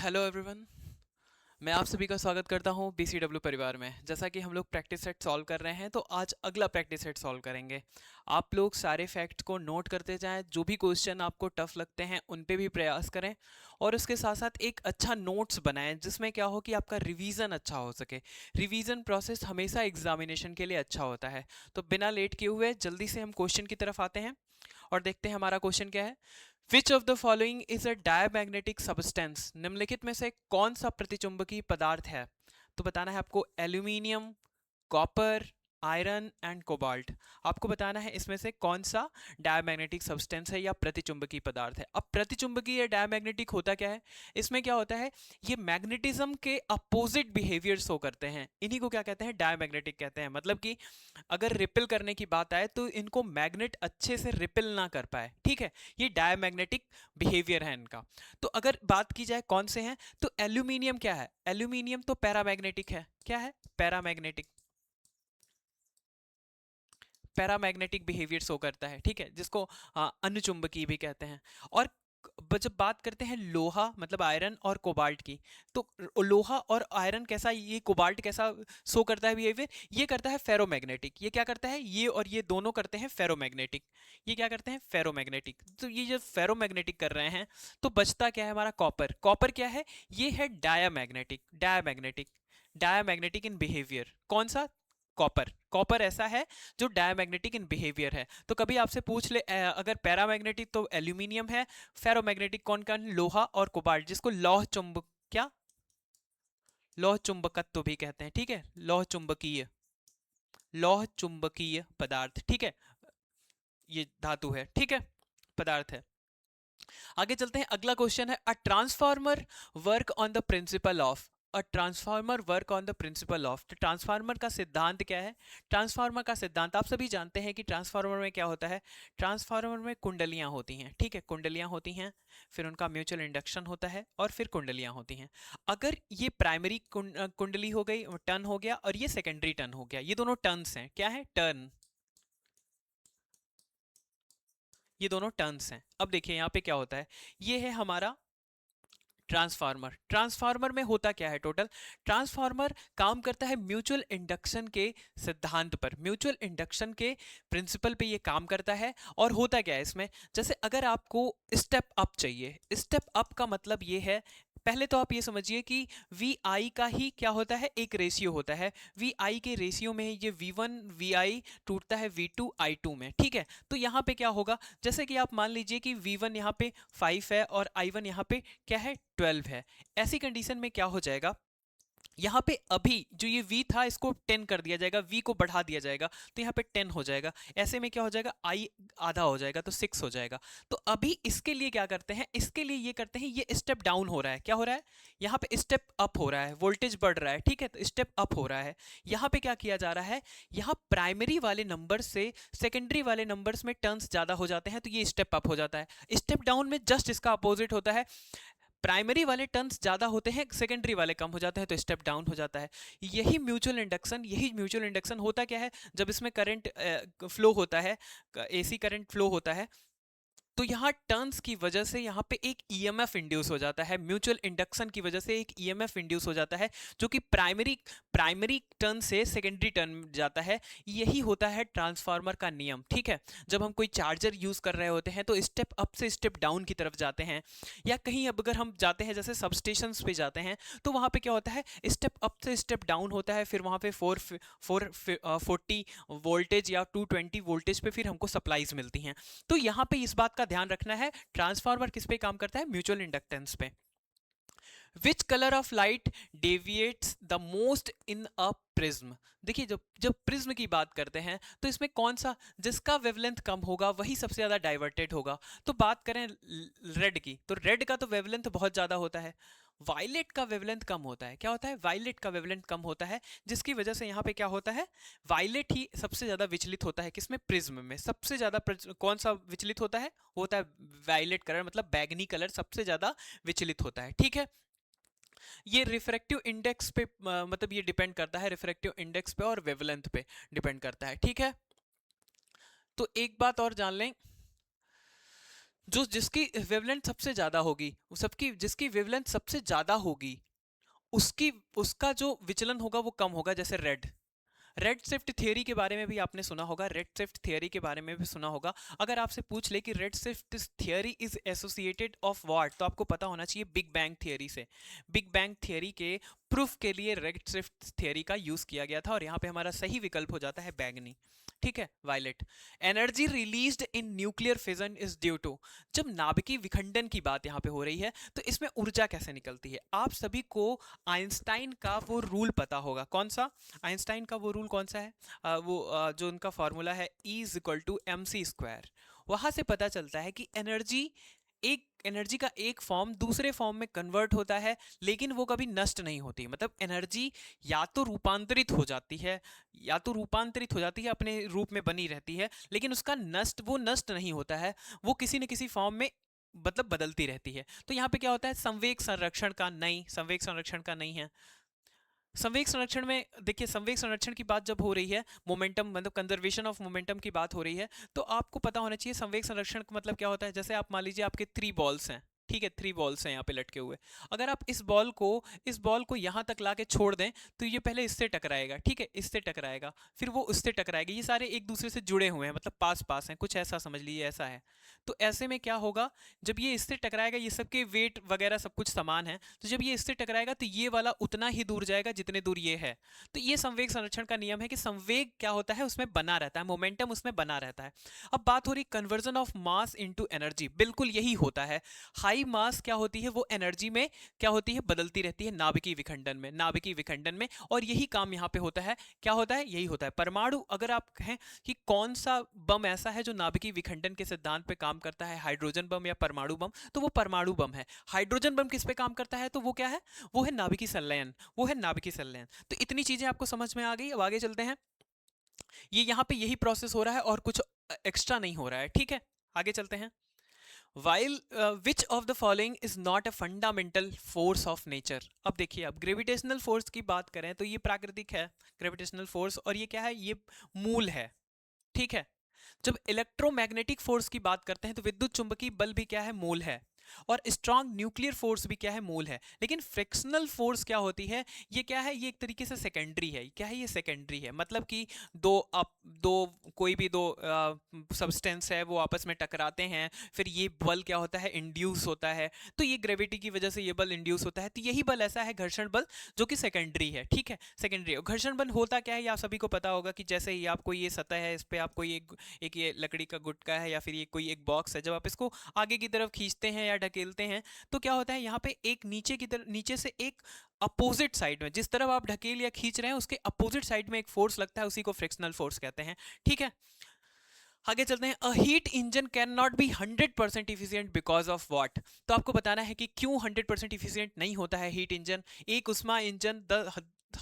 Hello everyone. मैं आप सभी का स्वागत करता हूं BCW परिवार में। जैसा कि हम लोग प्रैक्टिस सेट सॉल्व कर रहे हैं, तो आज अगला प्रैक्टिस सेट सॉल्व करेंगे। आप लोग सारे फैक्ट्स को नोट करते जाएं, जो भी क्वेश्चन आपको टफ लगते हैं उन पे भी प्रयास करें, और उसके साथ साथ एक अच्छा नोट्स बनाएं जिसमें क्या हो कि आपका रिवीजन अच्छा हो सके। रिवीजन प्रोसेस हमेशा एग्जामिनेशन के लिए अच्छा होता है। तो बिना लेट किए हुए जल्दी से हम क्वेश्चन की तरफ आते हैं और देखते हैं हमारा क्वेश्चन क्या है। विच of the following is a diamagnetic substance? निम्नलिखित में से कौन सा प्रतिचुंबकीय पदार्थ है? तो बताना है आपको aluminium, copper, iron and cobalt. आपको बताना है इसमें से कौन सा डायमैग्नेटिक सब्सटेंस है या प्रतिचुंबकीय पदार्थ है। अब प्रतिचुंबकीय या डायमैग्नेटिक होता क्या है? इसमें क्या होता है, ये मैग्नेटिज्म के अपोजिट बिहेवियर शो करते हैं, इन्हीं को क्या कहते हैं, डायमैग्नेटिक कहते हैं। मतलब कि अगर रिपेल करने की बात आए तो इनको मैग्नेट अच्छे से रिपेल ना कर पाए, ठीक है, ये डायमैग्नेटिक बिहेवियर है इनका। तो अगर बात की जाए कौन से हैं, तो एल्यूमिनियम क्या है? एल्यूमिनियम तो पैरामैग्नेटिक है। क्या है? पैरामैग्नेटिक। पैरामैग्नेटिक बिहेवियर शो करता है, ठीक है, जिसको अनुचुंबकीय भी कहते हैं। और जब बात करते हैं लोहा मतलब आयरन और कोबाल्ट की, तो लोहा और आयरन कैसा, ये कोबाल्ट कैसा शो करता है बिहेवियर? ये करता है फेरोमैग्नेटिक। ये क्या करता है? ये और ये दोनों करते हैं फेरोमैग्नेटिक। ये क्या करते हैं? फेरोमैग्नेटिक। तो ये जब फेरोमैग्नेटिक कर रहे हैं तो बचता क्या है हमारा? कॉपर। कॉपर क्या है? ये है diamagnetic. Diamagnetic, diamagnetic in behaviour. कौन सा? कॉपर। कॉपर ऐसा है जो डायमैग्नेटिक इन बिहेवियर है। तो कभी आपसे पूछ ले अगर पैरामैग्नेटिक तो एल्यूमिनियम है, फेरोमैग्नेटिक कौन कौन? लोहा और कोबाल्ट, जिसको लौह चुंबक, क्या, लौह चुंबकत्व भी कहते हैं, ठीक है, लौह चुंबकीय, लौह चुंबकीय पदार्थ, ठीक है, ये धातु है, ठीक है, पदार्थ है। आगे चलते हैं, अगला क्वेश्चन है, a transformer work on the principle of. A transformer work on the principle of. तो ट्रांसफार्मर का सिद्धांत क्या है? ट्रांसफार्मर का सिद्धांत आप सभी जानते हैं कि ट्रांसफार्मर में क्या होता है। ट्रांसफार्मर में कुंडलियां होती हैं, ठीक है, कुंडलियां होती हैं, फिर उनका म्यूचुअल इंडक्शन होता है और फिर कुंडलियां होती हैं। अगर ये प्राइमरी कुंडली हो गई, टर्न हो गया, और ये सेकेंडरी टर्न हो गया, ये दोनों टर्न्स हैं। क्या है? टर्न। ये दोनों टर्न्स हैं। अब देखिए यहाँ पे क्या होता है, ये है हमारा ट्रांसफार्मर। ट्रांसफार्मर में होता क्या है टोटल? ट्रांसफार्मर काम करता है म्यूचुअल इंडक्शन के सिद्धांत पर, म्यूचुअल इंडक्शन के प्रिंसिपल पे ये काम करता है। और होता क्या है इसमें, जैसे अगर आपको स्टेप अप चाहिए, स्टेप अप का मतलब ये है, पहले तो आप ये समझिए कि वी आई का ही क्या होता है, एक रेशियो होता है। वी आई के रेशियो में ये वी वन वी आई टूटता है वी टू आई टू में, ठीक है। तो यहाँ पे क्या होगा, जैसे कि आप मान लीजिए कि वी वन यहाँ पे 5 है और आई वन यहाँ पे क्या है, 12 है। ऐसी कंडीशन में क्या हो जाएगा, यहाँ पे अभी जो ये v था इसको 10 कर दिया जाएगा, v को बढ़ा दिया जाएगा, तो यहाँ पे 10 हो जाएगा। ऐसे में क्या हो जाएगा, i आधा हो जाएगा तो 6 हो जाएगा। तो अभी इसके लिए क्या करते हैं, इसके लिए ये करते हैं, ये स्टेप डाउन हो रहा है, क्या हो रहा है, यहाँ पे स्टेप अप हो रहा है, वोल्टेज बढ़ रहा है, ठीक है, तो स्टेप अप हो रहा है। यहाँ पे क्या किया जा रहा है, यहाँ प्राइमरी वाले नंबर से सेकेंडरी वाले नंबर्स में टर्न्स ज्यादा हो जाते हैं, तो ये स्टेप अप हो जाता है। स्टेप डाउन में जस्ट इसका अपोजिट होता है, प्राइमरी वाले टर्न्स ज्यादा होते हैं, सेकेंडरी वाले कम हो जाते हैं, तो स्टेप डाउन हो जाता है। यही म्यूचुअल इंडक्शन होता क्या है, जब इसमें करंट फ्लो होता है, एसी करंट फ्लो होता है, तो यहाँ टर्न्स की वजह से यहाँ पे एक ईएमएफ इंड्यूस हो जाता है, म्यूचुअल इंडक्शन की वजह से एक ईएमएफ इंड्यूस हो जाता है, जो कि प्राइमरी प्राइमरी टर्न से सेकेंडरी टर्न जाता है। यही होता है ट्रांसफार्मर का नियम, ठीक है। जब हम कोई चार्जर यूज कर रहे होते हैं तो स्टेप अप से स्टेप डाउन की तरफ जाते हैं, या कहीं अब अगर हम जाते हैं जैसे सब स्टेशन पे जाते हैं, तो वहाँ पे क्या होता है, स्टेप अप से स्टेप डाउन होता है, फिर वहाँ पे 440 वोल्टेज या 220 वोल्टेज पे फिर हमको सप्लाईज मिलती हैं। तो यहां पे इस बात का ध्यान रखना है, ट्रांसफार्मर किस पे काम करता है, म्यूचुअल इंडक्टेंस पे। Which colour of light deviates the most in a prism? देखिए जब जब प्रिज्म की बात करते हैं तो इसमें कौन सा, जिसका वेवलेंथ कम होगा वही सबसे ज्यादा डाइवर्टेड होगा। तो बात करें रेड की, तो रेड का तो वेवलेंथ बहुत ज्यादा होता है। वायलेट का वेवलेंथ कम होता है। क्या होता है, वायलेट का वेवलेंथ कम होता है, जिसकी वजह से यहाँ पे क्या होता है, वायलेट ही सबसे ज्यादा विचलित होता है। किसमें? प्रिज्म में सबसे ज्यादा कौन सा विचलित होता है वायलेट कलर, मतलब बैगनी कलर सबसे ज्यादा विचलित होता है, ठीक है। ये रिफ्रैक्टिव इंडेक्स पे मतलब ये डिपेंड करता है, रिफ्रैक्टिव इंडेक्स पे और वेवलेंथ पे डिपेंड करता है, ठीक है। तो एक बात और जान लें, जो जिसकी वेवलेंथ सबसे ज्यादा होगी, सबकी जिसकी वेवलेंथ सबसे ज्यादा होगी उसकी उसका जो विचलन होगा वो कम होगा। जैसे रेड रेड शिफ्ट थियरी के बारे में भी आपने सुना होगा, रेड शिफ्ट थियरी के बारे में भी सुना होगा। अगर आपसे पूछ ले कि red shift theory is associated of what, तो आपको पता होना चाहिए बिग बैंग थियरी से। बिग बैंग थियरी के प्रूफ के लिए रेड शिफ्ट थियरी का यूज किया गया था, और यहाँ पे हमारा सही विकल्प हो जाता है बैंगनी। ठीक है, violet. Energy released in nuclear fission is due to, जब नाभिकीय विखंडन की बात यहाँ पे हो रही है तो इसमें ऊर्जा कैसे निकलती है। आप सभी को आइंस्टाइन का वो रूल पता होगा, कौन सा आइंस्टाइन का वो रूल कौन सा है, जो उनका फॉर्मूला है E is equal to m c square. वहां से पता चलता है कि एनर्जी का एक फॉर्म दूसरे फॉर्म में कन्वर्ट होता है, लेकिन वो कभी नष्ट नहीं होती। मतलब एनर्जी या तो रूपांतरित हो जाती है, अपने रूप में बनी रहती है, लेकिन उसका वो नष्ट नहीं होता है, वो किसी न किसी फॉर्म में मतलब बदलती रहती है। तो यहाँ पे क्या होता है, संवेग संरक्षण का नहीं है। संवेग संरक्षण में देखिए, संवेग संरक्षण की बात जब हो रही है, मोमेंटम मतलब कंजर्वेशन ऑफ मोमेंटम की बात हो रही है, तो आपको पता होना चाहिए संवेग संरक्षण का मतलब क्या होता है। जैसे आप मान लीजिए आपके 3 बॉल्स हैं, ठीक है, 3 बॉल्स हैं यहाँ पे लटके हुए। अगर आप इस बॉल को यहाँ तक लाके छोड़ दें तो ये पहले इससे टकराएगा, ठीक है, इससे टकराएगा, फिर वो उससे टकराएगा, ये सारे एक दूसरे से जुड़े हुए हैं, मतलब पास पास हैं, कुछ ऐसा समझ लीजिए, ऐसा है। तो ऐसे में क्या होगा, जब ये इससे टकराएगा, ये सबके वेट वगैरह सब कुछ समान है, तो जब ये इससे टकराएगा तो ये वाला उतना ही दूर जाएगा जितने दूर ये है। तो ये संवेग संरक्षण का नियम है कि संवेग क्या होता है, उसमें बना रहता है, मोमेंटम उसमें बना रहता है। अब बात हो रही conversion of mass into energy, बिल्कुल यही होता है। हाई मास क्या होती है, वो एनर्जी में क्या होती है, बदलती रहती है नाभिकीय विखंडन में, और यही काम यहाँ पे होता है। क्या होता है, यही होता है। परमाणु, अगर आप कहें कि कौन सा बम ऐसा है जो नाभिकीय विखंडन के सिद्धांत पे काम करता है, हाइड्रोजन बम या परमाणु बम, तो वो परमाणु बम है। हाइड्रोजन बम किस पे काम करता है, तो वो क्या है, वो है नाभिकीय संलयन। तो इतनी चीजें आपको समझ में आ गई। अब आगे चलते हैं। ये यहाँ पे यही प्रोसेस हो रहा है और कुछ एक्स्ट्रा नहीं हो रहा है, ठीक है। आगे चलते हैं। While which of the following is not a fundamental force of nature? अब देखिए, अब ग्रेविटेशनल फोर्स की बात करें तो ये प्राकृतिक है, ग्रेविटेशनल फोर्स, और ये क्या है, ये मूल है, ठीक है। जब इलेक्ट्रोमैग्नेटिक फोर्स की बात करते हैं तो विद्युत चुंबकीय बल भी क्या है, मूल है। और स्ट्रॉन्ग न्यूक्लियर फोर्स भी क्या है, मूल है। लेकिन फ्रिक्शनल फोर्स क्या होती है, ये क्या है, ये एक तरीके से सेकेंडरी है। क्या है, ये सेकेंडरी है। मतलब कि दो कोई भी दो सब्सटेंस है, वो आपस में टकराते हैं, फिर ये बल क्या होता है, इंड्यूस होता है। तो ये ग्रेविटी की वजह से ये बल इंड्यूस होता है। तो यही बल ऐसा है, घर्षण बल, जो कि सेकेंडरी है, ठीक है, सेकेंडरी। घर्षण बल होता क्या है, ये आप सभी को पता होगा कि जैसे ही आपको ये सतह है, इस पे आपको एक ये लकड़ी का गुटका है या फिर ये कोई एक बॉक्स है, जब आप इसको आगे की तरफ खींचते हैं या ढकेलते हैं, तो क्या होता है, यहाँ पे एक नीचे से एक अपोजिट साइड में, जिस तरफ आप ढकेल या खींच रहे हैं उसके अपोजिट साइड में एक फोर्स लगता है, उसी को फ्रिक्शनल फोर्स कहते हैं, ठीक है। आगे चलते हैं। A heat engine can not B 100% efficient because of what. तो आपको बताना है कि क्यों 100% इफिशियंट नहीं होता है हीट इंजन। एक उष्मा इंजन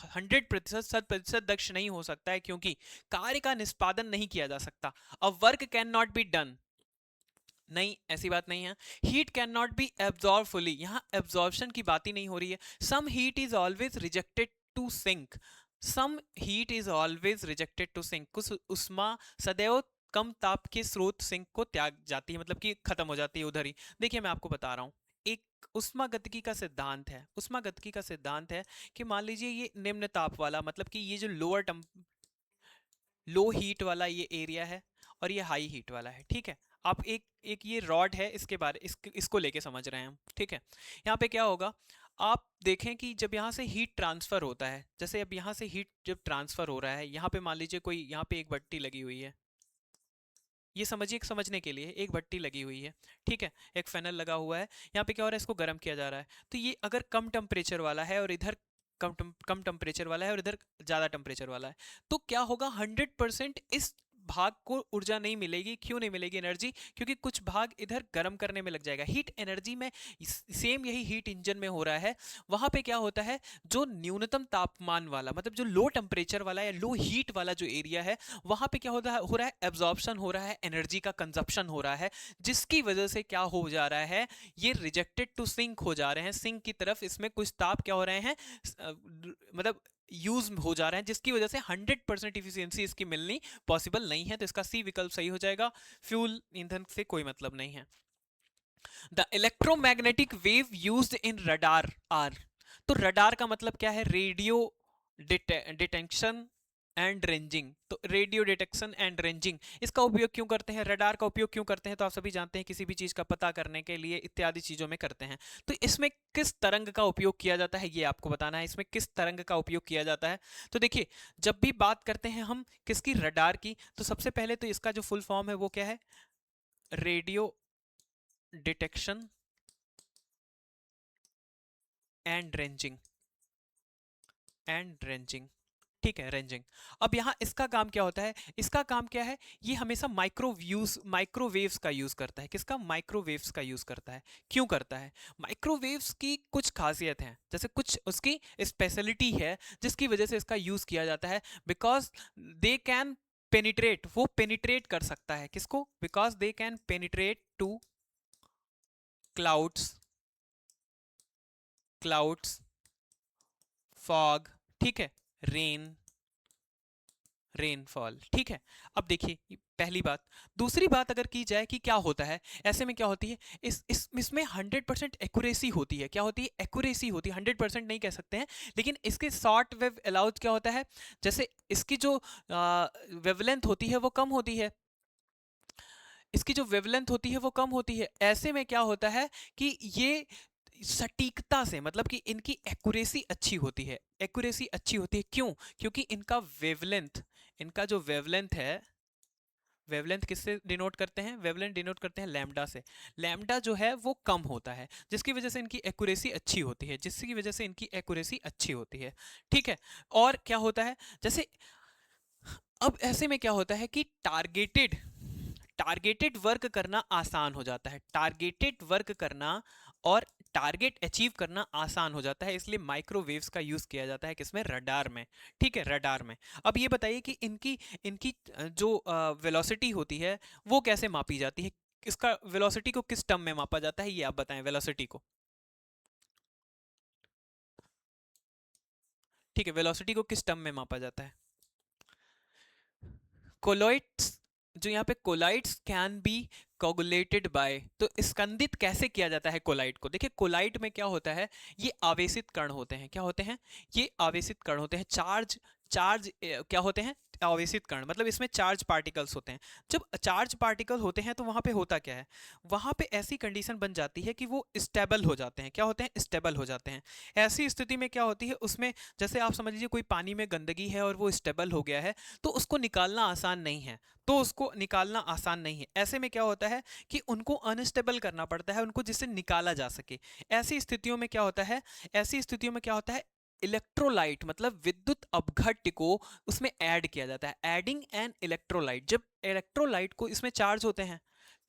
100%, 100% दक्ष नहीं हो सकता है, क्योंकि कार्य का निष्पादन नहीं किया जा सकता। A work can not be done, नहीं, ऐसी बात नहीं है। Heat can not be absorb fully, यहाँ एब्जॉर्प्शन की बात ही नहीं हो रही है। Some heat is always rejected to sink, some heat is always rejected to sink, कुछ उष्मा सदैव कम ताप के स्रोत सिंक को त्याग जाती है, मतलब कि खत्म हो जाती है उधर ही। देखिए, मैं आपको बता रहा हूँ, एक उष्मागतिकी का सिद्धांत है। उष्मागतिकी का सिद्धांत है कि मान लीजिए ये निम्न ताप वाला, मतलब कि ये जो लो हीट वाला ये एरिया है, और ये हाई हीट वाला है, ठीक है। आप एक एक ये रॉड है, इसको लेके समझ रहे हैं हम, ठीक है। यहाँ पे क्या होगा, आप देखें कि जब यहाँ से हीट ट्रांसफर होता है, जैसे अब यहाँ से हीट जब ट्रांसफर हो रहा है, यहाँ पे मान लीजिए कोई यहाँ पे एक भट्टी लगी हुई है, ये समझिए, समझने के लिए एक भट्टी लगी हुई है, ठीक है, एक फैनल लगा हुआ है। यहाँ पे क्या हो रहा है, इसको गर्म किया जा रहा है। तो ये अगर कम टेम्परेचर वाला है और इधर कम टेम्परेचर वाला है और इधर ज़्यादा टेम्परेचर वाला है, तो क्या होगा, 100% इस भाग को ऊर्जा नहीं मिलेगी। क्यों नहीं मिलेगी एनर्जी, क्योंकि कुछ भाग इधर गर्म करने में लग जाएगा। हीट एनर्जी में सेम यही हीट इंजन में हो रहा है। वहां पे क्या होता है, जो न्यूनतम तापमान वाला, मतलब जो लो टेम्परेचर वाला या लो हीट वाला जो एरिया है, वहां पे क्या हो रहा है, एब्जॉर्प्शन हो रहा है, एनर्जी का कंजप्शन हो रहा है, जिसकी वजह से क्या हो जा रहा है, ये रिजेक्टेड टू सिंक हो जा रहे हैं, सिंक की तरफ इसमें कुछ ताप क्या हो रहे हैं, मतलब यूज हो जा रहे हैं, जिसकी वजह से 100% इफिशियंसी इसकी मिलनी पॉसिबल नहीं है। तो इसका सी विकल्प सही हो जाएगा, फ्यूल ईंधन से कोई मतलब नहीं है। The electromagnetic wave used in radar are. तो रडार का मतलब क्या है? Radio detection and ranging. तो रेडियो डिटेक्शन एंड रेंजिंग इसका उपयोग क्यों करते हैं, रडार का उपयोग क्यों करते हैं? तो आप सभी जानते हैं किसी भी चीज का पता करने के लिए इत्यादि चीजों में करते हैं। तो इसमें किस तरंग का उपयोग किया जाता है ये आपको बताना है। इसमें किस तरंग का उपयोग किया जाता है? तो देखिए, जब भी बात करते हैं हम किसकी, रडार की, तो सबसे पहले तो इसका जो फुल फॉर्म है वो क्या है? Radio detection and ranging. And ranging, ठीक है, रेंजिंग। अब यहाँ इसका काम क्या होता है? इसका काम क्या है? ये हमेशा माइक्रोवेव्स का यूज करता है। किसका? माइक्रोवेव्स का यूज करता है। क्यों करता है? माइक्रोवेव्स की कुछ खासियत है, जैसे कुछ उसकी स्पेशलिटी है जिसकी वजह से इसका यूज किया जाता है। बिकॉज दे कैन पेनिट्रेट, वो पेनिट्रेट कर सकता है किसको? Because they can penetrate to clouds, clouds, fog, ठीक है, रेन, रेनफॉल, ठीक है। अब देखिए पहली बात। दूसरी बात अगर की जाए कि क्या होता है ऐसे में, क्या होती है, इसमें 100% एक्यूरेसी होती है। क्या होती है? एक्यूरेसी होती है। 100% नहीं कह सकते हैं, लेकिन इसके शॉर्ट वेव अलाउड क्या होता है, जैसे इसकी जो वेवलेंथ होती है वो कम होती है। इसकी जो वेवलेंथ होती है वो कम होती है। ऐसे में क्या होता है कि ये सटीकता से, मतलब कि इनकी एक्यूरेसी अच्छी होती है। एक्यूरेसी अच्छी होती है क्यों? क्योंकि इनका वेवलेंथ, इनका जो वेवलेंथ है, वेवलेंथ किससे डिनोट करते हैं? वेवलेंथ डिनोट करते हैं लैम्डा से। लैम्डा जो है वो कम होता है, जिसकी वजह से इनकी एक्यूरेसी अच्छी होती है, जिसकी वजह से इनकी एक्यूरेसी अच्छी होती है, ठीक है। और क्या होता है, जैसे अब ऐसे में क्या होता है कि टारगेटेड वर्क करना आसान हो जाता है। टारगेटेड वर्क करना और टारगेट अचीव करना आसान हो जाता है, इसलिए माइक्रोवेव्स का यूज किया जाता है किसमें? रडार में, ठीक है, रडार में। अब ये बताइए कि इनकी इनकी जो वेलोसिटी होती है वो कैसे मापी जाती है? इसका वेलोसिटी को किस टर्म में मापा जाता है, ये आप बताएं वेलोसिटी को। ठीक है, वेलोसिटी को किस टर्म में मापा जाता है? कोलोइड्स, जो यहाँ पे colloids can be coagulated by, तो स्कंदित कैसे किया जाता है कोलाइड को? देखिए कोलाइड में क्या होता है, ये आवेशित कण होते हैं। क्या होते हैं? ये आवेशित कण होते हैं। चार्ज, क्या होते हैं? आवेशित कण, मतलब इसमें चार्ज पार्टिकल्स होते हैं। जब चार्ज पार्टिकल होते हैं तो वहां पे होता क्या है, वहां पे ऐसी कंडीशन बन जाती है कि वो स्टेबल हो जाते हैं। क्या होते हैं? स्टेबल हो जाते हैं। ऐसी स्थिति में क्या होती है उसमें, जैसे आप समझ लीजिए कोई पानी में गंदगी है और वो स्टेबल हो गया है, तो उसको निकालना आसान नहीं है। तो उसको निकालना आसान नहीं है। ऐसे में क्या होता है कि उनको अनस्टेबल करना पड़ता है उनको, जिससे निकाला जा सके। ऐसी स्थितियों में क्या होता है, ऐसी स्थितियों में क्या होता है, इलेक्ट्रोलाइट मतलब विद्युत अपघट्य को उसमें ऐड किया जाता है। एडिंग एन इलेक्ट्रोलाइट, जब इलेक्ट्रोलाइट को इसमें चार्ज होते हैं,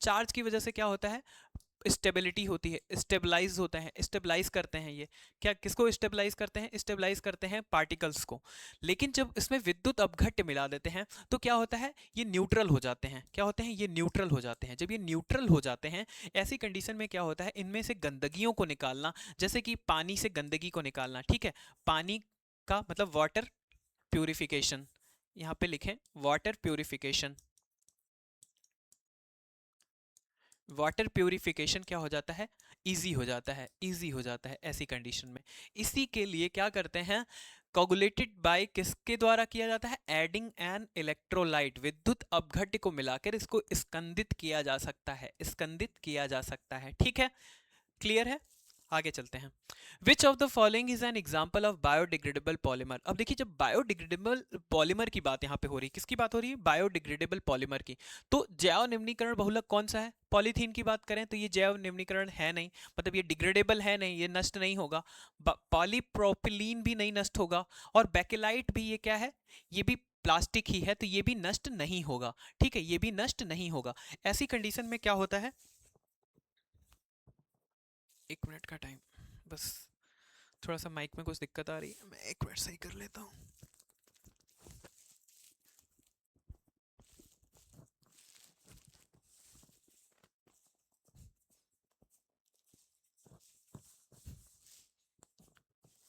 चार्ज की वजह से क्या होता है, स्टेबिलिटी होती है, स्टेबलाइज होते हैं, स्टेबलाइज करते हैं ये। क्या किसको स्टेबलाइज करते हैं? स्टेबलाइज करते हैं पार्टिकल्स को। लेकिन जब इसमें विद्युत अपघट्य मिला देते हैं तो क्या होता है, ये न्यूट्रल हो जाते हैं। क्या होते हैं? ये न्यूट्रल हो जाते हैं। जब ये न्यूट्रल हो जाते हैं, ऐसी कंडीशन में क्या होता है, इनमें से गंदगियों को निकालना, जैसे कि पानी से गंदगी को निकालना, ठीक है, पानी का मतलब वाटर प्यूरिफिकेशन, यहाँ पे लिखें वाटर प्यूरिफिकेशन। वाटर प्यूरिफिकेशन क्या हो जाता है, इजी हो जाता है, इजी हो जाता है ऐसी कंडीशन में। इसी के लिए क्या करते हैं, कोगुलेटेड बाय किसके द्वारा किया जाता है, एडिंग एन इलेक्ट्रोलाइट, विद्युत अपघट्य को मिलाकर इसको स्कंदित किया जा सकता है, स्कंदित किया जा सकता है, ठीक है, क्लियर है। आगे चलते हैं। Which of the following is an example of biodegradable polymer? अब देखिए जब बायोडिग्रेडेबल पॉलीमर की बात यहाँ पे हो रही है, किसकी बात हो रही है, बायोडिग्रेडेबल पॉलीमर की। तो जैव निम्नीकरण बहुलक कौन सा है? पॉलीथीन की बात करें तो ये जैव निम्नीकरण है नहीं, मतलब ये डिग्रेडेबल है नहीं, ये नष्ट नहीं होगा। पॉलीप्रोपिलीन भी नहीं नष्ट होगा। और बेकेलाइट भी, ये क्या है, ये भी प्लास्टिक ही है, तो ये भी नष्ट नहीं होगा, ठीक है, ये भी नष्ट नहीं होगा। ऐसी कंडीशन में क्या होता है, 1 मिनट का टाइम, बस थोड़ा सा माइक में कुछ दिक्कत आ रही है, मैं 1 मिनट सही कर लेता हूँ।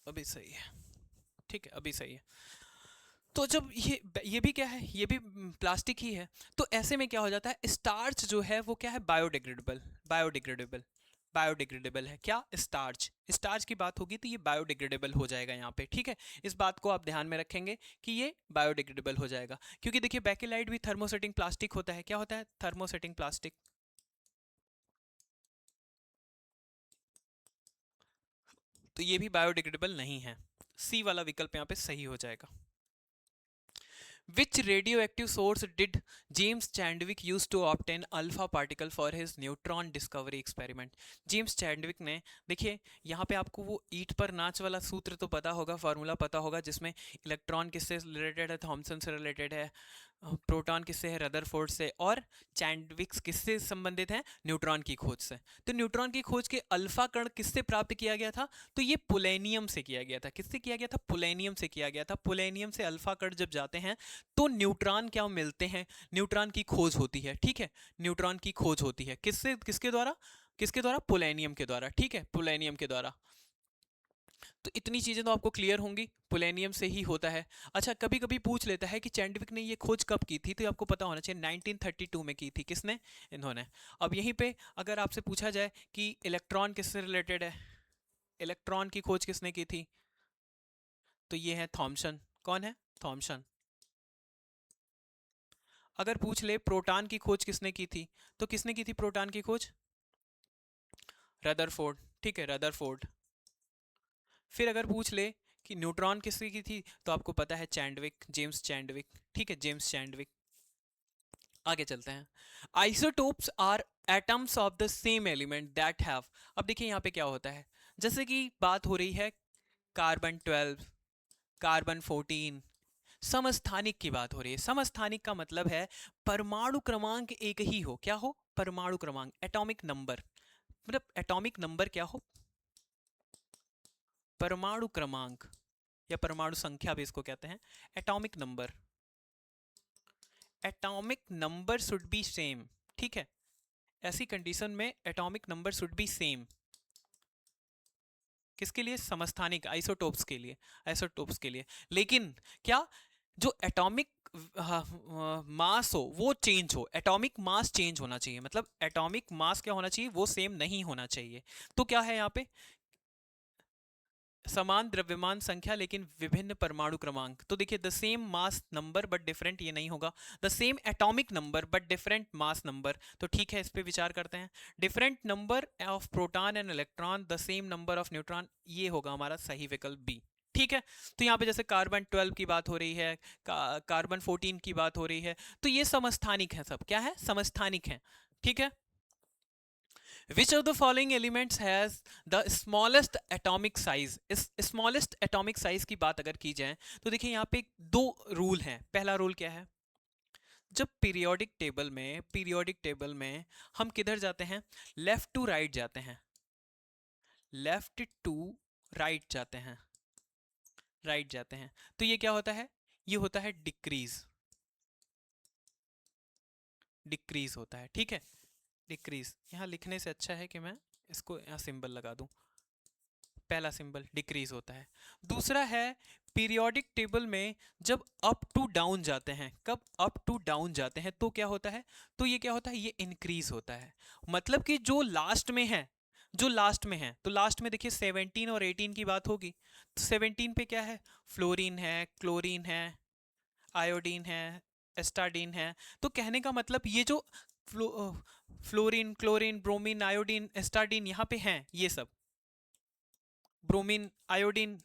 अभी सही है, ठीक है, अभी सही है। तो जब ये भी क्या है, ये भी प्लास्टिक ही है। तो ऐसे में क्या हो जाता है, स्टार्च जो है वो क्या है, बायोडिग्रेडेबल, बायोडिग्रेडेबल, बायोडिग्रेडेबल है। क्या? स्टार्च, स्टार्च की बात होगी तो ये बायोडिग्रेडेबल हो जाएगा यहाँ पे, ठीक है। इस बात को आप ध्यान में रखेंगे कि ये बायोडिग्रेडेबल हो जाएगा, क्योंकि देखिए बेकेलाइट भी थर्मोसेटिंग प्लास्टिक होता है। क्या होता है? Thermosetting plastic. तो ये भी बायोडिग्रेडेबल नहीं है। सी वाला विकल्प यहाँ पे सही हो जाएगा। Which radioactive source did James Chadwick use to obtain alpha particle for his neutron discovery experiment? James Chadwick ने, देखिए यहाँ पे आपको वो ईट पर नाच वाला सूत्र तो पता होगा, फार्मूला पता होगा, जिसमें इलेक्ट्रॉन किससे रिलेटेड है? थॉमसन से रिलेटेड है। प्रोटॉन किससे है? रदरफोर्ड से। और चैडविक्स किससे संबंधित है? न्यूट्रॉन की खोज से। तो न्यूट्रॉन की खोज के अल्फा कण किससे प्राप्त किया गया था? तो ये पोलेनियम से किया गया था। किससे किया गया था? पोलेनियम से किया गया था। पोलेनियम से अल्फा कण जब जाते हैं तो न्यूट्रॉन क्या मिलते हैं? न्यूट्रॉन की खोज होती है, ठीक है। न्यूट्रॉन की खोज होती है किससे? किसके द्वारा? किसके द्वारा? पोलेनियम के द्वारा, ठीक है, पोलेनियम के द्वारा। तो इतनी चीजें तो आपको क्लियर होंगी, पोलेनियम से ही होता है। अच्छा, कभी कभी पूछ लेता है कि चैडविक ने ये खोज कब की थी, तो आपको पता होना चाहिए 1932 में की थी। किसने? इन्होंने। अब यहीं पे अगर आपसे पूछा जाए कि इलेक्ट्रॉन किससे रिलेटेड है, इलेक्ट्रॉन की खोज किसने की थी, तो ये है थॉमसन। कौन है? थॉमसन। अगर पूछ ले प्रोटॉन की खोज किसने की थी, तो किसने की थी प्रोटॉन की खोज? रदरफोर्ड, ठीक है, रदरफोर्ड। फिर अगर पूछ ले कि न्यूट्रॉन किसने की थी, तो आपको पता है चैडविक, जेम्स चैडविक, ठीक है, जेम्स चैडविक। आगे चलते हैं। Isotopes are atoms of the same element that have. अब देखिए यहाँ पे क्या होता है, जैसे कि बात हो रही है कार्बन 12, कार्बन 14, समस्थानिक की बात हो रही है। समस्थानिक का मतलब है परमाणु क्रमांक एक ही हो। क्या हो? परमाणु क्रमांक, एटॉमिक नंबर। मतलब एटॉमिक नंबर क्या हो? परमाणु क्रमांक या परमाणु संख्या भी इसको कहते हैं, atomic number. Atomic number should be same, ठीक है। ऐसी कंडीशन में atomic number should be same. किसके लिए? समस्थानिक, आइसोटोप्स के लिए, आइसोटोप्स के लिए। लेकिन क्या जो एटॉमिक मास हो वो चेंज हो, एटॉमिक मास चेंज होना चाहिए। मतलब एटॉमिक मास क्या होना चाहिए? वो सेम नहीं होना चाहिए। तो क्या है यहाँ पे? समान द्रव्यमान संख्या लेकिन विभिन्न परमाणु क्रमांक। तो देखिए the same mass number but different, ये नहीं होगा। The same atomic number but different mass number, तो ठीक है, इस पे विचार करते हैं। Different number of proton and electron, the same number of neutron, ये होगा हमारा सही विकल्प बी, ठीक है। तो यहाँ पे जैसे कार्बन 12 की बात हो रही है, कार्बन 14 की बात हो रही है, तो ये समस्थानिक है। सब क्या है? समस्थानिक है, ठीक है। Which of the following elements has the smallest atomic size? इस smallest atomic size की बात अगर की जाए तो देखिए यहाँ पे दो रूल हैं। पहला रूल क्या है? जब पीरियोडिक टेबल में हम किधर जाते हैं? लेफ्ट टू राइट जाते हैं, लेफ्ट टू राइट जाते हैं, राइट जाते हैं, तो ये क्या होता है? ये होता है डिक्रीज, डिक्रीज होता है, ठीक है, डिक्रीज। यहाँ लिखने से अच्छा है कि मैं इसको यहाँ सिंबल लगा दूं। पहला सिंबल डिक्रीज होता है। दूसरा है पीरियोडिक टेबल में जब अप टू डाउन जाते हैं, कब अप टू डाउन जाते हैं तो क्या होता है? तो ये क्या होता है? ये इंक्रीज होता है। मतलब कि जो लास्ट में है, जो लास्ट में है, तो लास्ट में देखिए 17 और 18 की बात होगी, तो 17 पे क्या है? फ्लोरीन है, क्लोरीन है, आयोडीन है, एस्टाडीन है। तो कहने का मतलब ये जो फ्लोरीन, क्लोरीन, ब्रोमीन, आयोडीन, एस्टाडीन यहाँ पे हैं, ये सब ब्रोमीन, आयोडीन,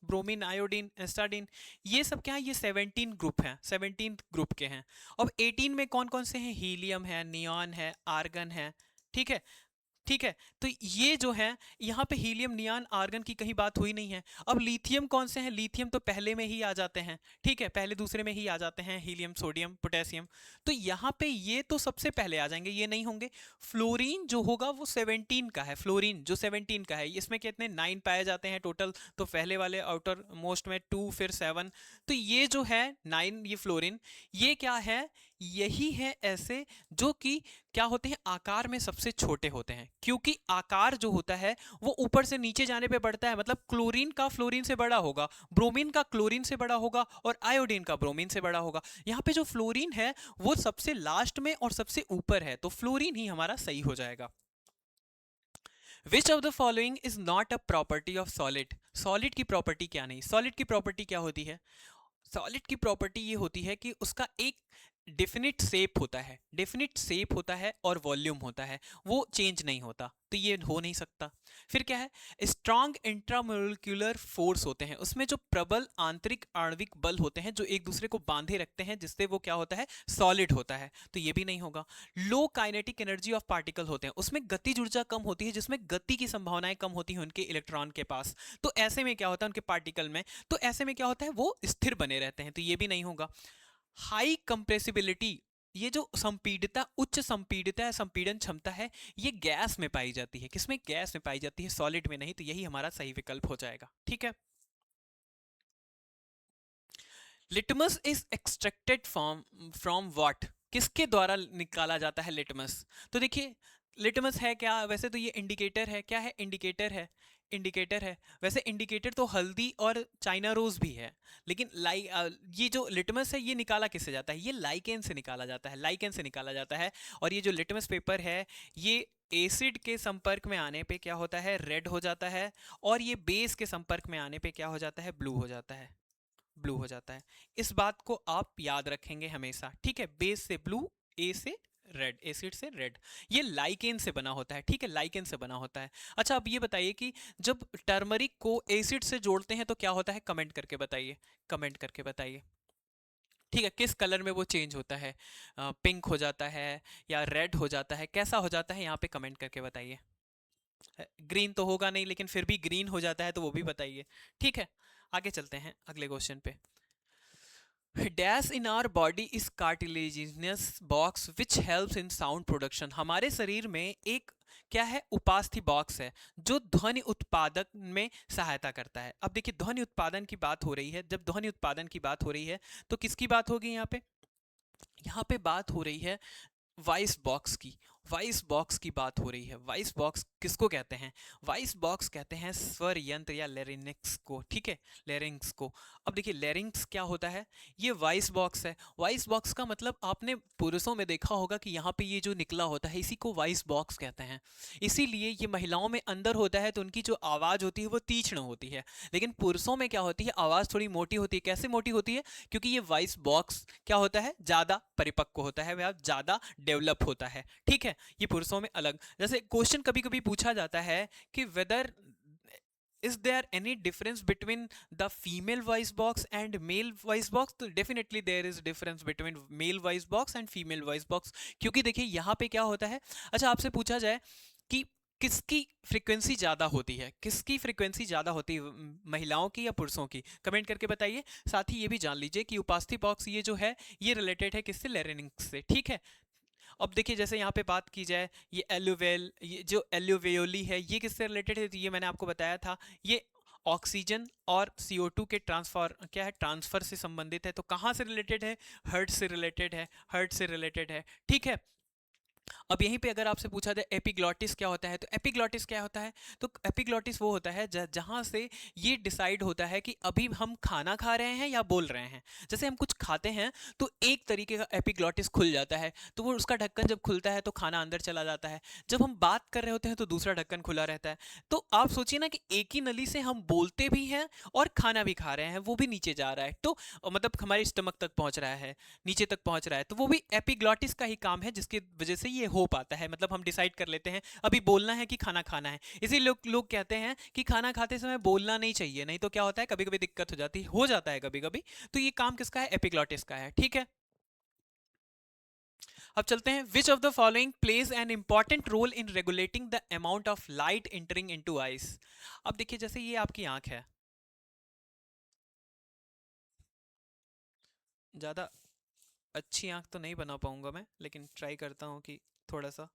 ब्रोमीन, आयोडीन, एस्टाडीन, ये सब क्या है? ये 17 ग्रुप हैं, 17 ग्रुप के हैं। अब 18 में कौन कौन से हैं? हीलियम है, नियॉन है, आर्गन है, ठीक है, ठीक है। तो ये जो है यहाँ पे हीलियम, नियॉन, आर्गन की कहीं बात हुई नहीं है। अब लिथियम कौन से हैं? लिथियम तो पहले में ही आ जाते हैं, ठीक है, पहले दूसरे में ही आ जाते हैं, हीलियम, सोडियम, पोटेशियम। तो यहाँ पे ये तो सबसे पहले आ जाएंगे, ये नहीं होंगे। फ्लोरीन जो होगा वो 17 का है, फ्लोरीन जो 17 का है, इसमें कितने 9 पाए जाते हैं टोटल, तो पहले वाले आउटर मोस्ट में 2, फिर 7, तो ये जो है 9, ये फ्लोरीन, ये क्या है? यही है ऐसे जो कि क्या होते हैं? आकार में सबसे छोटे होते हैं, क्योंकि आकार जो होता है वो ऊपर से नीचे जाने पे बढ़ता है। मतलब क्लोरीन का फ्लोरीन से बड़ा होगा, ब्रोमीन का क्लोरीन से बड़ा होगा, और आयोडीन का ब्रोमीन से बड़ा होगा। यहाँ पे जो फ्लोरीन है वो सबसे लास्ट में और सबसे ऊपर है, तो फ्लोरीन ही हमारा सही हो जाएगा। विच of the following is not a property of solid. Solid की प्रॉपर्टी क्या नहीं, सॉलिड की प्रॉपर्टी क्या होती है? सॉलिड की प्रॉपर्टी ये होती है कि उसका एक डेफिनिट शेप होता है, डेफिनिट शेप होता है और वॉल्यूम होता है, वो चेंज नहीं होता, तो ये हो नहीं सकता। फिर क्या है? स्ट्रॉन्ग इंट्रामोलिक्यूलर फोर्स होते हैं, उसमें जो प्रबल आंतरिक आणविक बल होते हैं जो एक दूसरे को बांधे रखते हैं, जिससे वो क्या होता है, सॉलिड होता है, तो ये भी नहीं होगा। लो काइनेटिक एनर्जी ऑफ पार्टिकल होते हैं, उसमें गतिज ऊर्जा कम होती है, जिसमें गति की संभावनाएं कम होती हैं उनके इलेक्ट्रॉन के पास, तो ऐसे में क्या होता है उनके पार्टिकल में, तो ऐसे में क्या होता है, वो स्थिर बने रहते हैं, तो ये भी नहीं होगा। हाई कंप्रेसिबिलिटी, ये जो संपीड़ितता, उच्च संपीड़ितता है, संपीड़न क्षमता है, ये गैस में पाई जाती है। किसमें? गैस में पाई जाती है, सॉलिड में नहीं, तो यही हमारा सही विकल्प हो जाएगा। ठीक है। Litmus is extracted from from what? किसके द्वारा निकाला जाता है लिटमस? तो देखिए, लिटमस है क्या? वैसे तो ये इंडिकेटर है, क्या है? इंडिकेटर है, इंडिकेटर है। वैसे इंडिकेटर तो हल्दी और चाइना रोज भी है, लेकिन ये जो लिटमस है ये निकाला किससे जाता है? ये लाइकेन से निकाला जाता है, लाइकेन से निकाला जाता है। और ये जो लिटमस पेपर है, ये एसिड के संपर्क में आने पे क्या होता है? रेड हो जाता है, और ये बेस के संपर्क में आने पे क्या हो जाता है? ब्लू हो जाता है, ब्लू हो जाता है। इस बात को आप याद रखेंगे हमेशा, ठीक है? बेस से ब्लू, ए से रेड, एसिड से रेड, ये लाइकेन से बना होता है, ठीक है? लाइकेन से बना होता है। अच्छा, अब ये बताइए कि जब टर्मरिक को एसिड से जोड़ते हैं तो क्या होता है? कमेंट करके बताइए, कमेंट करके बताइए। ठीक है, किस कलर में वो चेंज होता है? पिंक हो जाता है या रेड हो जाता है, कैसा हो जाता है? यहाँ पे कमेंट करके बताइए। ग्रीन तो होगा नहीं, लेकिन फिर भी ग्रीन हो जाता है तो वो भी बताइए। ठीक है, आगे चलते हैं अगले क्वेश्चन पे। Dash in our body is cartilaginous box which helps in sound production. हमारे शरीर में एक क्या है? उपास्थि बॉक्स है जो ध्वनि उत्पादन में सहायता करता है। अब देखिए, ध्वनि उत्पादन की बात हो रही है, जब ध्वनि उत्पादन की बात हो रही है तो किसकी बात होगी यहाँ पे? यहाँ पे बात हो रही है वॉइस बॉक्स की, वॉइस बॉक्स की बात हो रही है। वॉइस बॉक्स किसको कहते हैं? वॉइस बॉक्स कहते हैं स्वर यंत्र या लेरिंक्स को, ठीक है? लेरिंक्स को। अब देखिए, लेरिंक्स क्या होता है? ये वॉइस बॉक्स है। वॉइस बॉक्स का मतलब आपने पुरुषों में देखा होगा कि यहाँ पे ये जो निकला होता है, इसी को वॉइस बॉक्स कहते हैं। इसीलिए ये महिलाओं में अंदर होता है तो उनकी जो आवाज़ होती है वो तीक्ष्ण होती है, लेकिन पुरुषों में क्या होती है? आवाज़ थोड़ी मोटी होती है। कैसे मोटी होती है? क्योंकि ये वॉइस बॉक्स क्या होता है? ज़्यादा परिपक्व होता है, वह ज़्यादा डेवलप होता है, ठीक है? ये पुरुषों में अलग। जैसे क्वेश्चन कभी कभी पूछा जाता है कि weather is there any difference between the female voice box and male voice box? तो definitely there is difference between male voice box and female voice box, क्योंकि देखिए यहाँ पे क्या होता है। अच्छा, आपसे पूछा जाए कि किसकी फ्रीक्वेंसी ज़्यादा होती है, किसकी फ्रीक्वेंसी ज़्यादा होती है, महिलाओं की या पुरुषों की? कमेंट करके बताइए। साथ ही ये भी जान लीजिए कि उपास्थि बॉक्स ये जो है ये रिलेटेड है किससे? लेरिंक्स से, ठीक है? अब देखिए, जैसे यहाँ पे बात की जाए, ये एलुवेल, ये जो एल्यूवेयोली है, ये किससे रिलेटेड है? तो ये मैंने आपको बताया था, ये ऑक्सीजन और CO2 के ट्रांसफर क्या है? ट्रांसफर से संबंधित है। तो कहाँ से रिलेटेड है? हर्ट से रिलेटेड है, हर्ट से रिलेटेड है, ठीक है? अब यहीं पे अगर आपसे पूछा जाए एपिग्लॉटिस क्या होता है, तो एपिग्लॉटिस क्या होता है? तो एपिग्लॉटिस वो होता है जहाँ से ये डिसाइड होता है कि अभी हम खाना खा रहे हैं या बोल रहे हैं। जैसे हम कुछ खाते हैं तो एक तरीके का एपिग्लॉटिस खुल जाता है, तो वो उसका ढक्कन जब खुलता है तो खाना अंदर चला जाता है। जब हम बात कर रहे होते हैं तो दूसरा ढक्कन खुला रहता है। तो आप सोचिए ना कि एक ही नली से हम बोलते भी हैं और खाना भी खा रहे हैं, वो भी नीचे जा रहा है, तो मतलब हमारे स्टमक तक पहुंच रहा है, नीचे तक पहुंच रहा है, तो वो भी एपिग्लॉटिस का ही काम है, जिसकी वजह से ये हो पाता है। मतलब हम डिसाइड कर लेते हैं अभी बोलना है कि खाना खाना है। इसी लोग लोग कहते हैं कि खाना खाते समय बोलना नहीं चाहिए, नहीं तो क्या होता है, कभी कभी दिक्कत हो जाती है, हो जाता है कभी कभी। तो ये काम किसका है? एपिग्लॉटिस का है, ठीक है? अब चलते हैं, which of the following plays an important role in regulating the amount of light entering into eyes. अब देखिए, जैसे ये आपकी आंख है, ज़्यादा अच्छी आंख तो नहीं बना पाऊंगा मैं, लेकिन ट्राई करता हूँ कि थोड़ा सा।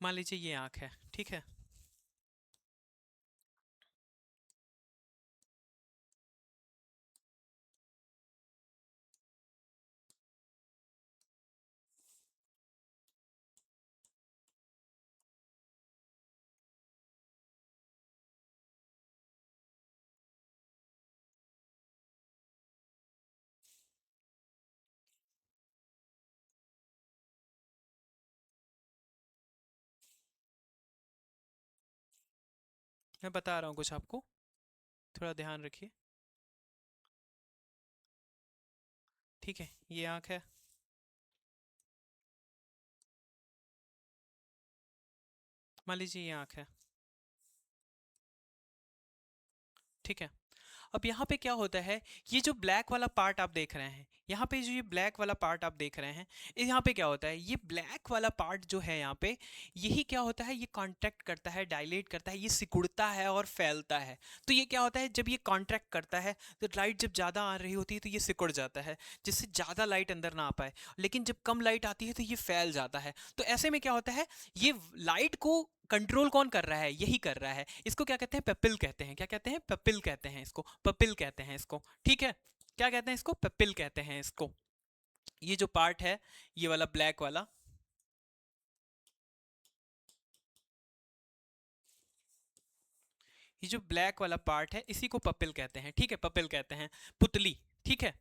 मान लीजिए ये आंख है, ठीक है? मैं बता रहा हूँ कुछ आपको, थोड़ा ध्यान रखिए। ठीक है, ये आँख है, मान लीजिए ये आँख है। ठीक है, अब यहाँ पे क्या होता है, ये जो ब्लैक वाला पार्ट आप देख रहे हैं, यहाँ पे जो ये ब्लैक वाला पार्ट आप देख रहे हैं, यहाँ पे क्या होता है, ये ब्लैक वाला पार्ट जो है यहाँ पे, यही क्या होता है, ये कॉन्ट्रैक्ट करता है, डायलेट करता है, ये सिकुड़ता है और फैलता है। तो ये क्या होता है, जब ये कॉन्ट्रैक्ट करता है तो लाइट जब ज़्यादा आ रही होती है तो ये सिकुड़ जाता है, जिससे ज़्यादा लाइट अंदर ना आ पाए। लेकिन जब कम लाइट आती है तो ये फैल जाता है। तो ऐसे में क्या होता है, ये लाइट को कंट्रोल कौन कर रहा है, यही कर रहा है। इसको क्या कहते हैं, पेपिल कहते हैं। क्या कहते हैं, पेपिल कहते हैं इसको, पेपिल कहते हैं इसको। ठीक है, क्या कहते हैं इसको, पेपिल कहते हैं इसको। ये जो पार्ट है, ये वाला ब्लैक वाला, ये जो ब्लैक वाला पार्ट है इसी को पपिल कहते हैं। ठीक है, पपिल कहते हैं, पुतली। ठीक है,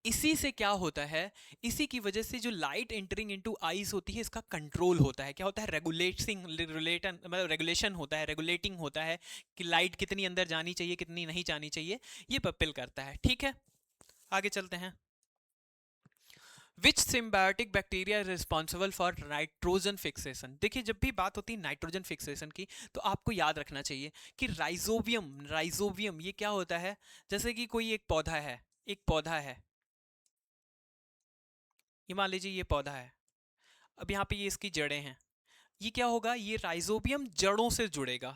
इसी से क्या होता है, इसी की वजह से जो लाइट एंटरिंग इनटू आईज होती है, इसका कंट्रोल होता है। क्या होता है, रेगुलेटिंग, रिलेटन मतलब रेगुलेशन होता है, रेगुलेटिंग होता है कि लाइट कितनी अंदर जानी चाहिए, कितनी नहीं जानी चाहिए, ये पपिल करता है। ठीक है, आगे चलते हैं। Which symbiotic bacteria is responsible for nitrogen fixation. देखिए, जब भी बात होती है नाइट्रोजन फिक्सेशन की, तो आपको याद रखना चाहिए कि राइजोबियम, राइजोबियम ये क्या होता है, जैसे कि कोई एक पौधा है, एक पौधा है, ये मान लीजिए ये पौधा है, अब यहाँ पे ये इसकी जड़ें हैं, ये क्या होगा, ये राइजोबियम जड़ों से जुड़ेगा।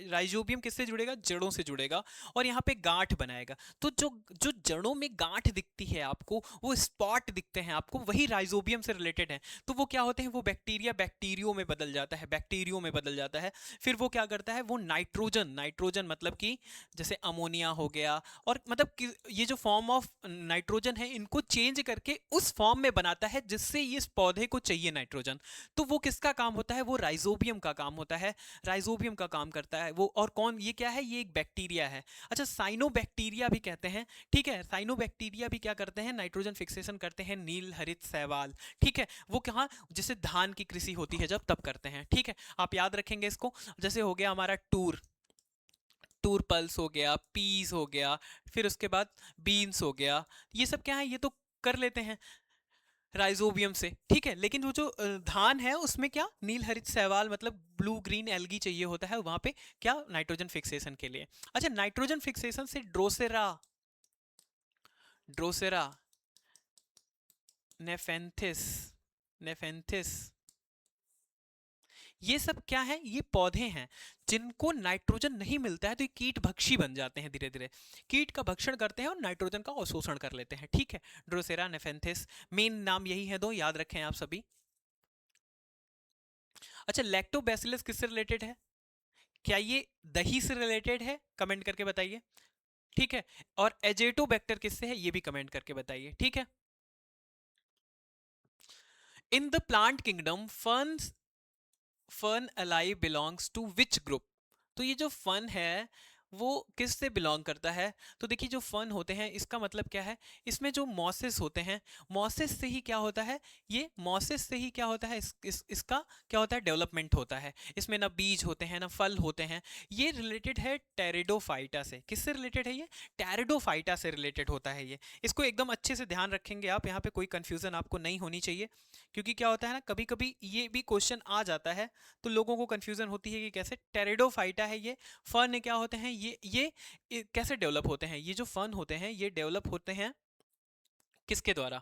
राइजोबियम किससे जुड़ेगा, जड़ों से जुड़ेगा, और यहाँ पे गांठ बनाएगा। तो जो जो जड़ों में गांठ दिखती है आपको, वो स्पॉट दिखते हैं आपको, वही राइजोबियम से रिलेटेड है। तो वो क्या होते हैं, वो बैक्टीरिया बैक्टीरियो में बदल जाता है, बैक्टीरियो में बदल जाता है। फिर वो क्या करता है, वो नाइट्रोजन, नाइट्रोजन मतलब कि जैसे अमोनिया हो गया, और मतलब ये जो फॉर्म ऑफ नाइट्रोजन है, इनको चेंज करके उस फॉर्म में बनाता है जिससे इस पौधे को चाहिए नाइट्रोजन। तो वो किसका काम होता है, वो राइजोबियम का काम होता है, राइजोबियम का काम करता है वो। और कौन, ये क्या है, ये एक बैक्टीरिया है। अच्छा, साइनोबैक्टीरिया भी कहते हैं। ठीक है, साइनोबैक्टीरिया भी क्या करते हैं, नाइट्रोजन फिक्सेशन करते हैं, नील हरित शैवाल। ठीक है, वो कहाँ, जैसे धान की कृषि होती है जब, तब करते हैं। ठीक है, आप याद रखेंगे इसको। जैसे हो गया हमारा टूर, टूर पल्स हो गया, पीस हो गया, फिर उसके बाद बीन्स हो गया, ये सब क्या है, ये तो कर लेते हैं राइजोबियम से। ठीक है, लेकिन वो जो धान है उसमें क्या, नील हरित शैवाल मतलब ब्लू ग्रीन एल्गी चाहिए होता है वहां पे, क्या, नाइट्रोजन फिक्सेशन के लिए। अच्छा, नाइट्रोजन फिक्सेशन से ड्रोसेरा, ड्रोसेरा, नेफेंथिस, नेफेंथिस, ये सब क्या है, ये पौधे हैं जिनको नाइट्रोजन नहीं मिलता है, तो ये कीट भक्षी बन जाते हैं धीरे धीरे, कीट का भक्षण करते हैं और नाइट्रोजन का अवशोषण कर लेते हैं। ठीक है, ड्रोसेरा, नेफेंथिस, मेन नाम यही है, दो याद रखें आप सभी। अच्छा, लैक्टोबैसिलस किससे रिलेटेड है, क्या ये दही से रिलेटेड है, कमेंट करके बताइए। ठीक है, और एजेटोबैक्टर किससे है, ये भी कमेंट करके बताइए। ठीक है, in the plant kingdom fungi belongs to which group. तो ये जो फन है वो किस से बिलोंग करता है, तो देखिए जो फन होते हैं इसका मतलब क्या है, इसमें जो मॉसेस होते हैं, मॉसेस से ही क्या होता है, ये मॉसेस से ही क्या होता है, इसका क्या होता है, डेवलपमेंट होता है। इसमें ना बीज होते हैं ना फल होते हैं। ये रिलेटेड है टेरिडोफाइटा से। किससे रिलेटेड है ये, टेरिडोफाइटा से रिलेटेड होता है ये। इसको एकदम अच्छे से ध्यान रखेंगे आप, यहाँ पे कोई कंफ्यूजन आपको नहीं होनी चाहिए, क्योंकि क्या होता है ना, कभी कभी ये भी क्वेश्चन आ जाता है, तो लोगों को कंफ्यूजन होती है कि कैसे टेरिडोफाइटा है ये, फर्न क्या होते हैं, ये कैसे डेवलप होते हैं। ये जो फर्न होते हैं ये डेवलप होते हैं किसके द्वारा,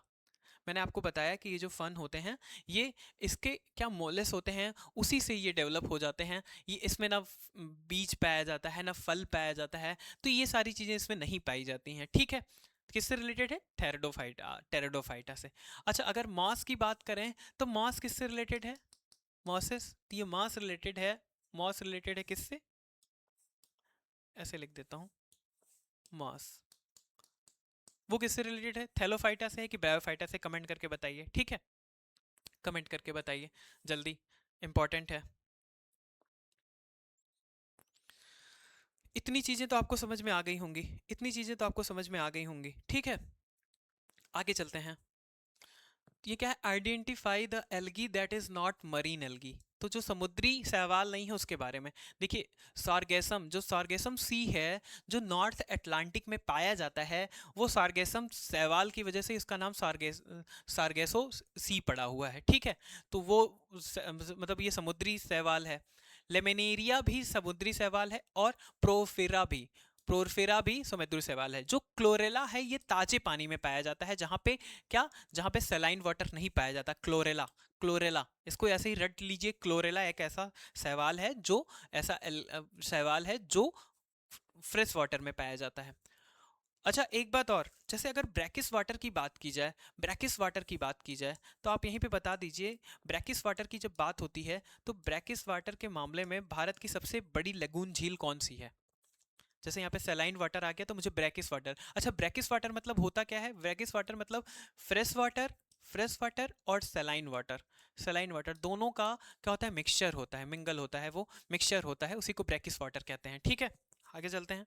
मैंने आपको बताया कि ये जो फन होते हैं ये इसके क्या मोलेस होते हैं, उसी से ये डेवलप हो जाते हैं। ये इसमें ना बीज पाया जाता है ना फल पाया जाता है, तो ये सारी चीज़ें इसमें नहीं पाई जाती हैं। ठीक है, किससे रिलेटेड है, टेरिडोफाइटा, टेरिडोफाइटा से। अच्छा, अगर मॉस की बात करें तो मॉस किससे रिलेटेड है, मॉसेस, तो ये मॉस रिलेटेड है, मॉस रिलेटेड है किससे, ऐसे लिख देता हूँ, मॉस, वो किससे रिलेटेड है, थैलोफाइटा से है कि ब्रायोफाइटा से, कमेंट करके बताइए। ठीक है, कमेंट करके बताइए जल्दी, इंपॉर्टेंट है। इतनी चीजें तो आपको समझ में आ गई होंगी, इतनी चीजें तो आपको समझ में आ गई होंगी। ठीक है, आगे चलते हैं। ये क्या है, identify the algae that is not marine algae. तो जो समुद्री शैवाल नहीं है उसके बारे में देखिए। सार्गेसम, जो सार्गेसम सी है, जो नॉर्थ अटलांटिक में पाया जाता है, वो सार्गेसम शैवाल की वजह से इसका नाम सार्गेसो सी पड़ा हुआ है, ठीक है। तो वो मतलब ये समुद्री शैवाल है। लेमिनेरिया भी समुद्री शैवाल है, और प्रोरफेरा भी समुद्री शैवाल है। जो क्लोरेला है ये ताजे पानी में पाया जाता है, जहाँ पे क्या, जहाँ पे सलाइन वाटर नहीं पाया जाता। क्लोरेला, क्लोरेला इसको ऐसे ही रट लीजिए। क्लोरेला एक ऐसा शैवाल है जो ऐसा शैवाल है जो फ्रेश वाटर में पाया जाता है। अच्छा एक बात और, जैसे अगर ब्रैकिस वाटर की बात की जाए, ब्रैकिस वाटर की बात की जाए, तो आप यहीं पे बता दीजिए ब्रैकिस वाटर की जब बात होती है तो ब्रैकिस वाटर के मामले में भारत की सबसे बड़ी लगून झील कौन सी है। जैसे यहाँ पे सलाइन वाटर आ गया तो मुझे ब्रैकिस वाटर, अच्छा ब्रैकिस वाटर मतलब होता क्या है, ब्रैकिस वाटर मतलब फ्रेश वाटर, फ्रेश वाटर और सलाइन वाटर, सलाइन वाटर दोनों का क्या होता है, मिक्सचर होता है, मिंगल होता है, वो मिक्सचर होता है, उसी को ब्रैकिस वाटर कहते हैं, ठीक है। आगे चलते हैं।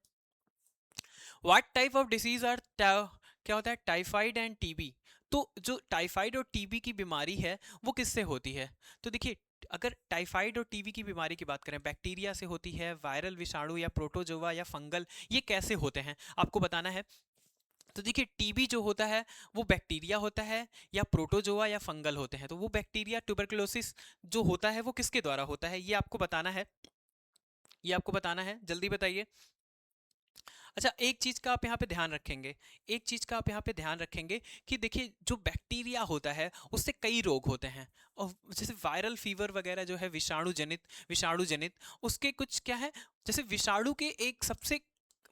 What type of disease are, क्या होता है, टाइफाइड एंड टीबी। तो जो टाइफाइड और टीबी की बीमारी है वो किससे होती है। तो देखिए अगर टाइफाइड और टीबी की बीमारी की बात करें, बैक्टीरिया से होती है, वायरल विषाणु या प्रोटोजोआ या फंगल, ये कैसे होते हैं आपको बताना है। तो देखिए टीबी जो होता है वो बैक्टीरिया होता है या प्रोटोजोआ या फंगल होते हैं। तो वो बैक्टीरिया ट्यूबरकुलोसिस जो होता है वो किसके द्वारा होता है, ये आपको बताना है, ये आपको बताना है, जल्दी बताइए। अच्छा एक चीज का आप यहाँ पे ध्यान रखेंगे, एक चीज का आप यहाँ पे ध्यान रखेंगे कि देखिए जो बैक्टीरिया होता है उससे कई रोग होते हैं, और जैसे वायरल फीवर वगैरह जो है विषाणु जनित उसके कुछ क्या है, जैसे विषाणु के एक सबसे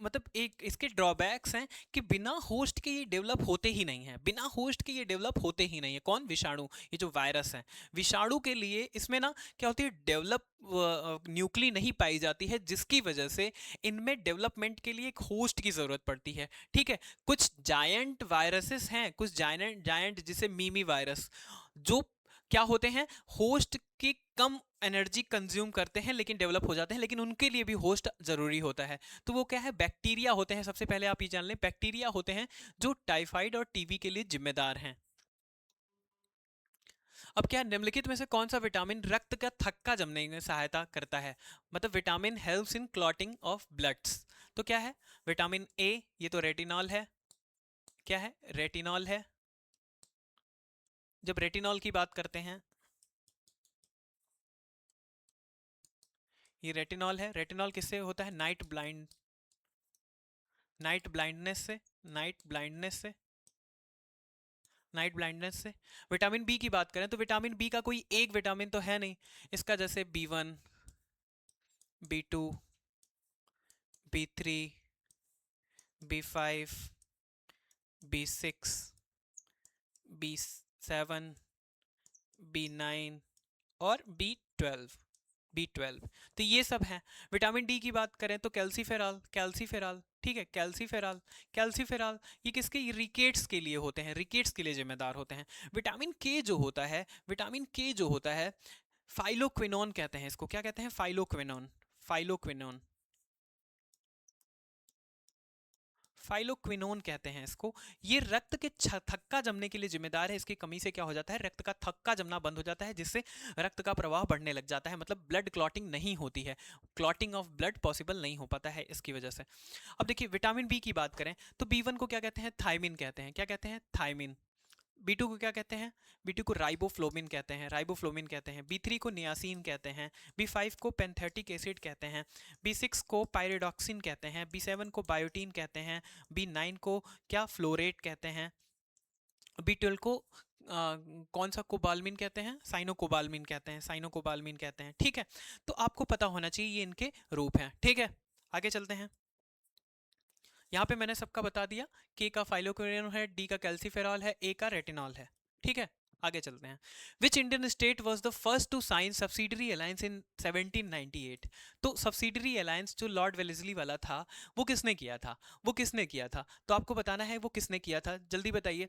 मतलब एक इसके ड्रॉबैक्स हैं कि बिना होस्ट के ये डेवलप होते ही नहीं है, बिना होस्ट के ये डेवलप होते ही नहीं है। कौन, विषाणु, ये जो वायरस है, विषाणु के लिए इसमें ना क्या होती है, डेवलप न्यूक्ली नहीं पाई जाती है, जिसकी वजह से इनमें डेवलपमेंट के लिए एक होस्ट की जरूरत पड़ती है, ठीक है। कुछ जायंट वायरसेस हैं, कुछ जायंट जायंट जिसे मीमी वायरस, जो क्या होते हैं, होस्ट की कम एनर्जी कंज्यूम करते हैं लेकिन डेवलप हो जाते हैं, लेकिन उनके लिए भी होस्ट जरूरी होता है। तो वो क्या है, बैक्टीरिया होते हैं। सबसे पहले आप ये जान लें, बैक्टीरिया होते हैं जो टाइफाइड और टीबी के लिए जिम्मेदार हैं। अब क्या, निम्नलिखित में से कौन सा विटामिन रक्त का थक्का जमने में सहायता करता है, मतलब vitamin helps in clotting of bloods. तो क्या है, विटामिन ए, ये तो रेटिनॉल है, क्या है, रेटिनॉल है। जब रेटिनॉल की बात करते हैं, ये रेटिनॉल है। रेटिनॉल किससे होता है, नाइट ब्लाइंडनेस से, नाइट ब्लाइंडनेस से, नाइट ब्लाइंडनेस से। विटामिन बी की बात करें तो विटामिन बी का कोई एक विटामिन तो है नहीं, इसका जैसे B1, B2, B3, B5, B6, B7, B9 और B12, तो ये सब हैं। विटामिन डी की बात करें तो कैल्सीफेरॉल, कैल्सीफेरॉल, ठीक है, कैल्सीफेरॉल, कैल्सीफेरॉल ये किसके, ये रिकेट्स के लिए होते हैं, रिकेट्स के लिए जिम्मेदार होते हैं। विटामिन के जो होता है, विटामिन के जो होता है, फाइलोक्विनोन कहते हैं इसको, क्या कहते हैं, फाइलोक्विनोन, फाइलोक्विनोन, फाइलोक्विनोन कहते हैं इसको। ये रक्त के थक्का जमने के लिए जिम्मेदार है। इसकी कमी से क्या हो जाता है, रक्त का थक्का जमना बंद हो जाता है, जिससे रक्त का प्रवाह बढ़ने लग जाता है, मतलब ब्लड क्लॉटिंग नहीं होती है, क्लॉटिंग ऑफ ब्लड पॉसिबल नहीं हो पाता है इसकी वजह से। अब देखिए विटामिन बी की बात करें तो B1 को क्या कहते हैं, थायमिन कहते हैं, क्या कहते हैं, थायमिन। B2 को क्या कहते हैं, B2 को राइबोफ्लोमिन कहते हैं, राइबोफ्लोमिन कहते हैं। B3 को नियासिन कहते हैं। B5 को पेंथेटिक एसिड कहते हैं। B6 को पायरिडॉक्सिन कहते हैं। B7 को बायोटीन कहते हैं। B9 को क्या, फ्लोरेट कहते हैं। B12 को कौन सा कोबालमिन कहते हैं, साइनोकोबालमिन कहते हैं, साइनोकोबालमिन कहते हैं, ठीक है। तो आपको पता होना चाहिए ये इनके रूप हैं, ठीक है। आगे चलते हैं। यहाँ पे मैंने सबका बता दिया, के का फाइलोक्विनोन है, डी का कैल्सीफेरॉल है, ए का रेटिनॉल है, ठीक है। आगे चलते हैं। Which Indian state was the first to sign subsidiary alliance in 1798। तो सब्सिडरी अलायंस जो लॉर्ड वेलेस्ली वाला था वो किसने किया था, वो किसने किया था, तो आपको बताना है वो किसने किया था, जल्दी बताइए।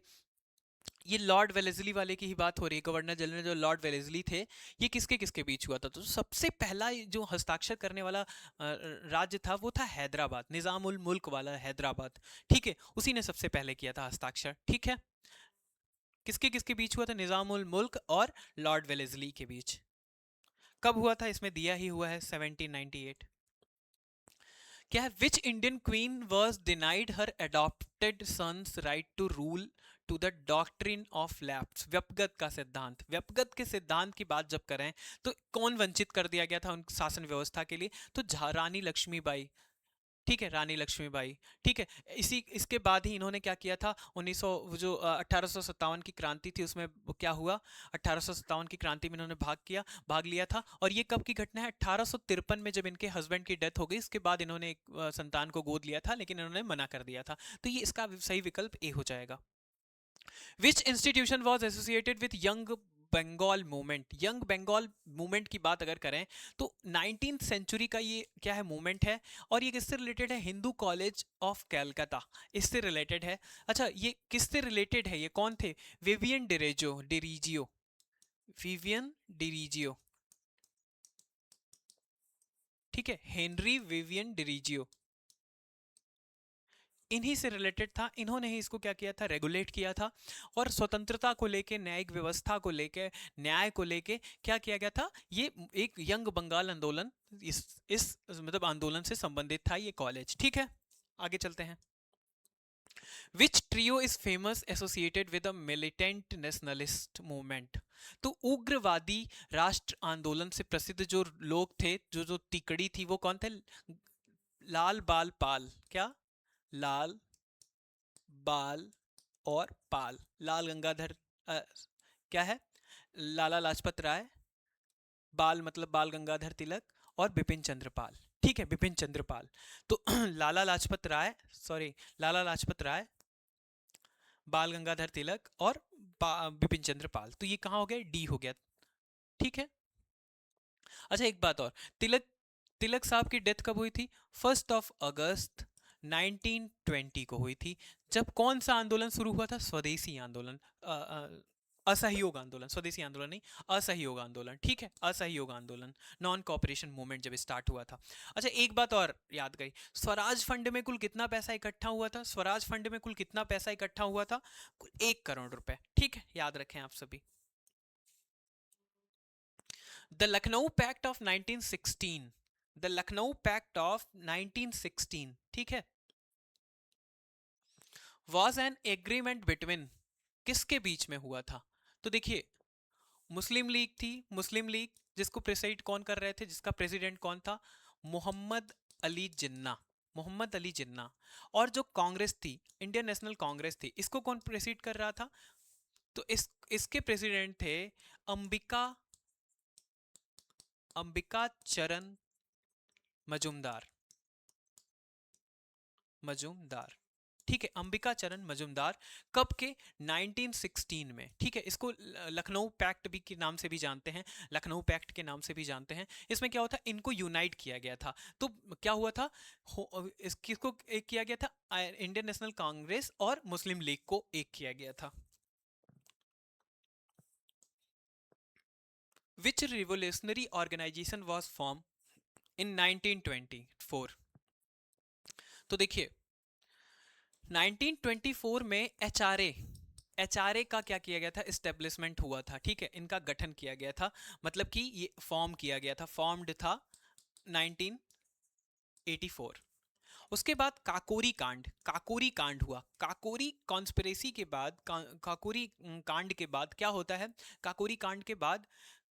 ये लॉर्ड वेलेस्ली वाले की ही बात हो रही है, गवर्नर जनरल जो लॉर्ड वेलेस्ली थे, ये किसके किसके बीच हुआ था। तो सबसे पहला जो हस्ताक्षर करने वाला राज्य था वो था हैदराबाद, निजाम उल मुल्क वाला हैदराबाद, ठीक है, उसी ने सबसे पहले किया था हस्ताक्षर, ठीक है। किसके किसके बीच हुआ था, निजाम उल मुल्क और लॉर्ड वेलेस्ली के बीच। कब हुआ था, इसमें दिया ही हुआ है 1798। क्या है, which Indian queen was denied her adopted sons right to rule to the doctrine of lapse, व्यपगत का सिद्धांत। व्यपगत के सिद्धांत की बात जब करें तो कौन वंचित कर दिया गया था उन शासन व्यवस्था के लिए, तो रानी लक्ष्मीबाई। ठीक है, रानी लक्ष्मीबाई। ठीक है, इसी इसके बाद ही इन्होंने क्या किया था, 1900 जो 1857 की क्रांति थी उसमें क्या हुआ, 1857 की क्रांति में इन्होंने भाग लिया था। और ये कब की घटना है, 1853 में जब इनके हस्बैंड की डेथ हो गई, इसके बाद इन्होंने एक संतान को गोद लिया था, लेकिन इन्होंने मना कर दिया था। तो ये इसका सही विकल्प ए हो जाएगा। Which institution was associated with young Bengal movement. Young Bengal movement की बात अगर करें तो 19th सेंचुरी का ये क्या है, मूवमेंट है। और ये किससे रिलेटेड है, हिंदू कॉलेज ऑफ कैलकाटा, इससे रिलेटेड है। अच्छा, ये किससे रिलेटेड है, ये कौन थे, विवियन डिरीजियो, विवियन डिरीजियो। ठीक है, हेनरी विवियन डिरीजियो, इन्हीं से रिलेटेड था। इन्होंने ही इसको क्या किया था, रेगुलेट किया था। और स्वतंत्रता को लेके, न्यायिक व्यवस्था को लेके, न्याय को लेके क्या किया गया था, ये एक यंग बंगाल आंदोलन, इस मतलब आंदोलन से संबंधित था ये कॉलेज। ठीक है, आगे चलते हैं। Which trio is famous associated with a militant nationalist movement. तो उग्रवादी राष्ट्र आंदोलन से प्रसिद्ध जो लोग थे, जो तिकड़ी थी, वो कौन थे, लाल बाल पाल, क्या, लाल बाल और पाल, लाल गंगाधर क्या है, लाला लाजपत राय, बाल मतलब बाल गंगाधर तिलक, और बिपिन चंद्र पाल। ठीक है, बिपिन चंद्र पाल। तो लाला लाजपत राय, सॉरी, लाला लाजपत राय, बाल गंगाधर तिलक और बिपिन चंद्र पाल। तो ये कहाँ हो गया, डी हो गया। ठीक है। अच्छा, एक बात और, तिलक तिलक साहब की डेथ कब हुई थी, 1 अगस्त 1920 को हुई थी। जब कौन सा आंदोलन शुरू हुआ था, स्वदेशी आंदोलन, असहयोग आंदोलन, स्वदेशी आंदोलन नहीं, असहयोग आंदोलन। ठीक है, असहयोग आंदोलन, नॉन कॉपरेशन मूवमेंट जब स्टार्ट हुआ था। अच्छा, एक बात और याद गई, स्वराज फंड में कुल कितना पैसा इकट्ठा हुआ था, स्वराज फंड में कुल कितना पैसा इकट्ठा हुआ था, कुल 1 करोड़ रुपए। ठीक है, याद रखें आप सभी। The Lucknow pact of 1916, the Lucknow pact of 1916, ठीक है, वॉज एन एग्रीमेंट बिटवीन, किसके बीच में हुआ था, तो देखिए, मुस्लिम लीग थी, मुस्लिम लीग, जिसको प्रेसिड कौन कर रहे थे, जिसका प्रेसिडेंट कौन था, मोहम्मद अली जिन्ना, मोहम्मद अली जिन्ना। और जो कांग्रेस थी, इंडियन नेशनल कांग्रेस थी, इसको कौन प्रेसिड कर रहा था, तो इसके प्रेसिडेंट थे अंबिका अंबिका चरण मजूमदार, मजूमदार। ठीक है, अंबिका चरण मजूमदार। कब के, 1916 में। ठीक है, इसको लखनऊ पैक्ट भी के नाम से भी जानते हैं, लखनऊ पैक्ट के नाम से भी जानते हैं। इसमें क्या होता है, इनको यूनाइट किया गया था। तो क्या हुआ था, किसको एक किया गया था, इंडियन नेशनल कांग्रेस और मुस्लिम लीग को एक किया गया था। Which revolutionary organisation was form in 1924। तो देखिए, 1924 में एचआरए का क्या किया गया था, एस्टेब्लिशमेंट हुआ था। ठीक है, इनका गठन किया गया था, मतलब कि ये फॉर्म किया गया था, फॉर्म्ड था 1984। उसके बाद काकोरी कांड हुआ, काकोरी कॉन्स्पिरेसी के बाद, काकोरी कांड के बाद क्या होता है, काकोरी कांड के बाद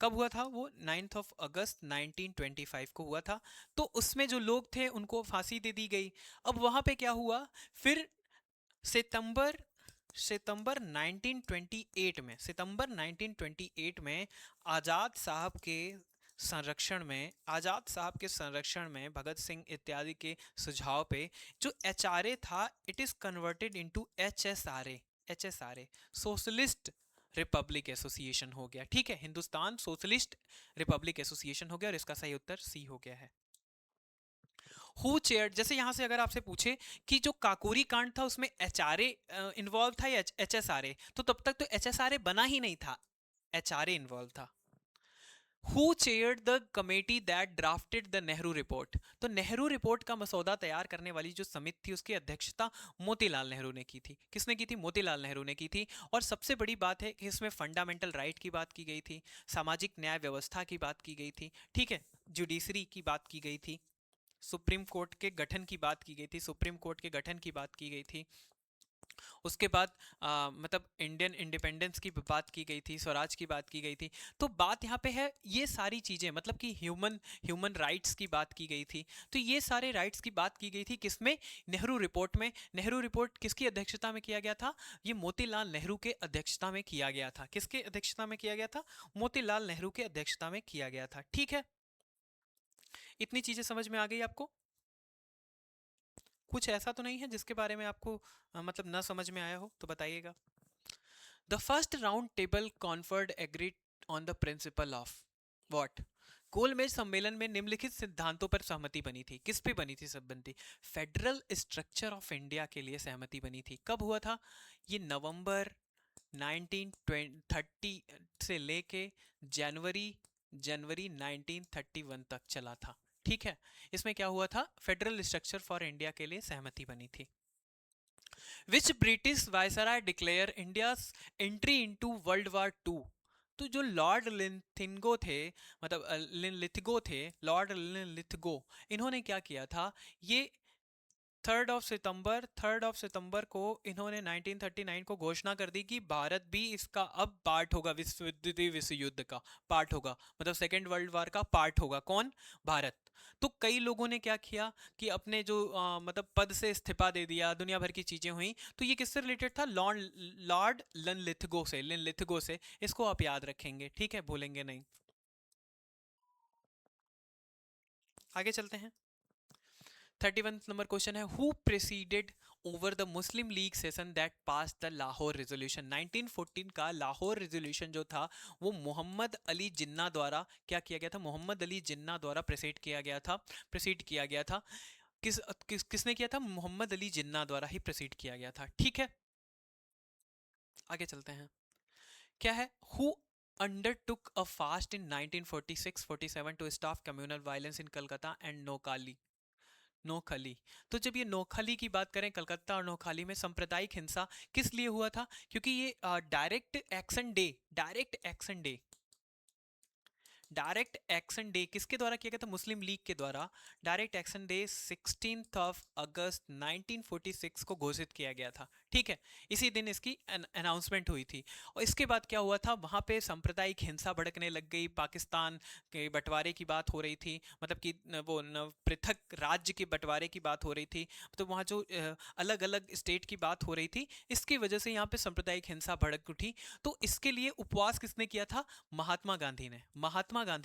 कब हुआ था वो, 9 अगस्त 1925 को हुआ था। तो उसमें जो लोग थे उनको फांसी दे दी गई। अब वहां पे क्या हुआ, फिर सितंबर सितंबर 1928 में आजाद साहब के संरक्षण में भगत सिंह इत्यादि के सुझाव पे जो एचआरए था, it is converted into HSRA, socialist Republic association हो गया। ठीक है, हिंदुस्तान सोशलिस्ट रिपब्लिक एसोसिएशन हो गया, और इसका सही उत्तर सी हो गया है। हु चेयर्ड, जैसे यहां से अगर आपसे पूछे कि जो काकोरी कांड था उसमें एचआरए इन्वॉल्व था या एचएसआरए, तो तब तक तो एचएसआरए बना ही नहीं था, एचआरए इन्वॉल्व था। Who chaired the committee that drafted the Nehru report? तो नेहरू रिपोर्ट का मसौदा तैयार करने वाली जो समिति थी उसकी अध्यक्षता मोतीलाल नेहरू ने की थी। किसने की थी? मोतीलाल नेहरू ने की थी। और सबसे बड़ी बात है कि इसमें फंडामेंटल राइट की बात की गई थी, सामाजिक न्याय व्यवस्था की बात की गई थी, ठीक है, जुडिशरी की बात की गई थी, सुप्रीम कोर्ट के गठन की बात की गई थी, सुप्रीम कोर्ट के गठन की बात की गई थी, उसके बाद मतलब इंडियन इंडिपेंडेंस की बात की गई थी, स्वराज की बात की गई थी। तो बात यहाँ पे है ये सारी चीज़ें, मतलब कि ह्यूमन ह्यूमन राइट्स की बात की गई थी। तो ये सारे राइट्स की बात की गई थी किसमें? नेहरू रिपोर्ट में। नेहरू रिपोर्ट किसकी अध्यक्षता में किया गया था? ये मोतीलाल नेहरू के अध्यक्षता में किया गया था। किसके अध्यक्षता में किया गया था? मोतीलाल नेहरू के अध्यक्षता में किया गया था। ठीक है, इतनी चीजें समझ में आ गई आपको? कुछ ऐसा तो नहीं है जिसके बारे में आपको मतलब ना समझ में आया हो तो बताइएगा। The first round table conferred agreed on the principle of what? गोलमेज सम्मेलन में निम्नलिखित सिद्धांतों पर सहमति बनी थी। किस पे बनी थी सहमति? फेडरल स्ट्रक्चर ऑफ इंडिया के लिए सहमति बनी थी। कब हुआ था ये? नवंबर 1930 से लेके जनवरी जनवरी 1931 तक चला था। ठीक है, इसमें क्या हुआ था? फेडरल स्ट्रक्चर फॉर इंडिया के लिए सहमति बनी थी। Which British viceroy declare India entry into world war two? तो जो लॉर्ड लिथिगो थे, मतलब लिथिगो थे, लॉर्ड लिथिगो, इन्होंने क्या किया था? ये 3 सितंबर को इन्होंने 1939 को घोषणा कर दी कि भारत भी इसका अब पार्ट होगा, द्वितीय विश्व युद्ध का पार्ट होगा, मतलब सेकेंड वर्ल्ड वॉर का पार्ट होगा। कौन? भारत। तो कई लोगों ने क्या किया कि अपने जो मतलब पद से इस्तीफा दे दिया, दुनिया भर की चीजें हुई। तो ये किससे रिलेटेड था? लॉर्ड लिनलिथगो से। इसको आप याद रखेंगे, ठीक है, भूलेंगे नहीं। आगे चलते हैं। 31 नंबर क्वेश्चन है, who preceded over the Muslim league session that pass the Lahore resolution? 1914 का लाहौर रेजोल्यूशन जो था वो मोहम्मद अली जिन्ना द्वारा क्या किया गया था? मोहम्मद अली जिन्ना द्वारा प्रेसिड किया गया था। प्रेसिड किया गया था। किसने किया था? मोहम्मद अली जिन्ना द्वारा ही प्रेसिड किया गया था। ठीक है, आगे चलते हैं। क्या है? Who undertook a fast in 1946-47 to stop communal violence in Calcutta and नोखली? तो जब ये नोखली की बात करें, कलकत्ता और नोखाली में सांप्रदायिक हिंसा किस लिए हुआ था? क्योंकि ये डायरेक्ट एक्शन डे किसके द्वारा किया गया था? मुस्लिम लीग के द्वारा। डायरेक्ट एक्शन डे 16 अगस्त 1946 को घोषित किया गया था। ठीक है, इसी दिन इसकी अनाउंसमेंट हुई थी। और इसके बाद क्या हुआ था? वहां पे सांप्रदायिक हिंसा भड़कने लग गई। पाकिस्तान के बंटवारे की बात हो रही थी, मतलब कि वो पृथक राज्य के बंटवारे की बात हो रही थी। तो वहाँ जो अलग अलग स्टेट की बात हो रही थी, इसकी वजह से यहाँ पे सांप्रदायिक हिंसा भड़क उठी। तो इसके लिए उपवास किसने किया था? महात्मा गांधी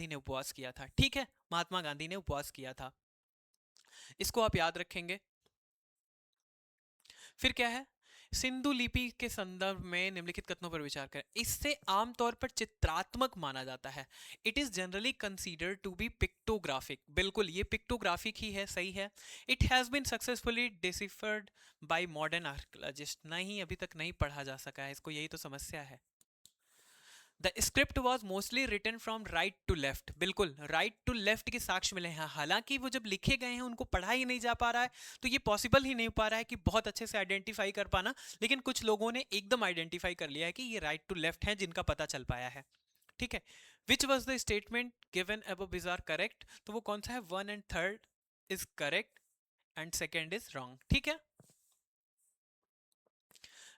ने उपवास किया था। ठीक है, महात्मा गांधी ने उपवास किया था। इसको आप याद रखेंगे। फिर क्या है? सिंधु लिपि के संदर्भ में निम्नलिखित कथनों पर विचार करें। इससे आमतौर पर चित्रात्मक माना जाता है। It is generally considered to be pictographic. बिल्कुल, ये पिक्टोग्राफिक ही है, सही है। It has been successfully deciphered by modern archaeologist. नहीं, अभी तक नहीं पढ़ा जा सका है इसको, यही तो समस्या है। The script was mostly written from right to left. बिल्कुल, राइट टू लेफ्ट के साक्ष्य मिले हैं। हालांकि वो जब लिखे गए हैं उनको पढ़ा ही नहीं जा पा रहा है, तो ये पॉसिबल ही नहीं हो पा रहा है कि बहुत अच्छे से आइडेंटिफाई कर पाना। लेकिन कुछ लोगों ने एकदम आइडेंटिफाई कर लिया है कि ये राइट टू लेफ्ट है, जिनका पता चल पाया है। ठीक है, which was the statement given above is are correct? तो वो कौन सा है? 1 and 3 is correct and second is wrong. ठीक है,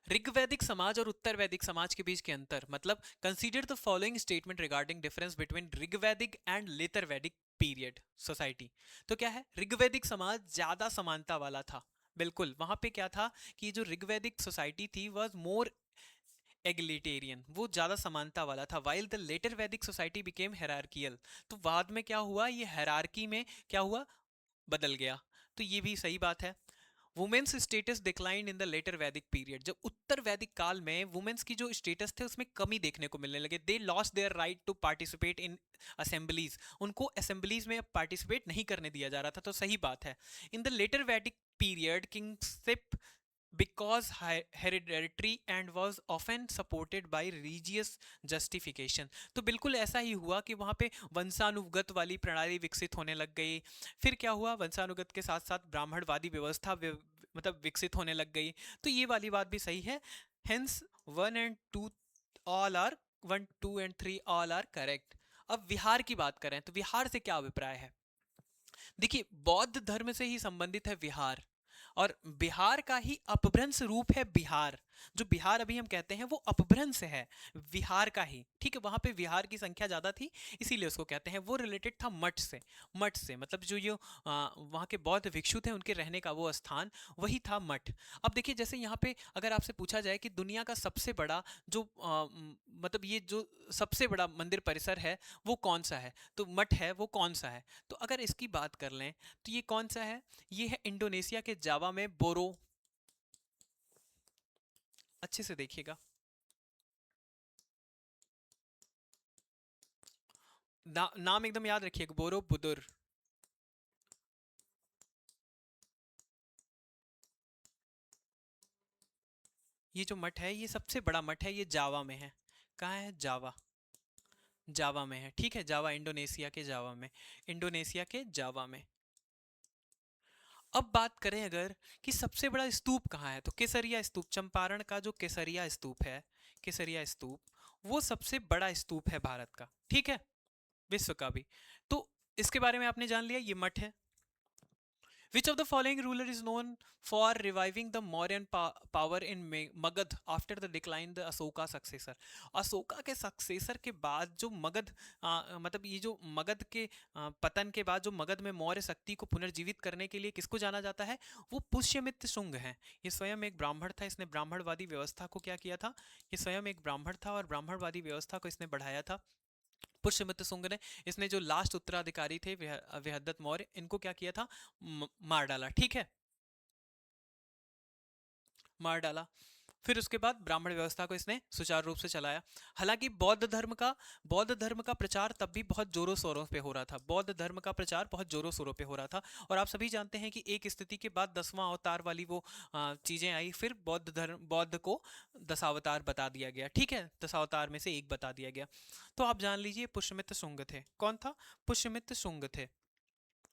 ऋग्वैदिक समाज और उत्तर वैदिक समाज के बीच के अंतर, मतलब consider the following statement regarding difference between Rigvedic and later Vedic period society. तो क्या है? ऋग्वैदिक समाज ज्यादा समानता वाला था। बिल्कुल, वहां पे क्या था कि जो ऋग्वैदिक सोसाइटी थी वॉज मोर एग्लिटेरियन, वो ज्यादा समानता वाला था। वाइल द लेटर वैदिक सोसाइटी बिकेम हेरार्कियल। तो बाद में क्या हुआ? ये हेरार्की में क्या हुआ? बदल गया। तो ये भी सही बात है। Women's status decline in the later Vedic period. जब उत्तर वैदिक काल में वुमेन्स की जो स्टेटस थे उसमें कमी देखने को मिलने लगे। They lost their right to participate in assemblies. उनको असेंबलीज में पार्टिसिपेट नहीं करने दिया जा रहा था। तो सही बात है। In the later Vedic period kingship because hereditary and was often supported by religious justification. तो बिल्कुल ऐसा ही हुआ कि वहाँ पे वंशानुगत वाली प्रणाली विकसित होने लग गई। फिर क्या हुआ, वंशानुगत के साथ साथ ब्राह्मणवादी व्यवस्था मतलब विकसित होने लग गई। तो ये वाली बात भी सही है। Hence 1 and 2 all are 1, 2 and 3 all are correct. अब विहार की बात करें तो विहार से क्या अभिप्राय है। देखिए, बौद्ध धर्म से ही संबंधित है विहार, और बिहार का ही अपभ्रंश रूप है बिहार। जो बिहार अभी हम कहते हैं वो अपभ्रंश है विहार का ही, ठीक है। वहां पे विहार की संख्या ज्यादा थी, इसीलिए उसको कहते हैं। वो रिलेटेड था मठ से। मठ से मतलब जो ये वहाँ के बौद्ध भिक्षु थे उनके रहने का वो स्थान, वही था मठ। अब देखिए, जैसे यहाँ पे अगर आपसे पूछा जाए कि दुनिया का सबसे बड़ा जो मतलब ये जो सबसे बड़ा मंदिर परिसर है वो कौन सा है, तो मठ है, वो कौन सा है। तो अगर इसकी बात कर लें तो ये कौन सा है, ये है इंडोनेशिया के जावा में बोरो। अच्छे से देखिएगा, नाम एकदम याद रखिएगा, बोरो बुदुर। ये जो मठ है, ये सबसे बड़ा मठ है, ये जावा में है। कहाँ है, जावा। जावा में है, ठीक है, जावा इंडोनेशिया के जावा में। इंडोनेशिया के जावा में। अब बात करें अगर कि सबसे बड़ा स्तूप कहाँ है, तो केसरिया स्तूप, चंपारण का जो केसरिया स्तूप है, केसरिया स्तूप, वो सबसे बड़ा स्तूप है भारत का, ठीक है, विश्व का भी। तो इसके बारे में आपने जान लिया, ये मठ है। Which of the following ruler is known for reviving the Mauryan power in Magad after the decline the Asoka successor? Ashoka के सक्सेसर के बाद जो मगध मतलब ये जो मगध के पतन के बाद जो मगध में मौर्य शक्ति को पुनर्जीवित करने के लिए किसको जाना जाता है, वो पुष्यमित्र शुंग है। ये स्वयं एक ब्राह्मण था, इसने ब्राह्मणवादी व्यवस्था को क्या किया था, ये स्वयं एक ब्राह्मण था और ब्राह्मणवादी व्यवस्था को इसने बढ़ाया था, पुष्यमित्र शुंग ने। इसने जो लास्ट उत्तराधिकारी थे विहदत मौर्य, इनको क्या किया था, मार डाला, ठीक है, मार डाला। फिर उसके बाद ब्राह्मण व्यवस्था को इसने सुचारू रूप से चलाया। हालांकि बौद्ध धर्म का प्रचार तब भी बहुत जोरों शोरों पे हो रहा था, बौद्ध धर्म का प्रचार बहुत जोरों शोरों पे हो रहा था। और आप सभी जानते हैं कि एक स्थिति के बाद 10वां अवतार वाली वो चीजें आई, फिर बौद्ध को दशावतार बता दिया गया, ठीक है, दशावतार में से एक बता दिया गया। तो आप जान लीजिए पुष्यमित्र शुंग थे। कौन था, पुष्यमित्र शुंग थे,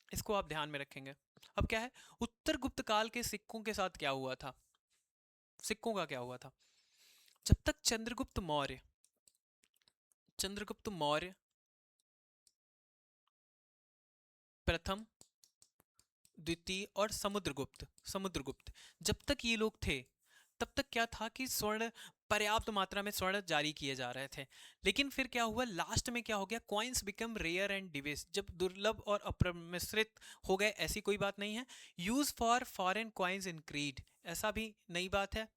इसको आप ध्यान में रखेंगे। अब क्या है, उत्तर गुप्त काल के सिक्कों के साथ क्या हुआ था, सिक्कों का क्या हुआ था। जब तक चंद्रगुप्त मौर्य प्रथम, द्वितीय और समुद्रगुप्त जब तक ये लोग थे, तब तक क्या था कि स्वर्ण, पर्याप्त मात्रा में स्वर्ण जारी किए जा रहे थे। लेकिन फिर क्या हुआ, लास्ट में क्या हो गया, coins become rare and debased, जब दुर्लभ और अप्रमिश्रित हो गए, ऐसी कोई बात नहीं है। यूज फॉर फॉरेन कॉइन्स इंक्रीड, ऐसा भी नई बात है।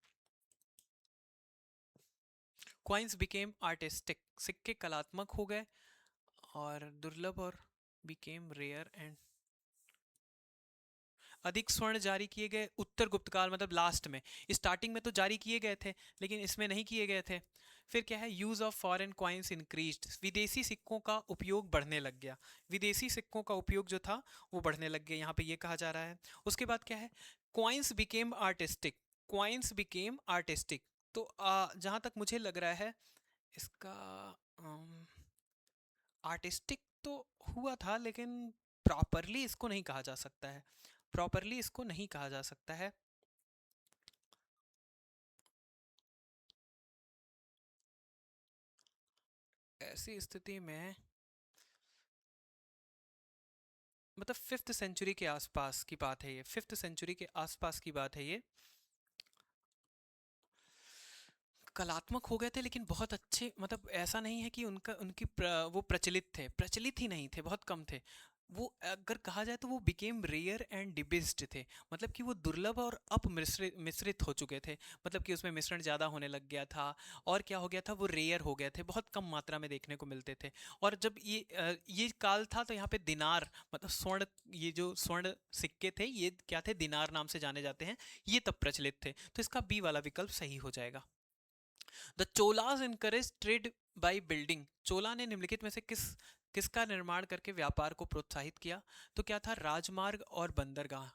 कॉइन्स बिकेम आर्टिस्टिक, सिक्के कलात्मक हो गए, और दुर्लभ और बिकेम रेयर एंड अधिक स्वर्ण जारी किए गए। उत्तर गुप्त काल मतलब लास्ट में, स्टार्टिंग में तो जारी किए गए थे लेकिन इसमें नहीं किए गए थे। फिर क्या है, use of foreign coins increased, विदेशी सिक्कों का उपयोग बढ़ने लग गया, विदेशी सिक्कों का उपयोग जो था वो बढ़ने लग गया, यहाँ पे ये कहा जा रहा है। उसके बाद क्या है, coins became artistic, coins became artistic. तो जहाँ तक मुझे लग रहा है इसका आर्टिस्टिक तो हुआ था, लेकिन प्रॉपरली इसको नहीं कहा जा सकता है, प्रॉपरली इसको नहीं कहा जा सकता है। ऐसी स्थिति में मतलब 5th सेंचुरी के आसपास की बात है ये, 5th सेंचुरी के आसपास की बात है ये। कलात्मक हो गए थे लेकिन बहुत अच्छे, मतलब ऐसा नहीं है कि वो प्रचलित थे, प्रचलित ही नहीं थे, बहुत कम थे। वो अगर कहा जाए तो वो बिकेम रेयर एंड डिबिस्ड थे, मतलब कि वो दुर्लभ और अपमिश्रित मिश्रित हो चुके थे, मतलब कि उसमें मिश्रण ज़्यादा होने लग गया था। और क्या हो गया था, वो रेयर हो गए थे, बहुत कम मात्रा में देखने को मिलते थे। और जब ये काल था तो यहाँ पे दिनार मतलब स्वर्ण, ये जो स्वर्ण सिक्के थे ये क्या थे, दिनार नाम से जाने जाते हैं, ये तब प्रचलित थे। तो इसका बी वाला विकल्प सही हो जाएगा। The Cholas encourage trade by building, Chola ने निम्नलिखित में से किसका निर्माण करके व्यापार को प्रोत्साहित किया, तो क्या था, राजमार्ग और बंदरगाह,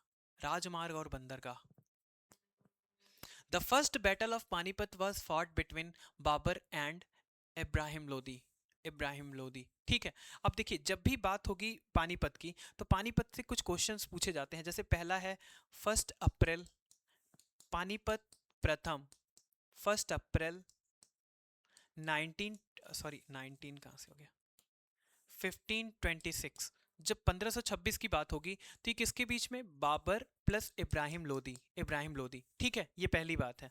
राजमार्ग और बंदरगाह। The first battle of Panipat was fought between Babur and Ibrahim Lodi. Ibrahim Lodi, ठीक है। अब देखिए, जब भी बात होगी पानीपत की तो पानीपत से कुछ क्वेश्चंस पूछे जाते हैं। जैसे पहला है 1 अप्रैल पानीपत प्रथम, 1 अप्रैल 19 सॉरी 19 कहाँ से हो गया 1526। जब 1526 की बात होगी तो ये किसके बीच में, बाबर प्लस इब्राहिम लोदी, इब्राहिम लोदी, ठीक है। ये पहली बात है।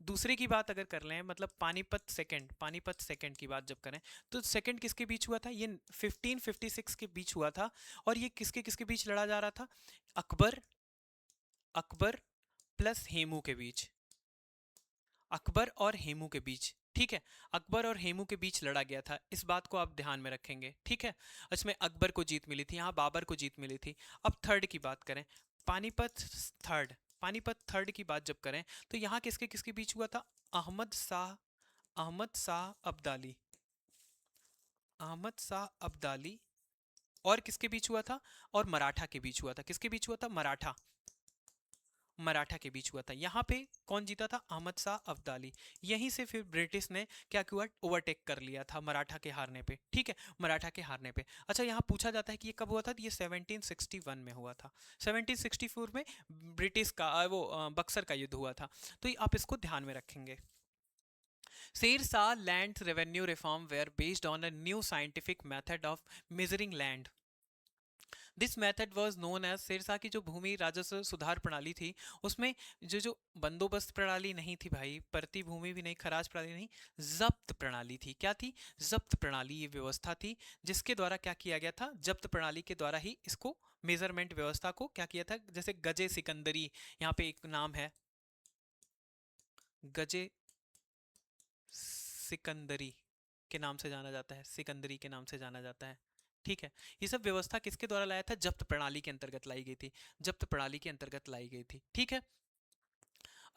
दूसरे की बात अगर कर लें, मतलब पानीपत सेकंड की बात जब करें तो सेकंड किसके बीच हुआ था, ये 1556 के बीच हुआ था। और ये किसके किसके बीच लड़ा जा रहा था, अकबर, अकबर प्लस हेमू के बीच, अकबर और हेमू के बीच, ठीक है। अकबर और हेमू के बीच लड़ा गया था, इस बात को आप ध्यान में रखेंगे, ठीक है। इसमें अकबर को जीत मिली थी, यहाँ बाबर को जीत मिली थी। अब थर्ड की बात करें, पानीपत थर्ड, पानीपत थर्ड की बात जब करें तो यहाँ किसके किसके बीच हुआ था, अहमद शाह अब्दाली, अहमद शाह अब्दाली और किसके बीच हुआ था, और मराठा के बीच हुआ था। किसके बीच हुआ था, मराठा, मराठा के बीच हुआ था। यहाँ पे कौन जीता था, अहमद शाह अब्दाली। यहीं से फिर ब्रिटिश ने क्या किया, ओवरटेक कर लिया था मराठा के हारने पे, ठीक है, मराठा के हारने पे। अच्छा, यहाँ पूछा जाता है कि ये कब हुआ था, तो ये 1761 में हुआ था। 1764 में ब्रिटिश का बक्सर का युद्ध हुआ था। तो आप इसको ध्यान में रखेंगे। Sher Shah land revenue reform were based on a new scientific method of measuring land. This method was known as, Sher Shah की जो भूमि राजस्व सुधार प्रणाली थी उसमें जो बंदोबस्त प्रणाली नहीं थी भाई, परती भूमि भी नहीं, खराज प्रणाली नहीं, जब्त प्रणाली थी। क्या थी, जब्त प्रणाली, ये व्यवस्था थी जिसके द्वारा क्या किया गया था, जब्त प्रणाली के द्वारा ही इसको मेजरमेंट व्यवस्था को क्या किया था। जैसे गजे सिकंदरी, यहाँ पे एक नाम है गजे सिकंदरी के नाम से जाना जाता है, सिकंदरी के नाम से जाना जाता है, ठीक है। ये सब व्यवस्था किसके द्वारा लाया था, जब्त प्रणाली के अंतर्गत लाई गई थी, जब्त प्रणाली के अंतर्गत लाई गई थी, ठीक है।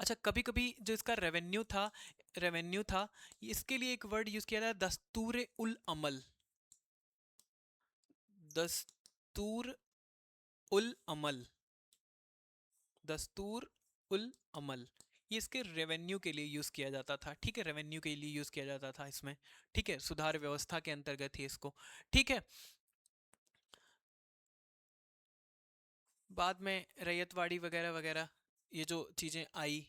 अच्छा, कभी कभी जो इसका रेवेन्यू था, इसके लिए एक वर्ड यूज किया था, दस्तूर उल अमल, दस्तूर उल अमल, दस्तूर उल अमल, ये इसके रेवेन्यू के लिए यूज किया जाता था, ठीक है, रेवेन्यू के लिए यूज किया जाता था इसमें, ठीक है, सुधार व्यवस्था के अंतर्गत ही इसको, ठीक है। बाद में रैयतवाड़ी वगैरह वगैरह ये जो चीज़ें आई,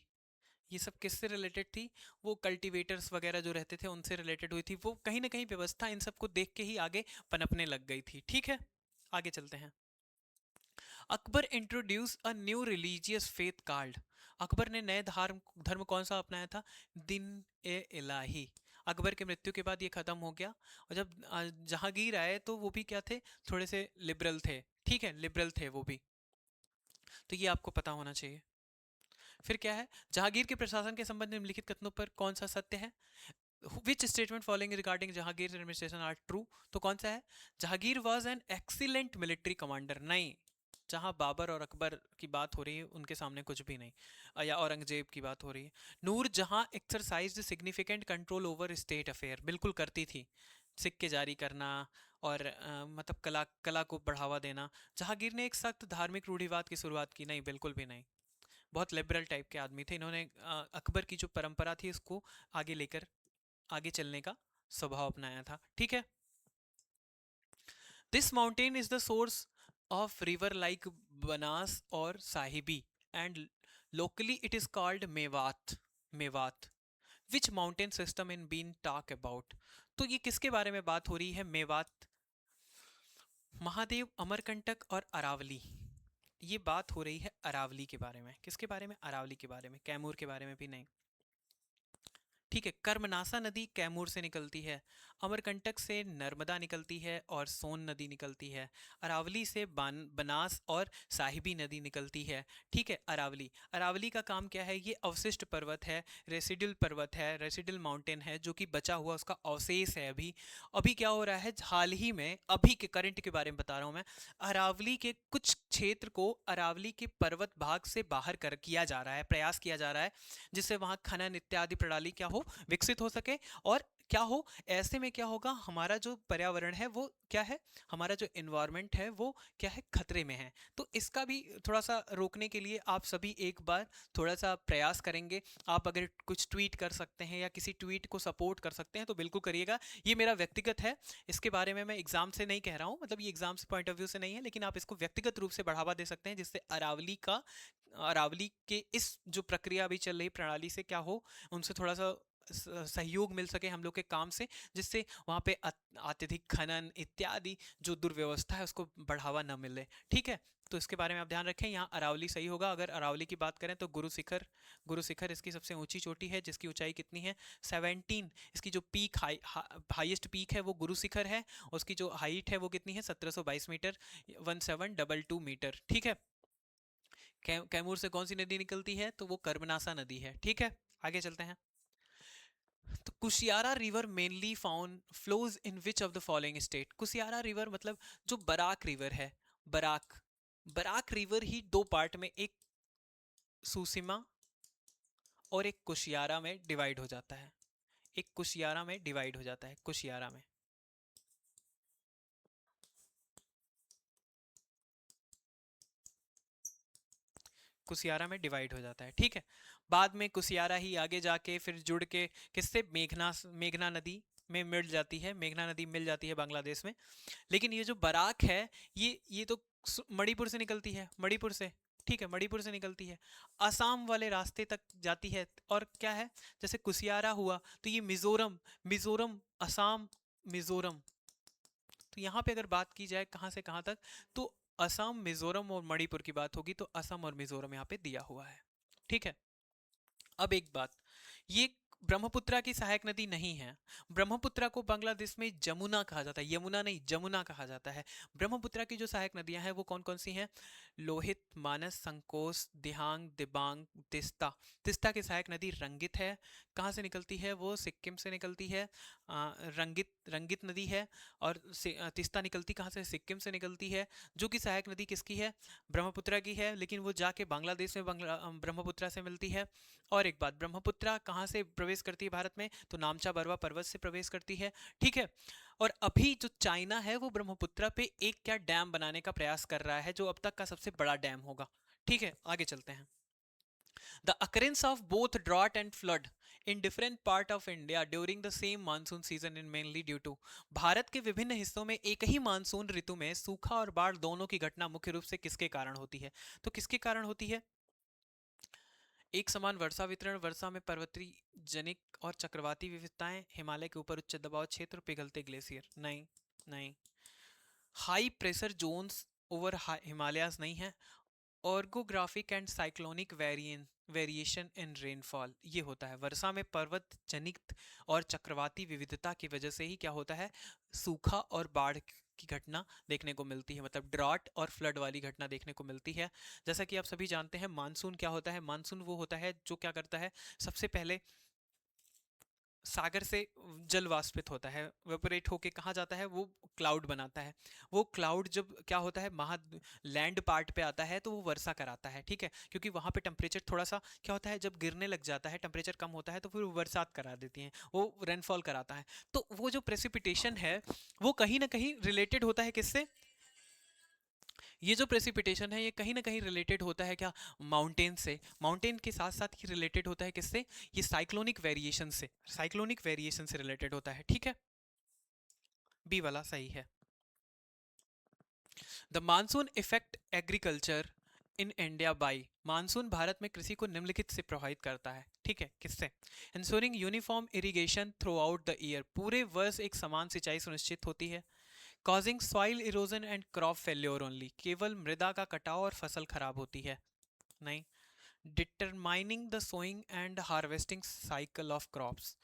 ये सब किससे रिलेटेड थी, वो कल्टीवेटर्स वगैरह जो रहते थे उनसे रिलेटेड हुई थी। वो कहीं ना कहीं व्यवस्था इन सबको देख के ही आगे पनपने लग गई थी, ठीक है। आगे चलते हैं। Akbar introduce a new religious faith card. Akbar ने नए धर्म धर्म कौन सा अपनाया था, दिन ए इलाही। अकबर के मृत्यु के बाद ये खत्म हो गया। और जब जहांगीर आए तो वो भी क्या थे, थोड़े से लिबरल थे, ठीक है, लिबरल थे वो भी, तो ये आपको पता होना चाहिए। फिर क्या है, जहांगीर के प्रशासन के संबंध में निम्नलिखित कथनों पर कौन सा सत्य है, which statement following regarding Jahangir administration are true. तो कौन सा है, Jahangir was an excellent military commander, नहीं, जहां बाबर और अकबर की बात हो रही है उनके सामने कुछ भी नहीं, या औरंगजेब की बात हो रही है। नूर जहां exercise significant control over state affair, बिल्कुल करती थी, सिक्के जारी करना और मतलब कला को बढ़ावा देना। जहांगीर ने एक सख्त धार्मिक रूढ़िवाद की शुरुआत की, नहीं, बिल्कुल भी नहीं, बहुत लिबरल टाइप के आदमी थे। इन्होंने अकबर की जो परंपरा थी उसको आगे लेकर आगे चलने का स्वभाव अपनाया था, ठीक है। This mountain is the source of river like Banas और Sahibi and locally it is called Mewat, Mewat. Which mountain system in been talk about. तो ये किसके बारे में बात हो रही है, मेवात, महादेव, अमरकंटक और अरावली। ये बात हो रही है अरावली के बारे में, किसके बारे में, अरावली के बारे में, कैमूर के बारे में भी नहीं, ठीक है। कर्मनासा नदी कैमूर से निकलती है, अमरकंटक से नर्मदा निकलती है और सोन नदी निकलती है, अरावली से बनास और साहिबी नदी निकलती है, ठीक है। अरावली, अरावली का काम क्या है, ये अवशिष्ट पर्वत है, रेसिडुअल पर्वत है, रेसिडुअल माउंटेन है, जो कि बचा हुआ उसका अवशेष है। अभी अभी क्या हो रहा है, हाल ही में, अभी के करंट के बारे में बता रहा हूँ मैं, अरावली के कुछ क्षेत्र को अरावली के पर्वत भाग से बाहर कर किया जा रहा है, प्रयास किया जा रहा है, जिससे वहां खनन इत्यादि प्रणाली क्या हो, विकसित हो सके और क्या हो, ऐसे में क्या होगा, हमारा जो पर्यावरण है वो क्या है, हमारा जो इन्वायरमेंट है वो क्या है, खतरे में है। तो इसका भी थोड़ा सा रोकने के लिए आप सभी एक बार थोड़ा सा प्रयास करेंगे। आप अगर कुछ ट्वीट कर सकते हैं या किसी ट्वीट को सपोर्ट कर सकते हैं तो बिल्कुल करिएगा। ये मेरा व्यक्तिगत है, इसके बारे में मैं एग्जाम से नहीं कह रहा हूँ, मतलब ये एग्जाम से पॉइंट ऑफ व्यू से नहीं है, लेकिन आप इसको व्यक्तिगत रूप से बढ़ावा दे सकते हैं, जिससे अरावली के इस जो प्रक्रिया अभी चल रही प्रणाली से क्या हो, उनसे थोड़ा सा सहयोग मिल सके हम लोग के काम से, जिससे वहाँ पे अत्यधिक खनन इत्यादि जो दुर्व्यवस्था है उसको बढ़ावा न मिले। ठीक है, तो इसके बारे में आप ध्यान रखें। यहाँ अरावली सही होगा। अगर अरावली की बात करें तो गुरु शिखर इसकी सबसे ऊंची चोटी है, जिसकी ऊंचाई कितनी है, 17। इसकी जो पीक हाईएस्ट पीक है वो गुरु शिखर है, और उसकी जो हाइट है वो कितनी है, 1722 मीटर, 1722 मीटर। ठीक है, कैमूर से कौन सी नदी निकलती है, तो वो कर्मनासा नदी है। ठीक है, आगे चलते हैं। तो Kushiyara river mainly found flows in which of the following state. Kushiyara river मतलब जो बराक रिवर है, बराक बराक रिवर ही दो पार्ट में, एक सुसीमा और एक कुशियारा में डिवाइड हो जाता है। एक कुशियारा में डिवाइड हो जाता है, कुसियारा में डिवाइड हो जाता है। ठीक है, बाद में कुसियारा ही आगे जाके फिर जुड़ के किससे, मेघना नदी में मिल जाती है, मेघना नदी मिल जाती है बांग्लादेश में। लेकिन ये जो बराक है, ये तो मणिपुर से निकलती है, मणिपुर से। ठीक है, मणिपुर से निकलती है, असम वाले रास्ते तक जाती है। और क्या है, जैसे कुसियारा हुआ तो ये मिजोरम, असम, मिजोरम। तो यहाँ पे अगर बात की जाए कहाँ से कहाँ तक, तो असम, मिजोरम और मणिपुर की बात होगी, तो असम और मिजोरम यहाँ पे दिया हुआ है। ठीक है, अब एक बात, ये ब्रह्मपुत्रा की सहायक नदी नहीं है। ब्रह्मपुत्रा को बांग्लादेश में जमुना कहा जाता है, यमुना नहीं, जमुना कहा जाता है। ब्रह्मपुत्रा की जो सहायक नदियां हैं वो कौन कौन सी हैं, लोहित, मानस, संकोश, दिहांग, दिबांग, तिस्ता। तिस्ता की सहायक नदी रंगित है, कहाँ से निकलती है, वो सिक्किम से निकलती है। रंगित नदी है। और तिस्ता निकलती कहाँ से, सिक्किम से निकलती है। जो कि सहायक नदी किसकी है, ब्रह्मपुत्रा की है, लेकिन वो जाके बांग्लादेश में ब्रह्मपुत्रा से मिलती है। और एक बात, ब्रह्मपुत्रा कहाँ से प्रवेश करती है भारत में, तो नामचा बरवा पर्वत से प्रवेश करती है। ठीक है, और अभी जो चाइना है वो ब्रह्मपुत्रा पे एक क्या डैम बनाने का प्रयास कर रहा है, जो अब तक का सबसे बड़ा डैम होगा। ठीक है, आगे चलते हैं। The occurrence of both drought and flood in different part of India during the same monsoon season is mainly due to। Bharat के विभिन्न हिस्सों में एक ही मानसून ऋतु में सूखा और बाढ़ दोनों की घटना मुख्य रूप से किसके कारण होती है, तो किसके कारण होती है, एक समान वर्षा वितरण, वर्षा में पर्वतीय जनिक और चक्रवाती विविधताएं, हिमालय के ऊपर उच्च दबाव क्षेत्र, पिघलते ग्लेशियर। नहीं, नहीं, high pressure zones over Himalayas नहीं है। Orographic and cyclonic variation in rainfall, ये होता है वर्षा में पर्वत जनित और चक्रवाती विविधता की वजह से ही क्या होता है, सूखा और बाढ़ की घटना देखने को मिलती है, मतलब ड्रॉट और फ्लड वाली घटना देखने को मिलती है। जैसा कि आप सभी जानते हैं, मानसून क्या होता है, मानसून वो होता है जो क्या करता है, सबसे पहले सागर से जल वाष्पित होता है, वेपोरेट होके कहाँ जाता है, वो क्लाउड बनाता है। वो क्लाउड जब क्या होता है, महा लैंड पार्ट पे आता है तो वो वर्षा कराता है। ठीक है, क्योंकि वहाँ पे टेम्परेचर थोड़ा सा क्या होता है, जब गिरने लग जाता है, टेम्परेचर कम होता है, तो फिर वो बरसात करा देती हैं, वो रेनफॉल कराता है। तो वो जो प्रेसिपिटेशन है वो कहीं ना कहीं रिलेटेड होता है किससे, ये जो प्रेसिपिटेशन है ये कहीं ना कहीं रिलेटेड होता है क्या, माउंटेन से। माउंटेन के साथ साथ ही रिलेटेड होता है किससे, ये साइक्लोनिक वेरिएशन से, साइक्लोनिक वेरिएशन से रिलेटेड होता है। ठीक है, बी वाला सही है। The monsoon effect agriculture in India by, monsoon Bharat में कृषि को निम्नलिखित से प्रभावित करता है। ठीक है, किससे, ensuring uniform irrigation through out the year, पूरे वर्ष एक समान सिंचाई सुनिश्चित होती है। Causing soil erosion and crop failure only, केवल मृदा का कटाव और फसल खराब होती है। नहीं, determining the sowing and harvesting cycle of crops,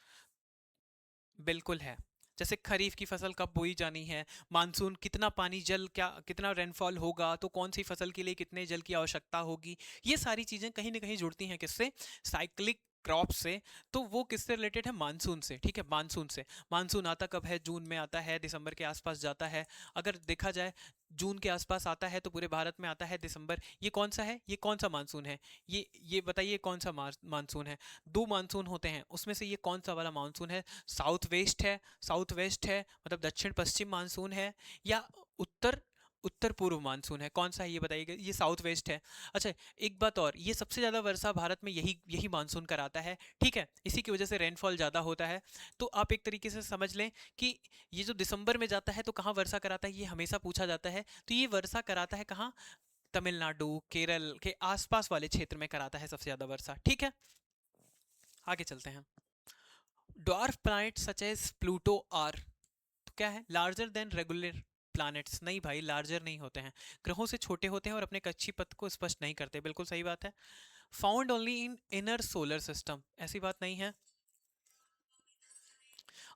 बिल्कुल है। जैसे खरीफ की फसल कब बोई जानी है, मानसून कितना पानी जल क्या कितना रेनफॉल होगा, तो कौन सी फसल के लिए कितने जल की आवश्यकता होगी, ये सारी चीजें कहीं ना कहीं जुड़ती हैं किससे, साइक्लिक क्रॉप से। तो वो किससे रिलेटेड है, मानसून से। ठीक है, मानसून से। मानसून आता कब है, जून में आता है, दिसंबर के आसपास जाता है। अगर देखा जाए जून के आसपास आता है तो पूरे भारत में आता है दिसंबर। ये कौन सा है, ये कौन सा मानसून है, ये बताइए कौन सा मानसून है। दो मानसून होते हैं, उसमें से ये कौन सा वाला मानसून है। साउथ वेस्ट है, साउथ वेस्ट है मतलब दक्षिण पश्चिम मानसून है, या उत्तर उत्तर पूर्व मानसून है, कौन सा है ये बताइएगा। ये साउथ वेस्ट है। अच्छा, एक बात और, ये सबसे ज़्यादा वर्षा भारत में यही यही मानसून कराता है, ठीक है, इसी की वजह से रेनफॉल ज़्यादा होता है। तो आप एक तरीके से समझ लें कि ये जो दिसंबर में जाता है तो कहाँ वर्षा कराता है, ये हमेशा पूछा जाता है। तो ये वर्षा कराता है कहाँ, तमिलनाडु केरल के आसपास वाले क्षेत्र में कराता है सबसे ज़्यादा वर्षा, ठीक है। आगे चलते हैं। Dwarf planet such as Pluto are, तो क्या है, लार्जर देन रेगुलर प्लैनेट्स। नहीं भाई, लार्जर नहीं होते हैं, ग्रहों से छोटे होते हैं और अपने कक्षीपथ को स्पष्ट नहीं करते, बिल्कुल सही बात है। Found only in inner solar system, ऐसी बात नहीं है।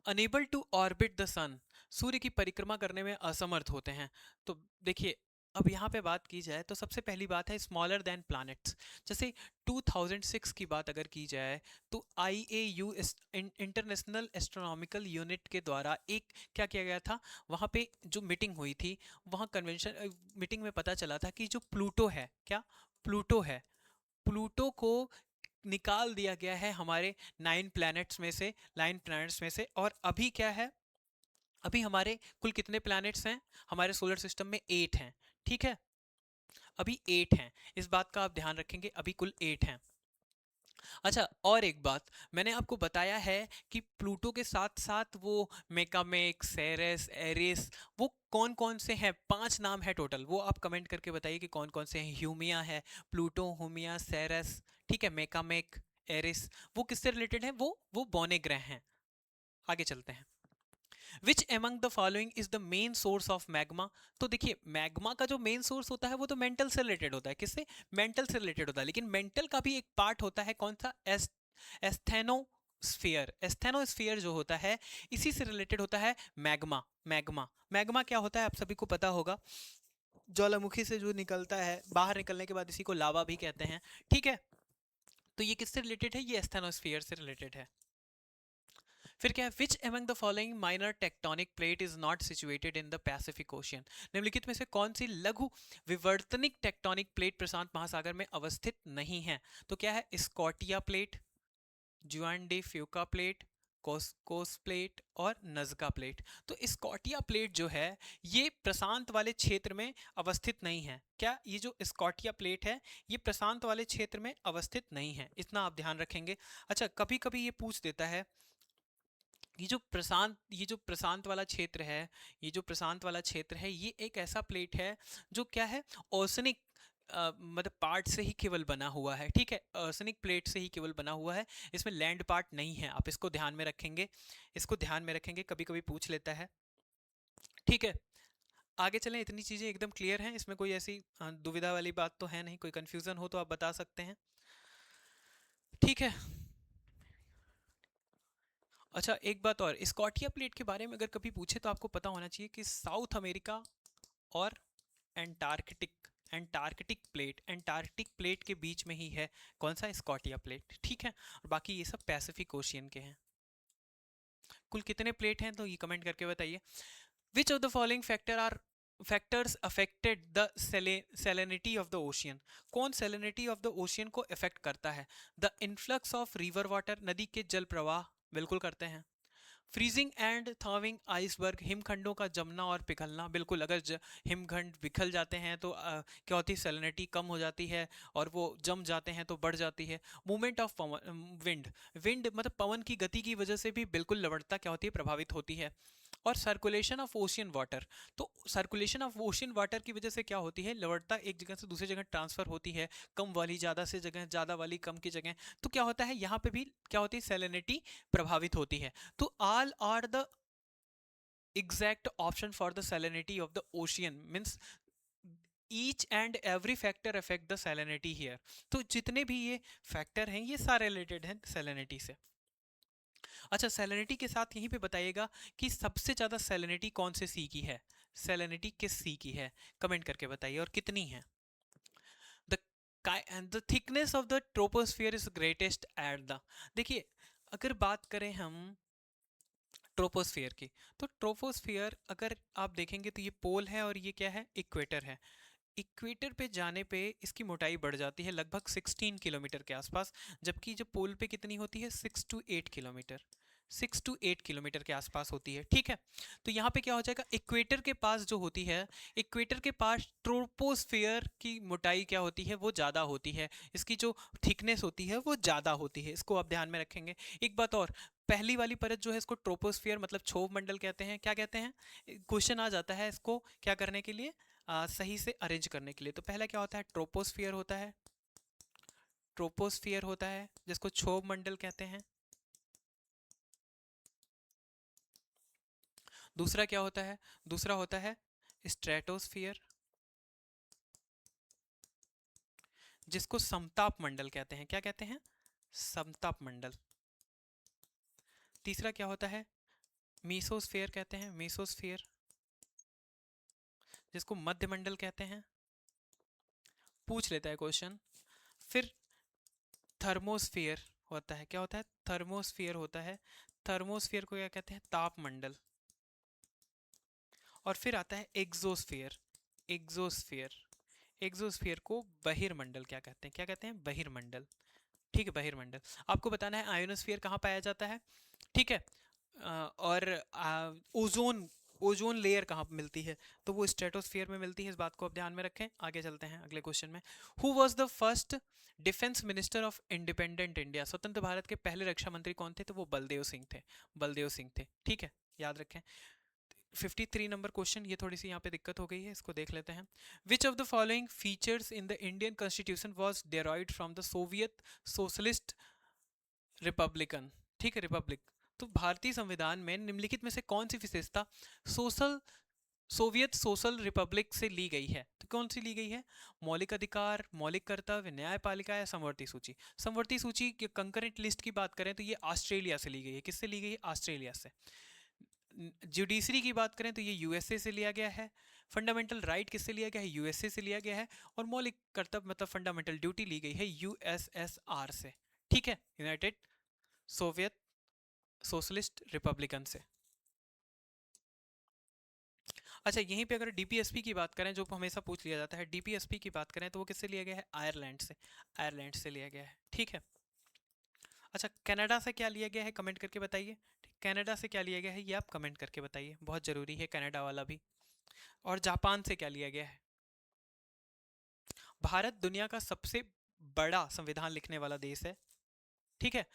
अनेबल टू ऑर्बिट द सन, सूर्य की परिक्रमा करने में असमर्थ होते हैं। तो देखिए, अब यहाँ पे बात की जाए तो सबसे पहली बात है स्मॉलर देन प्लैनेट्स। जैसे 2006 की बात अगर की जाए तो IAU इंटरनेशनल एस्ट्रोनॉमिकल यूनिट के द्वारा एक क्या किया गया था, वहाँ पे जो मीटिंग हुई थी, वहाँ कन्वेंशन मीटिंग में पता चला था कि जो प्लूटो है, क्या प्लूटो है, प्लूटो को निकाल दिया गया है हमारे 9 प्लैनेट्स में से और अभी क्या है, अभी हमारे कुल कितने प्लैनेट्स हैं हमारे सोलर सिस्टम में, 8 हैं, ठीक है, अभी 8 हैं। इस बात का आप ध्यान रखेंगे, अभी कुल 8 हैं। अच्छा, और एक बात, मैंने आपको बताया है कि प्लूटो के साथ साथ वो मेकामेक, सेरेस, एरिस, वो कौन कौन से हैं, 5 नाम है टोटल, वो आप कमेंट करके बताइए कि कौन कौन से हैं। ह्यूमिया है, प्लूटो, हुमिया, सेरेस, ठीक है, मेकामेक, एरिस, वो किससे रिलेटेड है, वो बौने ग्रह हैं। आगे चलते हैं। Which among the following is the main source of magma. तो देखिए, मैग्मा का जो मेन सोर्स होता है वो तो मेंटल से रिलेटेड होता है, किससे, मेंटल से रिलेटेड होता है, लेकिन मेंटल का भी एक पार्ट होता है, कौन सा, एस्थेनोस्फीयर। एस्थेनोस्फीयर जो होता है इसी से रिलेटेड होता है मैग्मा। मैग्मा मैग्मा क्या होता है आप सभी को पता होगा, ज्वालामुखी से जो निकलता है, बाहर निकलने के बाद इसी को लावा भी कहते हैं, ठीक है। तो ये किससे रिलेटेड है, ये एस्थेनोस्फीयर से रिलेटेड है। फिर क्या है, which among the following minor tectonic plate is not situated in the Pacific ocean. निम्नलिखित में से कौन सी लघु विवर्तनिक टेक्टोनिक प्लेट प्रशांत महासागर में अवस्थित नहीं है। तो क्या है, स्कॉटिया प्लेट, जुआन डे फ्यूका प्लेट, कोस प्लेट और नजका प्लेट। तो स्कॉटिया प्लेट जो है ये प्रशांत वाले क्षेत्र में अवस्थित नहीं है। क्या, ये जो स्कॉटिया प्लेट है ये प्रशांत वाले क्षेत्र में अवस्थित नहीं है, इतना आप ध्यान रखेंगे। अच्छा, कभी कभी ये पूछ देता है, ये जो प्रशांत वाला क्षेत्र है, ये जो प्रशांत वाला क्षेत्र है ये एक ऐसा प्लेट है जो क्या है, ओसनिक मतलब पार्ट से ही केवल बना हुआ है, ठीक है, ओसनिक प्लेट से ही केवल बना हुआ है, इसमें लैंड पार्ट नहीं है। आप इसको ध्यान में रखेंगे, इसको ध्यान में रखेंगे, कभी कभी पूछ लेता है, ठीक है। आगे चलें, इतनी चीज़ें एकदम क्लियर हैं, इसमें कोई ऐसी दुविधा वाली बात तो है नहीं, कोई कंफ्यूजन हो तो आप बता सकते हैं, ठीक है। अच्छा, एक बात और, स्कॉटिया प्लेट के बारे में अगर कभी पूछे तो आपको पता होना चाहिए कि साउथ अमेरिका और एंटार्कटिक एंटार्कटिक प्लेट के बीच में ही है कौन सा, स्कॉटिया प्लेट, ठीक है, और बाकी ये सब पैसिफिक ओशियन के हैं। कुल कितने प्लेट हैं तो ये कमेंट करके बताइए। Which of the following factors affected the salinity of the ocean. कौन सेलेनिटी ऑफ द ओशियन को अफेक्ट करता है, the influx of river water, नदी के जल प्रवाह, बिल्कुल करते हैं। फ्रीजिंग एंड थॉविंग आइसबर्ग, हिमखंडों का जमना और पिघलना, बिल्कुल, अगर हिमखंड पिघल जाते हैं तो क्या होती है, सैलिनिटी कम हो जाती है, और वो जम जाते हैं तो बढ़ जाती है। मूवमेंट ऑफ विंड, विंड मतलब पवन की गति की वजह से भी बिल्कुल लवणता क्या होती है, प्रभावित होती है। और सर्कुलेशन ऑफ ओशियन वाटर, तो सर्कुलेशन ऑफ ओशियन वाटर की वजह से क्या होती है, लवणता एक जगह से दूसरी जगह ट्रांसफर होती है, कम वाली ज़्यादा से जगह, ज़्यादा वाली कम की जगह। तो क्या होता है यहाँ पे भी क्या होती है, सैलिनिटी प्रभावित होती है। तो all are the exact option for the salinity of the ocean, means each and every factor affect the salinity here। तो जितने भी ये फैक्टर हैं ये सारे रिलेटेड हैं salinity से। अच्छा, salinity के साथ यहीं पे बताइएगा कि सबसे ज़्यादा salinity कौन से सी की है, salinity किस सी की है, कमेंट करके बताइए, और कितनी है। The the thickness of the troposphere is greatest at the, देखिए अगर बात करें हम ट्रोपोस्फियर की। तो ट्रोपोस्फियर अगर आप देखेंगे तो ये पोल है और ये क्या है, इक्वेटर है। इक्वेटर पे जाने पे इसकी मोटाई बढ़ जाती है लगभग 16 किलोमीटर के आसपास, जबकि जो पोल पे कितनी होती है, 6 to 8 किलोमीटर, 6 to 8 किलोमीटर के आसपास होती है। ठीक है, तो यहाँ पे क्या हो जाएगा, इक्वेटर के पास जो होती है, इक्वेटर के पास ट्रोपोस्फियर की मोटाई क्या होती है, वो ज़्यादा होती है, इसकी जो थिकनेस होती है वो ज़्यादा होती है, इसको आप ध्यान में रखेंगे। एक बात और, पहली वाली परत जो है इसको ट्रोपोस्फियर मतलब क्षोभ मंडल कहते हैं। क्या कहते हैं, क्वेश्चन आ जाता है इसको क्या करने के लिए, सही से अरेंज करने के लिए। तो पहला क्या होता है, ट्रोपोस्फियर होता है, ट्रोपोस्फियर होता है जिसको क्षोभ मंडल कहते हैं। दूसरा क्या होता है, दूसरा होता है स्ट्रेटोस्फियर, जिसको समताप मंडल कहते हैं। क्या कहते हैं, समताप मंडल। तीसरा क्या होता है, मीसोस्फियर कहते हैं, मीसोस्फियर, जिसको मध्य मंडल कहते हैं, पूछ लेता है क्वेश्चन। फिर थर्मोस्फियर होता है, क्या होता है, थर्मोस्फियर होता है, थर्मोस्फियर को क्या कहते हैं, ताप मंडल। और फिर आता है एग्जोस्फियर, एग्जोस्फियर, एग्जोस्फियर को बहिर्मंडल क्या कहते हैं, क्या कहते हैं, बहिर्मंडल। ठीक है, बहिर्मंडल। आपको बताना है आयोनोस्फियर कहाँ पाया जाता है। ठीक है, और ओजोन, ओजोन लेयर कहाँ मिलती है, तो वो स्ट्रेटोस्फियर में मिलती है, इस बात को आप ध्यान में रखें। आगे चलते हैं अगले क्वेश्चन में। Who was the first defence minister of independent India, स्वतंत्र भारत के पहले रक्षा मंत्री कौन थे, तो वो बलदेव सिंह थे, बलदेव सिंह थे। ठीक है, याद रखें। 53 नंबर क्वेश्चन, ये थोड़ी सी यहाँ पे दिक्कत हो गई है, इसको देख लेते हैं। Which of the following features in the Indian constitution was derived from the Soviet socialist Republican. ठीक है, रिपब्लिक। तो भारतीय संविधान में निम्नलिखित में से कौन सी विशेषता सोशल सोवियत सोशल रिपब्लिक से ली गई है, तो कौन सी ली गई है, मौलिक अधिकार, मौलिक कर्तव्य, न्यायपालिका या समवर्ती सूची। समवर्ती सूची की कंकरेंट लिस्ट की बात करें तो ये ऑस्ट्रेलिया से ली गई है, किससे ली गई है, ऑस्ट्रेलिया से। जुडिशरी की बात करें तो ये यूएसए से लिया गया है। फंडामेंटल राइट किससे लिया गया है, यूएसए से लिया गया है। और मौलिक कर्तव्य मतलब फंडामेंटल ड्यूटी ली गई है यूएसएसआर से। ठीक है, यूनाइटेड सोवियत सोशलिस्ट रिपब्लिकन से। अच्छा, यहीं पे अगर डीपीएसपी की बात करें, जो हमेशा पूछ लिया जाता है, डीपीएसपी की बात करें तो वो किससे लिया गया है, आयरलैंड से, आयरलैंड से लिया गया है। ठीक है। अच्छा, कनाडा से क्या लिया गया है, कमेंट करके बताइए। कनाडा से क्या लिया गया है, ये आप कमेंट करके बताइए, बहुत जरूरी है कनाडा वाला भी। और जापान से क्या लिया गया है। भारत दुनिया का सबसे बड़ा संविधान लिखने वाला देश है। ठीक है।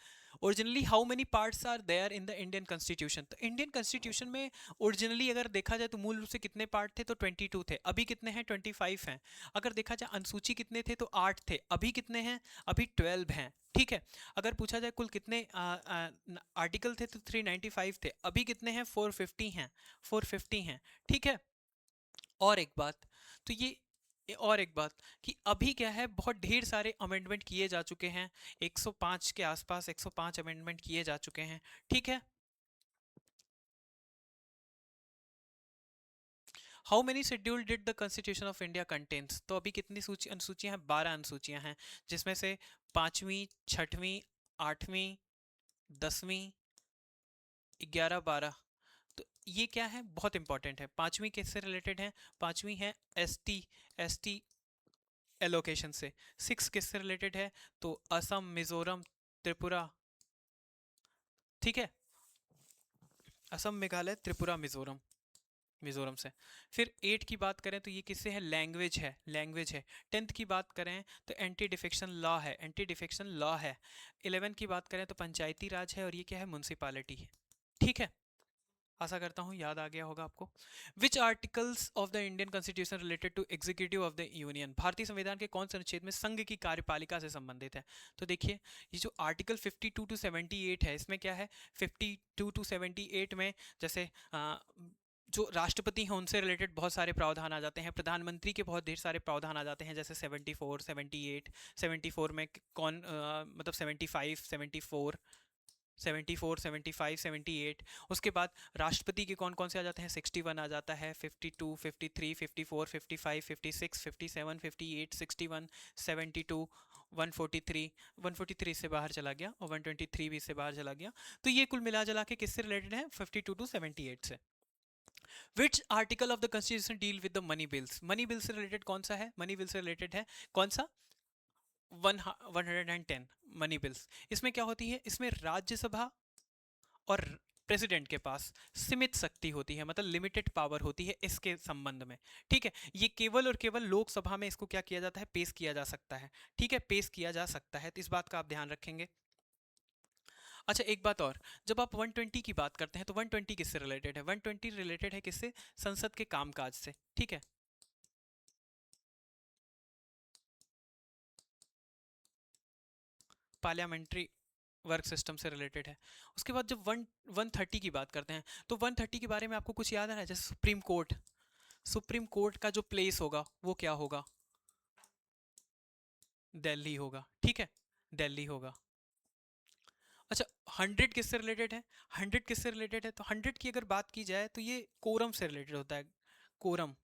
Originally how many parts are there in the Indian constitution, तो इंडियन कॉन्स्टिट्यूशन में ओरिजिनली अगर देखा जाए तो मूल रूप से कितने पार्ट थे, तो 22 थे, अभी कितने हैं, 25 हैं। अगर देखा जाए अनुसूची कितने थे, तो 8 थे, अभी कितने हैं, अभी 12 हैं। ठीक है। अगर पूछा जाए कुल कितने आर्टिकल थे, तो 395 थे, अभी कितने हैं, 450 हैं, 450 हैं। ठीक है। और एक बात, तो और एक बात कि अभी क्या है, बहुत ढेर सारे अमेंडमेंट किए जा चुके हैं, 105 के आसपास 105 अमेंडमेंट किए जा चुके हैं। ठीक है। How many schedule did the constitution of India contains, तो अभी कितनी सूची अनुसूचियां हैं, 12 अनुसूचियां हैं, जिसमें से 5वीं, 6वीं, 8वीं, 10वीं, 11, 12। तो ये क्या है, बहुत इंपॉर्टेंट है। 5वीं किससे रिलेटेड है, 5वीं है एसटी, एसटी एलोकेशन से। 6 किससे रिलेटेड है, तो असम, मिजोरम, त्रिपुरा। ठीक है, असम, मेघालय, त्रिपुरा, मिजोरम, मिजोरम से। फिर 8 की बात करें तो ये किससे है, लैंग्वेज है, लैंग्वेज है। 10th की बात करें तो एंटी डिफेक्शन लॉ है, एंटी डिफेक्शन लॉ है। 11 की बात करें तो पंचायती राज है, और ये क्या है, म्यूनसिपालिटी है। ठीक है, आशा करता हूँ याद आ गया होगा आपको। Which articles of the Indian constitution related to executive of the union, भारतीय संविधान के कौन से अनुच्छेद में संघ की कार्यपालिका से संबंधित है। तो देखिए, ये जो आर्टिकल 52 to 78 है, इसमें क्या है, 52 to 78 में जैसे जो राष्ट्रपति हैं उनसे रिलेटेड बहुत सारे प्रावधान आ जाते हैं, प्रधानमंत्री के बहुत ढेर सारे प्रावधान आ जाते हैं, जैसे 74, 78, 74 में कौन मतलब 75, 74, 74, 75, 78। उसके बाद राष्ट्रपति के कौन कौन से आ जाते हैं, 61 आ जाता है, 52, 53, 54, 55, 56, 57, 58, 61, 72, 143, 143 से बाहर चला गया और 123 भी इससे बाहर चला गया। तो ये कुल मिला जुला के किससे रिलेटेड है? 52 टू 78 से। Which article of the constitution deal with the money bills? Money bill से रिलेटेड कौन सा है? मनी बिल से रिलेटेड है कौन सा? 110 मनी बिल्स। इसमें क्या होती है? इसमें राज्यसभा और प्रेसिडेंट के पास सीमित शक्ति होती है, मतलब लिमिटेड पावर होती है इसके संबंध में। ठीक है, ये केवल और केवल लोकसभा में इसको क्या किया जाता है? पेश किया जा सकता है। ठीक है, पेश किया जा सकता है, तो इस बात का आप ध्यान रखेंगे। अच्छा, एक बात और, जब आप 120 की बात करते हैं तो 120 किससे रिलेटेड है? 120 रिलेटेड है किससे? संसद के कामकाज से। ठीक है, पार्लियामेंट्री वर्क सिस्टम से रिलेटेड है। उसके बाद जब 130 की बात करते हैं तो 130 के बारे में आपको कुछ याद आ रहा है? जैसे सुप्रीम कोर्ट, सुप्रीम कोर्ट का जो प्लेस होगा वो क्या होगा? दिल्ली होगा। ठीक है, दिल्ली होगा। अच्छा, 100 किससे रिलेटेड है? 100 किससे रिलेटेड है? तो 100 की अगर बात की जाए तो ये कोरम से रिलेटेड होता है। कोरम,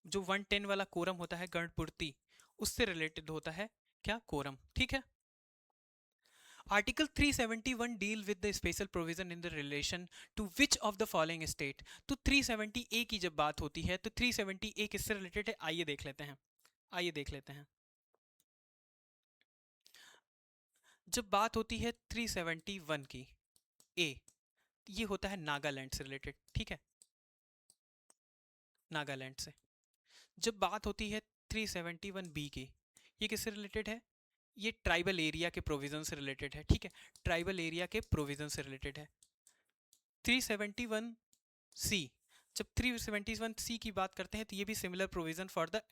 जो 110 वाला कोरम होता है गणपूर्ति, उससे रिलेटेड होता है क्या? कोरम। ठीक है। Article 371 deal with the special provision in the relation to which of the following state? तो 370 ए की जब बात होती है तो 370 ए किससे रिलेटेड है? आइए देख लेते हैं, आइए देख लेते हैं। जब बात होती है 371 की ए, ये होता है नागालैंड से रिलेटेड। ठीक है, नागालैंड से। जब बात होती है 371 बी की, ये किससे रिलेटेड है? ये ट्राइबल एरिया के प्रोविजन से रिलेटेड है। ठीक है, ट्राइबल एरिया के प्रोविजन से रिलेटेड है। 371 सी, जब 371 सी की बात करते हैं तो ये भी सिमिलर प्रोविजन फॉर द,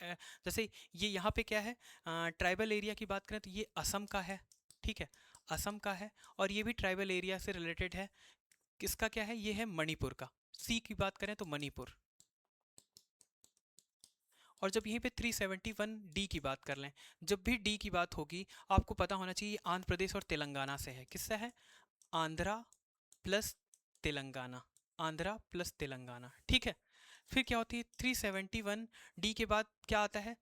जैसे ये यहाँ पे क्या है, ट्राइबल एरिया की बात करें तो ये असम का है। ठीक है, असम का है, और ये भी ट्राइबल एरिया से रिलेटेड है। किसका क्या है? ये है मणिपुर का। सी की बात करें तो मणिपुर। और जब यहीं पे 371 डी की बात कर लें, जब भी डी की बात होगी आपको पता होना चाहिए आंध्र प्रदेश और तेलंगाना से है। किससे है? Andhra plus Telangana, Andhra plus Telangana. ठीक है, फिर क्या होती है 371 डी के बाद क्या आता है?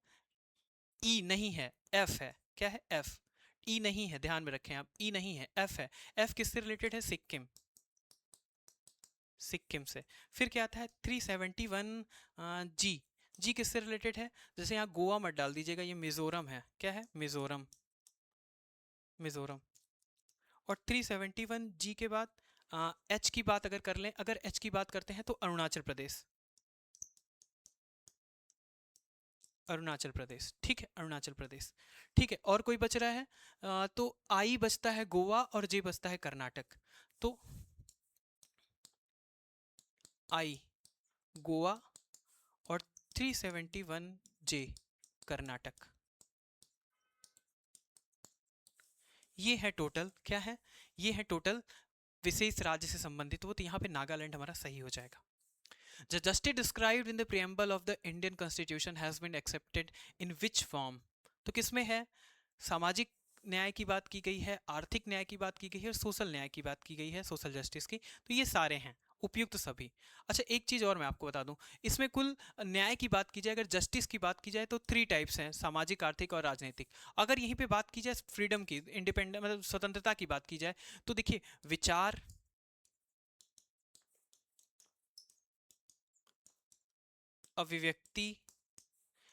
ई नहीं है, एफ है। क्या है? एफ। ई नहीं है, ध्यान में रखें आप, ई नहीं है, एफ है। एफ किससे रिलेटेड है? सिक्किम, सिक्किम से। फिर क्या आता है 371 जी, जी किससे रिलेटेड है? जैसे यहाँ गोवा मत डाल दीजिएगा, ये मिजोरम है। क्या है? मिजोरम, मिजोरम। और 371 जी के बाद एच की बात अगर कर लें, अगर एच की बात करते हैं तो अरुणाचल प्रदेश, अरुणाचल प्रदेश। ठीक है, अरुणाचल प्रदेश। ठीक है, और कोई बच रहा है? तो आई बचता है गोवा और जे बचता है कर्नाटक। तो आई गोवा और 371 जे कर्नाटक। ये है टोटल, क्या है? ये है टोटल विशेष राज्य से संबंधित हो, तो यहाँ पे नागालैंड हमारा सही हो जाएगा। The justice described in the preamble of the Indian Constitution has been accepted in which form? तो किसमें है? सामाजिक न्याय की बात की गई है, आर्थिक न्याय की बात की गई है, और सोशल न्याय की बात की गई है, सोशल जस्टिस की। तो ये सारे हैं उपयुक्त सभी। अच्छा, एक चीज और मैं आपको बता दूं, इसमें कुल न्याय की बात की जाए, अगर जस्टिस की बात की जाए तो 3 टाइप्स हैं, सामाजिक, आर्थिक और राजनीतिक। अगर यहीं पे बात की जाए फ्रीडम की, इंडिपेंडेंट मतलब स्वतंत्रता की बात की जाए, तो देखिए विचार, अभिव्यक्ति,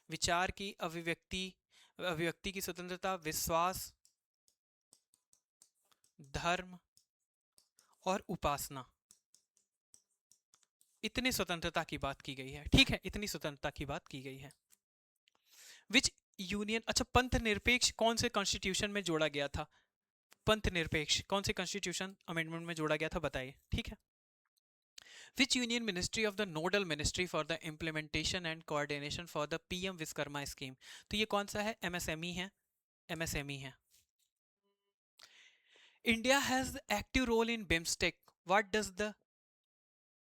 विचार की अभिव्यक्ति, अभिव्यक्ति की स्वतंत्रता, विश्वास, धर्म और उपासना, इतनी स्वतंत्रता की बात की गई है। ठीक है, इतनी स्वतंत्रता की बात की गई है। विच यूनियन, अच्छा पंथ निरपेक्ष कौन से कॉन्स्टिट्यूशन में जोड़ा गया था? पंथ निरपेक्ष कौन से कॉन्स्टिट्यूशन अमेंडमेंट में जोड़ा गया था, बताइए। ठीक है, which union ministry of the nodal ministry for the implementation and coordination for the PM Vishwakarma scheme? तो ये कौन सा है? एमएसएमई है, एमएसएमई है। India has active role in BIMSTEC, what does the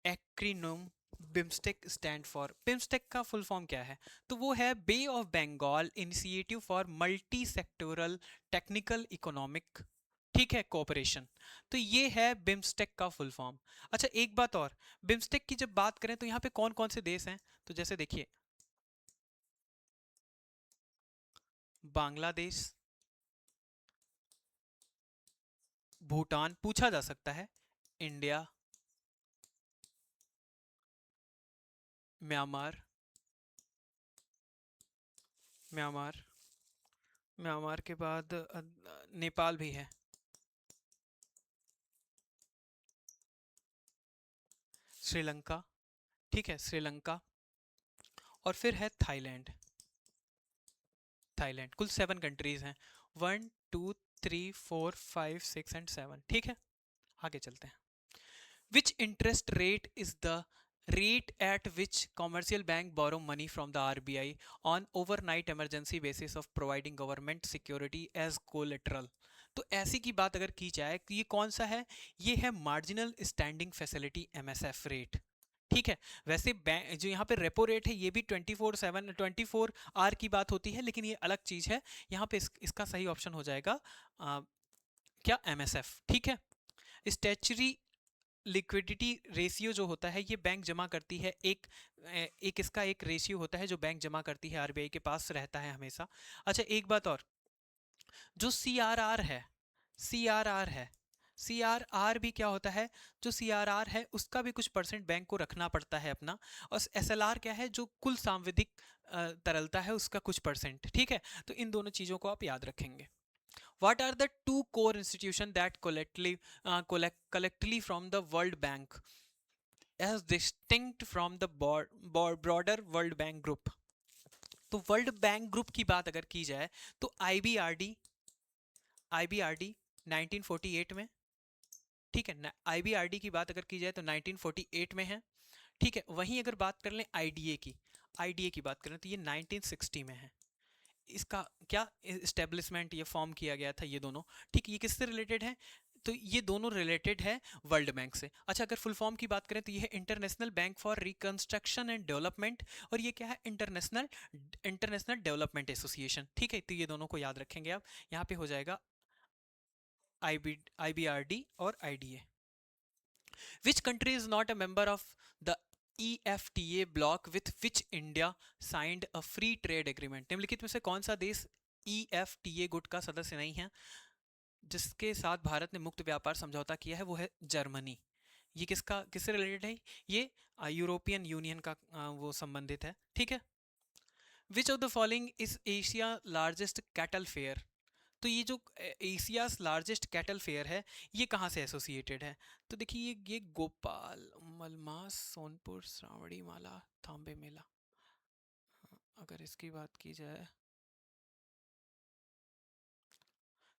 acronym BIMSTEC stand for? BIMSTEC का full form क्या है? तो वो है bay of Bengal initiative for multi sectoral technical economic, ठीक है, कोऑपरेशन। तो ये है बिम्स्टेक का फुल फॉर्म। अच्छा, एक बात और, बिम्स्टेक की जब बात करें तो यहाँ पे कौन कौन से देश हैं? तो जैसे देखिए बांग्लादेश, भूटान पूछा जा सकता है, इंडिया, म्यांमार, म्यांमार, म्यांमार के बाद नेपाल भी है, श्रीलंका, ठीक है श्रीलंका, और फिर है थाईलैंड। थाईलैंड, कुल 7 कंट्रीज हैं, 1 2 3 4 5 6 एंड 7, ठीक है। आगे चलते हैं। Which interest rate is the rate at which commercial bank borrow money from the RBI on overnight emergency basis of providing government security as collateral? तो ऐसी की बात अगर की जाए कि ये कौन सा है, ये है marginal standing facility MSF rate, ठीक है। वैसे बैंक जो यहाँ पे रेपो रेट है ये भी 24 की बात होती है, लेकिन ये अलग चीज है। यहाँ पे इसका सही ऑप्शन हो जाएगा क्या, MSF, ठीक है। स्टैचुरी लिक्विडिटी रेशियो जो होता है ये बैंक जमा करती है, एक इसका एक रेशियो होता है जो बैंक जमा करती है, आरबीआई के पास रहता है हमेशा। अच्छा एक बात और, जो सीआरआर है, सीआरआर है, सीआरआर भी क्या होता है, जो सीआरआर है उसका भी कुछ परसेंट बैंक को रखना पड़ता है अपना, और एसएलआर क्या है, जो कुल सांविधिक तरलता है उसका कुछ परसेंट, ठीक है। तो इन दोनों चीजों को आप याद रखेंगे। What are the two core institutions that collectively from the World Bank as distinct from the broader World Bank group? तो वर्ल्ड बैंक ग्रुप की बात अगर की जाए तो आईबीआरडी, आईबीआरडी 1948 में, ठीक है। आईबीआरडी की बात अगर की जाए तो 1948 में है, ठीक है। वहीं अगर बात कर लें आईडीए की, आईडीए की बात करें तो ये 1960 में है। इसका क्या इस्टेब्लिशमेंट, ये फॉर्म किया गया था ये दोनों, ठीक। ये किससे रिलेटेड है, तो ये दोनों रिलेटेड है वर्ल्ड बैंक से। अच्छा अगर फुल फॉर्म की बात करें तो ये है international bank for reconstruction and development, और ये क्या है, इंटरनेशनल इंटरनेशनल डेवलपमेंट एसोसिएशन, ठीक है। तो ये दोनों को याद रखेंगे आप। यहाँ पे हो जाएगा आईबीआरडी और IDA. Which country is not a member of the EFTA bloc with which India signed a free trade agreement? निम्नलिखित में से कौन सा देश EFTA गुट का सदस्य नहीं है जिसके साथ भारत ने मुक्त व्यापार समझौता किया है, वो है जर्मनी। ये किसका, किससे रिलेटेड है, ये यूरोपियन यूनियन का वो संबंधित है, ठीक है। विच of the following is Asia largest cattle fair? तो ये जो एशियाज लार्जेस्ट कैटल फेयर है ये कहाँ से एसोसिएटेड है, तो देखिए ये गोपाल, मलमास, सोनपुर, श्रावणी माला, थाम्बे मेला। अगर इसकी बात की जाए,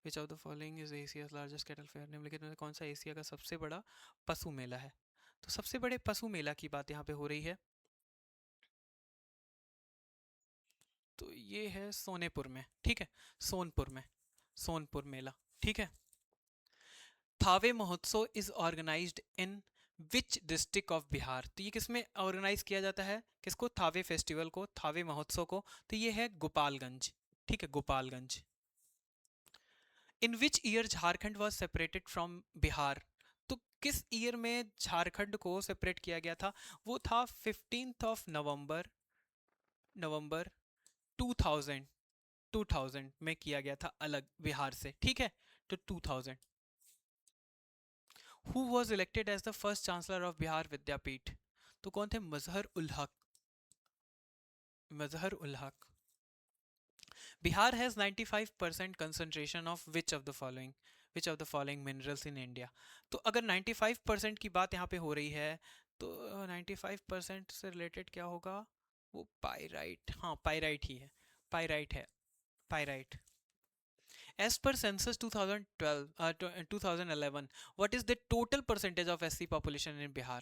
विच of the following is Asia's largest cattle fair, निम्नलिखित में से कौन सा एशिया का सबसे बड़ा पशु मेला है? तो सबसे बड़े पशु मेला की बात यहाँ पे हो रही है, तो ये है सोनेपुर में, ठीक है, सोनपुर में, सोनपुर मेला, ठीक है। थावे महोत्सव is organised in which district of Bihar? तो ये किसमें ऑर्गेनाइज किया जाता है, किसको, थावे फेस्टिवल को, थावे महोत्सव को? तो ये है गोपालगंज, ठीक है, Gopalganj. In which year Jharkhand was separated from Bihar? तो किस ईयर में झारखंड को सेपरेट किया गया था? वो था 15 नवंबर 2000, 2000 में किया गया था अलग बिहार से, ठीक है। तो 2000। Who was elected as the first chancellor of Bihar Vidyapeeth? तो कौन थे, Mazhar ul Haq, Mazhar ul Haq. Bihar has 95% concentration of which of the following, which of the following minerals in India? तो अगर 95% की बात यहाँ पे हो रही है तो 95% से रिलेटेड क्या होगा, वो पाइराइट, हाँ पाइराइट ही है, पाइराइट है, pyrite. As per census 2012, 2011, what is the total percentage of SC population in Bihar?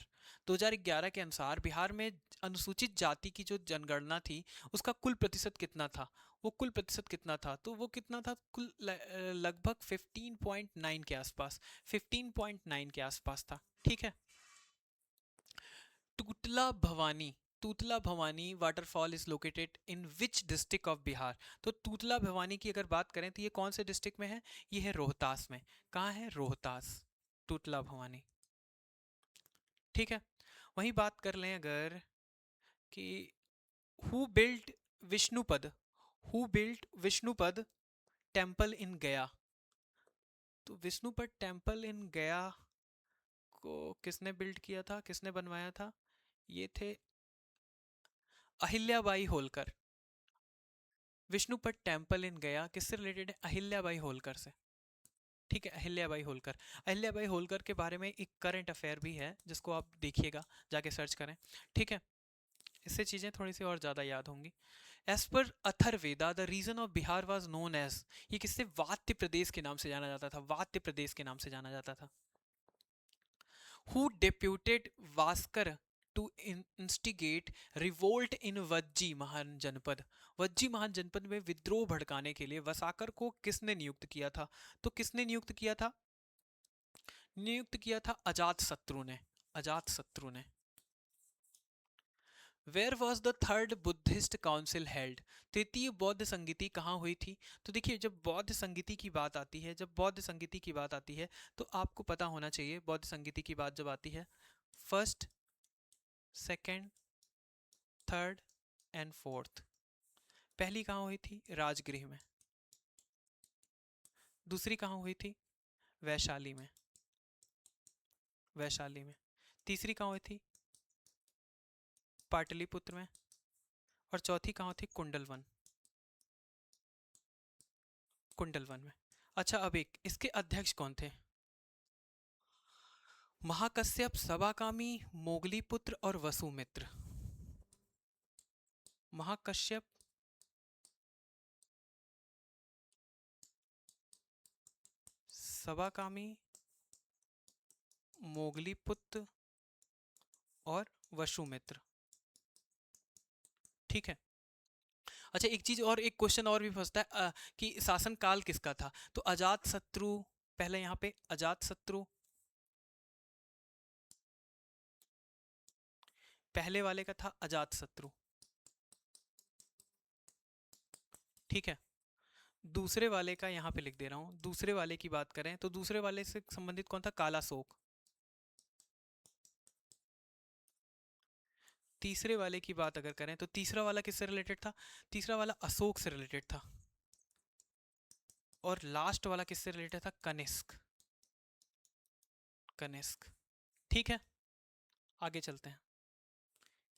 2011 के अनुसार बिहार में अनुसूचित जाति की जो जनगणना थी उसका कुल प्रतिशत कितना था? वो कुल प्रतिशत कितना था, तो वो कितना था, कुल लगभग 15.9 के आसपास, 15.9 के आसपास था, ठीक है। Tutla Bhawani, Tutla Bhawani waterfall is located in which district of Bihar? तो तूतला भवानी की अगर बात करें तो ये कौन से डिस्ट्रिक्ट में है, ये है रोहतास में। कहाँ है, रोहतास, तूतला भवानी, ठीक है। वहीं बात कर लें अगर कि who built Vishnupad, who built Vishnupad temple in गया? तो विष्णुपद टेम्पल इन गया को किसने बिल्ड किया था, किसने बनवाया था? ये थे अहिल्याबाई होलकर। विष्णुपद टेम्पल इन गया किससे रिलेटेड है? अहिल्याबाई होलकर से। ठीक है, अहिल्याबाई होलकर। अहिल्याबाई होलकर के बारे में एक करंट अफेयर भी है जिसको आप देखिएगा, जाके सर्च करें। ठीक है, इससे चीज़ें थोड़ी सी और ज़्यादा याद होंगी। As per Atharvaveda the region of Bihar was known as, ये किससे? वात्य प्रदेश के नाम से जाना जाता था, वात्य प्रदेश के नाम से जाना जाता था। Who deputed Vassakara to instigate revolt in Vajji महान जनपद? वज्जी महान जनपद में विद्रोह भड़काने के लिए वसाकर को किसने नियुक्त किया था? तो किसने नियुक्त किया था? नियुक्त किया था अजात शत्रु ने, अजात शत्रु ने। Where was the third Buddhist council held? तृतीय बौद्ध संगीति कहाँ हुई थी? तो देखिए, जब बौद्ध संगीति की बात आती है, जब बौद्ध संगीति की बात आती है तो आपको पता होना चाहिए, बौद्ध संगीति की बात जब आती है, first, second, third and fourth. पहली कहाँ हुई थी? राजगृह में। दूसरी कहाँ हुई थी? वैशाली में, वैशाली में। तीसरी कहाँ हुई थी? पाटलिपुत्र में। और चौथी कहाँ थी? कुंडलवन, कुंडलवन में। अच्छा, अब एक इसके अध्यक्ष कौन थे? महाकश्यप, सभाकामी, मोगलीपुत्र और वसुमित्र। महाकश्यप, सभाकामी, मोगलीपुत्र और वसुमित्र। ठीक है। अच्छा, एक चीज और, एक क्वेश्चन और भी फंसता है कि शासनकाल किसका था? तो अजात शत्रु, पहले यहाँ पे अजात शत्रु, पहले वाले का था अजात शत्रु। ठीक है, दूसरे वाले का यहाँ पे लिख दे रहा हूँ, दूसरे वाले की बात करें तो दूसरे वाले से संबंधित कौन था? कालाशोक। तीसरे वाले की बात अगर करें तो तीसरा वाला किससे रिलेटेड था? तीसरा वाला अशोक से रिलेटेड था। और लास्ट वाला किससे रिलेटेड था? कनिष्क, कनिष्क। ठीक है, आगे चलते हैं।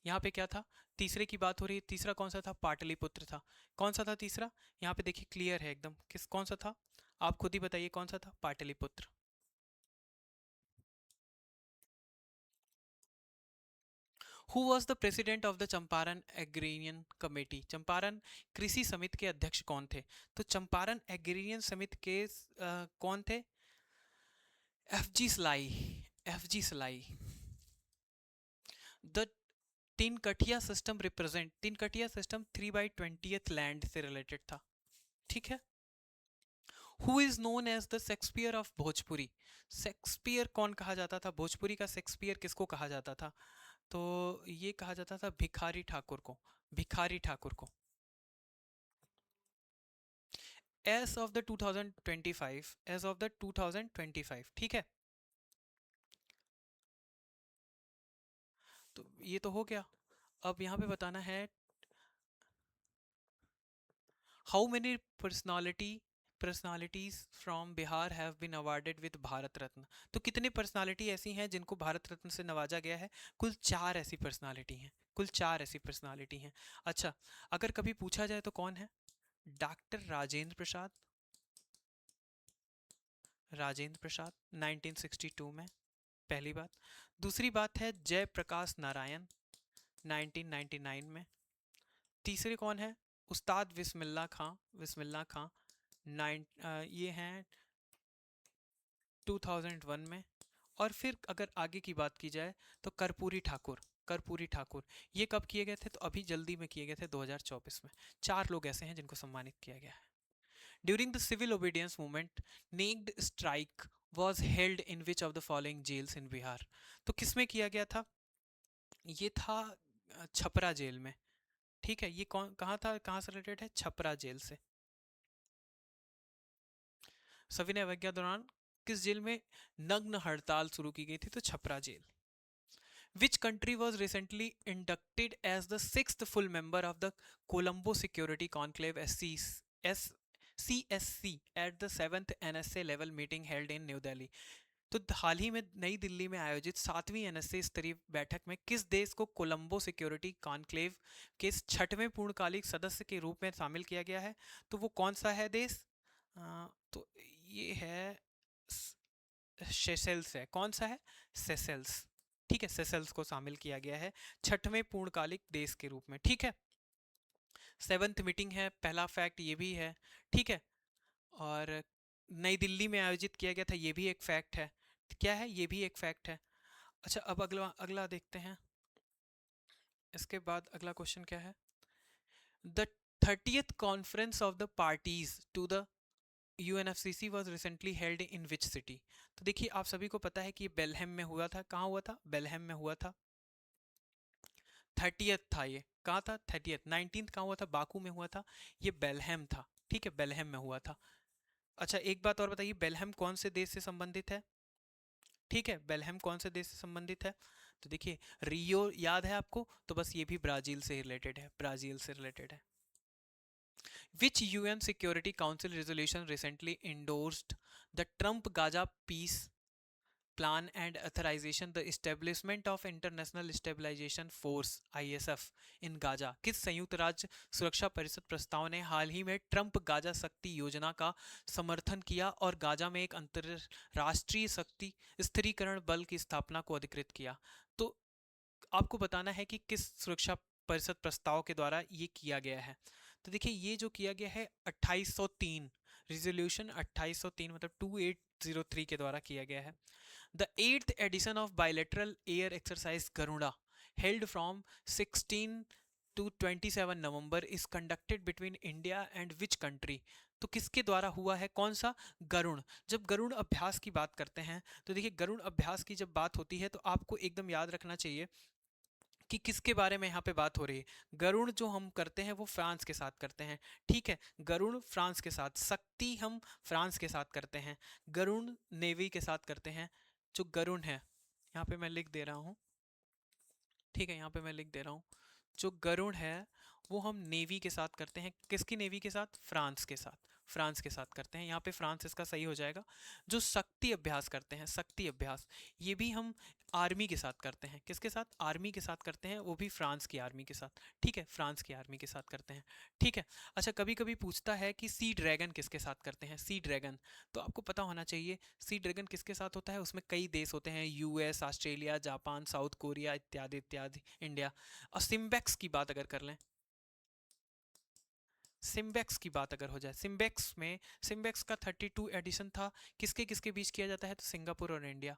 यहाँ पे क्या था? तीसरे की बात हो रही है, तीसरा कौन सा था? पाटलिपुत्र था। कौन सा था तीसरा? यहाँ पे देखिए क्लियर है एकदम, किस कौन सा था? आप खुद ही बताइए कौन सा था? Pataliputra. Who was the president of the Champaran agrarian committee? Champaran कृषि समिति के अध्यक्ष कौन थे? तो चंपारण एग्रीरियन समिति के कौन थे? एफ जी सलाई, एफ जी सलाई। The Tinkathia system represent, Tinkathia system 3/20th land से रिलेटेड था। ठीक है। Who is known as the Shakespeare of Bhojpuri? Shakespeare कौन कहा जाता था? भोजपुरी का शेक्सपियर किसको कहा जाता था? तो ये कहा जाता था भिखारी ठाकुर को, भिखारी ठाकुर को। As of the 2025, as of the 2025। ठीक है, तो ये तो हो गया। अब यहाँ पे बताना है how many personalities from Bihar have been awarded with Bharat Ratna? तो कितने पर्सनालिटी ऐसी हैं जिनको भारत रत्न से नवाजा गया है? कुल 4 ऐसी पर्सनालिटी हैं, कुल 4 ऐसी पर्सनालिटी हैं। अच्छा, अगर कभी पूछा जाए तो कौन है? डॉक्टर राजेंद्र प्रसाद, राजेंद्र प्रसाद 1962 में, पहली बात। दूसरी बात है जयप्रकाश नारायण 1999 में। तीसरे कौन है? उस्ताद बिस्मिल्लाह खां, बिस्मिल्लाह खां ये हैं 2001 में। और फिर अगर आगे की बात की जाए तो कर्पूरी ठाकुर, कर्पूरी ठाकुर ये कब किए गए थे? तो अभी जल्दी में किए गए थे 2024 में। 4 लोग ऐसे हैं जिनको सम्मानित किया गया है। During the civil obedience movement naked strike was held in which of the following jails in Bihar? तो किसमें किया गया था? ये था छपरा जेल में। ठीक है, ये कौन कहाँ था, कहाँ से रिलेटेड है? छपरा जेल से। सविनय अवज्ञा दौरान किस जेल में नग्न हड़ताल शुरू की गई थी? तो Chhapra jail. Which country was recently inducted as the sixth full member of the Colombo Security Conclave CSC at the 7th NSA level meeting held in New Delhi? तो हाल ही में नई दिल्ली में आयोजित 7वीं एनएसए स्तरीय बैठक में किस देश को कोलंबो सिक्योरिटी कॉन्क्लेव के 6वें पूर्णकालिक सदस्य के रूप में शामिल किया गया है? तो वो कौन सा है देश? तो ये है सेशेल्स है। कौन सा है? सेशेल्स। ठीक है, सेशेल्स को शामिल किया गया है 6वें पूर्णकालिक देश के रूप में। ठीक है, 7th मीटिंग है, पहला फैक्ट ये भी है। ठीक है, और नई दिल्ली में आयोजित किया गया था, ये भी एक फैक्ट है। क्या है? ये भी एक फैक्ट है। अच्छा, अब अगला अगला देखते हैं। इसके बाद अगला क्वेश्चन क्या है? The 30th conference of the parties to the UNFCC was recently held in which city? तो देखिए, आप सभी को पता है कि बेलहेम में हुआ था। कहाँ हुआ था? बेलहेम में हुआ था। 30th था ये। कहाँ था? 30th। 19th कहाँ हुआ था? बाकू में हुआ था। ये बेलहेम था। ठीक है, बेलहेम में हुआ था। अच्छा, एक बात और बताइए, बेलहेम कौन से देश से संबंधित है? ठीक है, बेलहेम कौन से देश से संबंधित है? तो देखिए, रियो याद है आपको? तो बस ये भी ब्राजील से रिलेटेड है, ब्राजील से रिलेटेड है। Which UN Security Council resolution recently endorsed the Trump-Gaza peace plan and authorization the establishment of International Stabilization Force ISF in Gaza? किस संयुक्त राज्य सुरक्षा परिषद प्रस्ताव ने हाल ही में ट्रंप गाजा शक्ति योजना का समर्थन किया और गाजा में एक अंतरराष्ट्रीय शक्ति स्थिरीकरण बल की स्थापना को अधिकृत किया? तो आपको बताना है कि किस सुरक्षा परिषद प्रस्ताव के द्वारा ये किया गया है। तो देखिए, ये जो किया गया है 2803, रिजोल्यूशन 2803 मतलब 2803 के द्वारा किया गया है। The 8th edition of bilateral air exercise Garuda held from 16 to 27 November is conducted between India and which country? तो किसके द्वारा हुआ है? कौन सा? गरुण। जब गरुण अभ्यास की बात करते हैं तो देखिए, गरुण अभ्यास की जब बात होती है तो आपको एकदम याद रखना चाहिए कि किसके बारे में यहाँ पे बात हो रही है। गरुण जो हम करते हैं वो फ्रांस के साथ करते हैं। ठीक है, गरुण फ्रांस के साथ, शक्ति हम फ्रांस के साथ करते हैं, गरुण नेवी के साथ करते हैं। जो गरुण है, यहाँ पे मैं लिख दे रहा हूँ। ठीक है, यहाँ पे मैं लिख दे रहा हूँ। जो गरुण है वो हम नेवी के साथ करते हैं। किसकी नेवी के साथ? फ्रांस के साथ। फ्रांस के साथ करते हैं। यहाँ पे फ्रांस इसका सही हो जाएगा। जो शक्ति अभ्यास करते हैं, शक्ति अभ्यास, ये भी हम आर्मी के साथ करते हैं। किसके साथ? आर्मी के साथ करते हैं, वो भी फ्रांस की आर्मी के साथ। ठीक है, फ्रांस की आर्मी के साथ करते हैं। ठीक है। अच्छा, कभी कभी पूछता है कि सी ड्रैगन किसके साथ करते हैं? सी ड्रैगन, तो आपको पता होना चाहिए सी ड्रैगन किसके साथ होता है। उसमें कई देश होते हैं, US, Australia, Japan, south Korea इत्यादि इत्यादि, इंडिया। और सिम्बेक्स की बात अगर कर लें, सिम्बेक्स की बात अगर हो जाए, सिम्बेक्स में, सिम्बेक्स का 32 एडिशन था। किसके किसके बीच किया जाता है? तो सिंगापुर और इंडिया,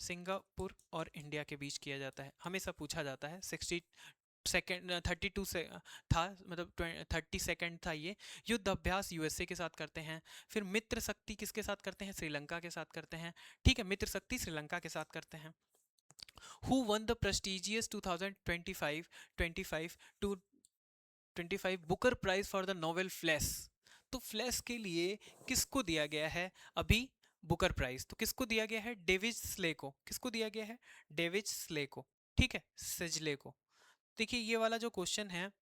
सिंगापुर और इंडिया के बीच किया जाता है। हमेशा पूछा जाता है। 32 से था, मतलब 32nd था ये। युद्ध अभ्यास USA के साथ करते हैं। फिर मित्र शक्ति किसके साथ करते हैं? श्रीलंका के साथ करते हैं। ठीक है, मित्र शक्ति श्रीलंका के साथ करते हैं। Who won the prestigious 2025 to 25 Booker prize for the novel flash? तो फ्लैश के लिए किसको दिया गया है अभी बुकर प्राइज? तो किसको दिया गया है? डेविड स्ले को। किसको दिया गया है? डेविड स्ले को। ठीक है, सिजले को। देखिए, ये वाला जो क्वेश्चन है